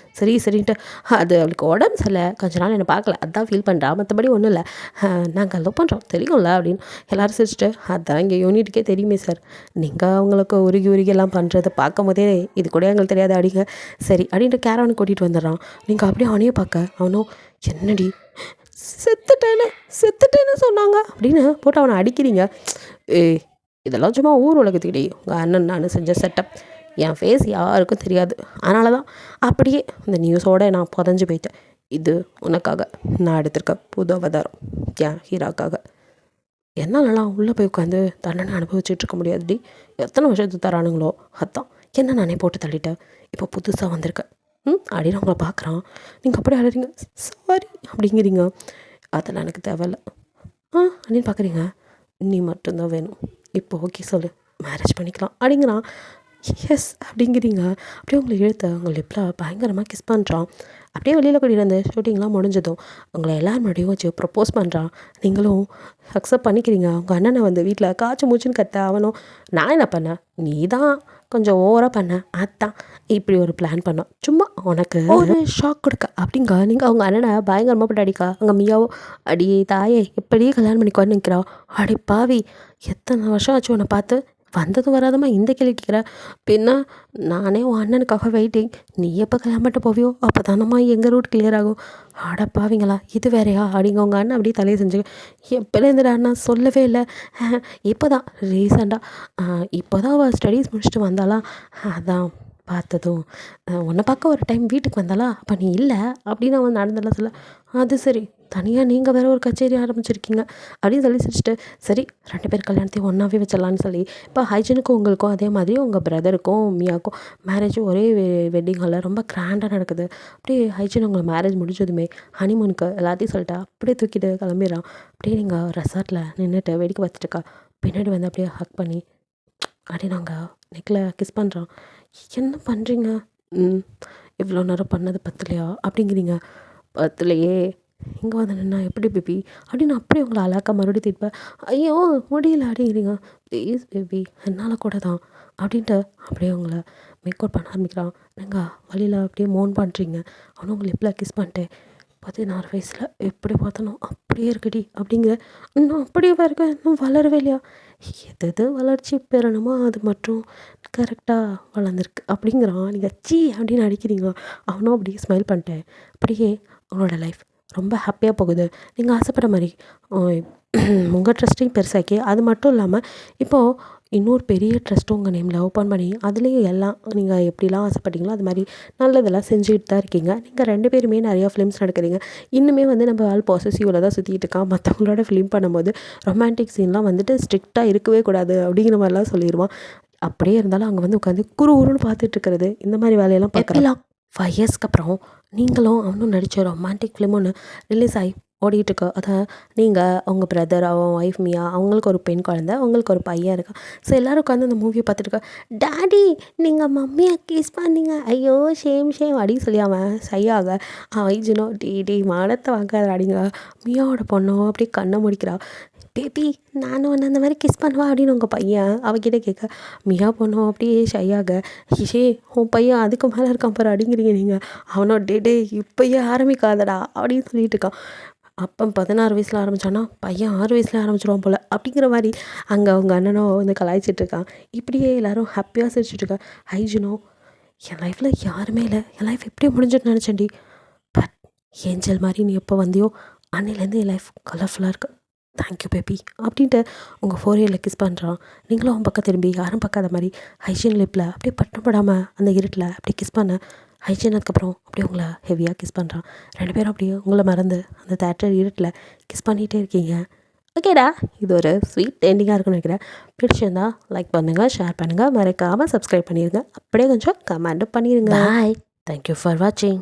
சரின்ட்டு அது அவளுக்கு உடம்பு சரியில்லை, கொஞ்ச நாள் என்னை பார்க்கல, அதான் ஃபீல் பண்ணுறா, மற்றபடி ஒன்றும் இல்லை, நாங்கள் லவ் பண்ணுறோம் தெரியும்ல அப்படின்னு எல்லோரும் சிரிச்சிட்டு அதான் இங்கே யூனிட்டுக்கே தெரியுமே சார், நீங்கள் அவங்களுக்கு உருகி எல்லாம் பண்ணுறதை பார்க்கும் போதே இது கூட எங்களுக்கு தெரியாது அப்படிங்க. சரி அப்படின்ட்டு கேரவனுக்கு கூட்டிகிட்டு வந்துடுறான். நீங்கள் அப்படியே அவனையே பார்க்க அவனும் என்னடி செத்துட்டேன்னு சொன்னாங்க அப்படின்னு போட்டு அவனை அடிக்கிறீங்க. இதெல்லாம் சும்மா ஊர் உலகத்துக்கிட்டே உங்கள் அண்ணன் நான் செஞ்ச செட்டப், என் ஃபேஸ் யாருக்கும் தெரியாது, அதனால தான் அப்படியே இந்த நியூஸோடு நான் புதஞ்சு போயிட்டேன். இது உனக்காக நான் எடுத்திருக்க புது அவதாரம் ஏன் ஹீராக்காக. என்னாலலாம் உள்ளே போய் உட்காந்து தண்டனை அனுபவிச்சுட்டு இருக்க முடியாதுடி. எத்தனை வருஷத்துக்கு தரானுங்களோ அதான் என்ன நானே போட்டு தள்ளிட்டேன். இப்போ புதுசாக வந்திருக்கேன் அப்படின்னு உங்களை பார்க்குறான். நீங்கள் அப்படியே அழுறீங்க, சாரி அப்படிங்கிறீங்க. அதெல்லாம் எனக்கு தேவையில்ல அப்படின்னு பார்க்குறீங்க. நீ மட்டும்தான் வேணும், இப்போ ஓகே சொல்லு, மேரேஜ் பண்ணிக்கலாம் அப்படிங்கிறான். எஸ் அப்படிங்கிறீங்க. அப்படியே உங்களை இழுத்த உங்கள் லிப்பில் பயங்கரமாக கிஸ் பண்ணுறான். அப்படியே வெளியில் கூட்டிகிட்டு வந்து ஷூட்டிங்லாம் முடிஞ்சதும் உங்களை எல்லாரும் முன்னாடியும் வச்சு ப்ரப்போஸ் பண்ணுறான். நீங்களும் அக்செப்ட் பண்ணிக்கிறீங்க. உங்கள் அண்ணனை வந்து வீட்டில் காய்ச்சி மூச்சுன்னு கத்த அவனும் நான் என்ன பண்ணேன், நீ தான் கொஞ்சம் ஓவராக பண்ண, அதான் இப்படி ஒரு பிளான் பண்ணோம் சும்மா உனக்கு ஒரு ஷாக் கொடுக்க அப்படிங்க. நீங்கள் அவங்க அண்ணனை பயங்கரமாக போட்டு அடிக்கா. அங்கே மியாவோ அடி தாயே எப்படியே கல்யாணம் பண்ணிக்கோன்னு நிற்கிறா. அடி பாவி, எத்தனை வருஷம் ஆச்சு உன்னை பார்த்து, வந்ததும் வராதம்மா இந்த கேள்வி கேட்குற. பின்ன நானே உன் அண்ணனுக்காக வெயிட்டிங், நீ எப்போ கல்யாணம் பண்ணிட்டு போவியோ அப்போ தானம்மா எங்கள் ரூட் கிளியர் ஆகும். அடப்பாவீங்களா இது வேறையா அப்படிங்க. உங்கள் அண்ணன் அப்படியே தலையை செஞ்சு எப்போலேருந்துடா அண்ணா சொல்லவே இல்லை, இப்போ தான் ரீசெண்டாக இப்போ தான் அவள் ஸ்டடீஸ் முடிச்சுட்டு வந்தாலாம், அதான் பார்த்ததும் உன்னை பார்க்க ஒரு டைம் வீட்டுக்கு வந்தாலா, அப்போ நீ இல்லை அப்படின்னு அவன் நடந்தெல்லாம் சொல்ல. அது சரி, தனியாக நீங்கள் வேறு ஒரு கச்சேரி ஆரம்பிச்சிருக்கீங்க அப்படின்னு சொல்லி சிரிச்சிட்டு, சரி 2 பேர் கல்யாணத்தையும் ஒன்றாவே வச்சிடலான்னு சொல்லி இப்போ ஹைஜனுக்கும் உங்களுக்கும் அதே மாதிரி உங்கள் பிரதருக்கும் மியாவுக்கும் மேரேஜும் ஒரே வெட்டிங் ஹாலில் ரொம்ப கிராண்டாக நடக்குது. அப்படியே ஹைஜன் உங்களை மேரேஜ் முடிஞ்சதுமே ஹனிமூனுக்கு எல்லாத்தையும் சொல்லிட்டு அப்படியே தூக்கிட்டு கிளம்பிடுறான். அப்படியே நீங்கள் ரெசார்ட்டில் நின்றுட்டு வேடிக்கை பார்த்துட்டுக்கா. பின்னாடி வந்து அப்படியே ஹக் பண்ணி அப்படியே நாங்கள் நெக்கில் கிஸ் பண்ணுறான். என்ன பண்ணுறீங்க, இவ்வளோ நேரம் பண்ணது பத்தலையா அப்படிங்கிறீங்க. பத்தலையே, இங்கே வந்து நின்னா எப்படி பேபி அப்படின்னு அப்படியே உங்களை அழகாக மறுபடியும் திட்டுப்பேன். ஐயோ முடியல அப்படிங்கிறீங்க. ப்ளீஸ் பேபி என்னால் கூட தான் அப்படின்ட்டு அப்படியே உங்களை மேக்கப் பண்ண ஆரம்பிக்கிறான். நீங்கள் வழியில் அப்படியே மோன் பண்ணுறீங்க. அவனும் உங்களை எப்படிலாம் கிஸ் பண்ணிட்டு 16 வயசில் எப்படி பார்த்தனோ அப்படியே இருக்குடி அப்படிங்கிற. இன்னும் அப்படியே இருக்க, இன்னும் வளரவே இல்லையா, எது வளர்ச்சி பெறணுமோ அது மட்டும் கரெக்டாக வளர்ந்துருக்கு அப்படிங்கிறான். நீங்கள் சீ அப்படின்னு அடிக்கிறீங்க. அவனும் அப்படியே ஸ்மைல் பண்ணிட்டேன். அப்படியே உங்களோட லைஃப் ரொம்ப ஹாப்பியாக போகுது. நீங்கள் ஆசைப்படுற மாதிரி உங்கள் ட்ரஸ்ட்டையும் பெருசாக்கி, அது மட்டும் இல்லாமல் இப்போது இன்னொரு பெரிய ட்ரஸ்ட்டும் உங்கள் நேமில் ஓப்பன் பண்ணி அதுலேயும் எல்லாம் நீங்கள் எப்படிலாம் ஆசைப்பட்டீங்களோ அது மாதிரி நல்லதெல்லாம் செஞ்சுக்கிட்டு தான் இருக்கீங்க. நீங்கள் 2 பேருமே நிறையா ஃபிலிம்ஸ் நடக்கிறீங்க. இன்னுமே வந்து நம்ம ஆள் பாசிட்டிவில் தான் சுற்றிட்டு இருக்கான். மற்றவங்களோட ஃபிலிம் பண்ணும்போது ரொமான்டிக் சீன்லாம் வந்துட்டு ஸ்ட்ரிக்டாக இருக்கவே கூடாது அப்படிங்கிற மாதிரிலாம் சொல்லிடுவான். அப்படியே இருந்தாலும் அங்கே வந்து உட்காந்து குறுன்னு பார்த்துட்டு இருக்கிறது, இந்த மாதிரி வேலையெல்லாம் பார்க்கலாம். 5 இயர்ஸ்க்கு அப்புறம் நீங்களும் அவனும் நடித்த ரொமான்டிக் ஃபிலிம் ஒன்று ரிலீஸ் ஆகி ஓடிட்டுருக்கு. அதான் நீங்கள் உங்கள் பிரதர், அவன் ஒய்ஃப் மியா, அவங்களுக்கு ஒரு பெண் குழந்தை, அவங்களுக்கு ஒரு பையன் இருக்கான். ஸோ எல்லோரும் உட்காந்து அந்த மூவியை பார்த்துட்டுருக்கா. டாடி நீங்கள் மம்மியை கிஸ் பண்ணீங்க, ஐயோ ஷேம் அப்படின்னு சொல்லி அவன் சையாக அவன் ஐஜனோ டி மானத்தை வாங்காத அடிங்க. மியாவோட பொண்ணும் அப்படியே கண்ணை முடிக்கிறா. பேபி நானும் ஒன்று அந்த மாதிரி கிஸ் பண்ணுவா அப்படின்னு உங்கள் பையன் அவகிட்ட கேட்க, மியா பொண்ணும் அப்படியே ஷையாக, ஹிஷே உன் பையன் அதுக்கு மேலே இருக்கான் பாரு அப்படிங்கிறீங்க நீங்கள். அவனோ டே இப்போயே ஆரம்பிக்காதடா அப்படின்னு சொல்லிட்டு இருக்கான். அப்போ 16 வயசில் ஆரம்பித்தானா பையன் 6 வயசில் ஆரம்பிச்சிடுவான் போல் அப்படிங்கிற மாதிரி அங்கே அவங்க அண்ணனோ வந்து கலாய்ச்சிட்ருக்கான். இப்படியே எல்லோரும் ஹாப்பியாக சிரிச்சிட்ருக்கா. ஹைஜனோ என் லைஃப்பில் யாருமே இல்லை, என் லைஃப் எப்படியே முடிஞ்சுட்டு நினச்சேன்டி, பட் ஏஞ்சல் மாதிரி நீ எப்போ வந்தியோ அன்னையிலேருந்து என் லைஃப் கலர்ஃபுல்லாக இருக்குது, தேங்க்யூ பேபி அப்படின்ட்டு உங்கள் ஃபோரியரில் கிஸ் பண்ணுறான். நீங்களும் அவன் பக்கம் திரும்பி யாரும் பார்க்காத மாதிரி ஹைஜீன் லிப்பில் அப்படியே படாமல் அந்த இருட்டில் அப்படியே கிஸ் பண்ண. ஹைஜீன் அதுக்கப்புறம் அப்படியே உங்களை ஹெவியாக கிஸ் பண்ணுறான். 2 பேரும் அப்படியே உங்களை மறந்து அந்த தேட்டர் இருட்டில் கிஸ் பண்ணிகிட்டே இருக்கீங்க. ஓகேடா, இது ஒரு ஸ்வீட் எண்டிங்காக இருக்குன்னு நினைக்கிறேன். பிடிச்சிருந்தா லைக் பண்ணுங்கள், ஷேர் பண்ணுங்கள், மறக்காமல் சப்ஸ்கிரைப் பண்ணிடுங்க. அப்படியே கொஞ்சம் கமெண்ட்டும் பண்ணிடுங்க. பாய், தேங்க்யூ ஃபார் வாட்சிங்.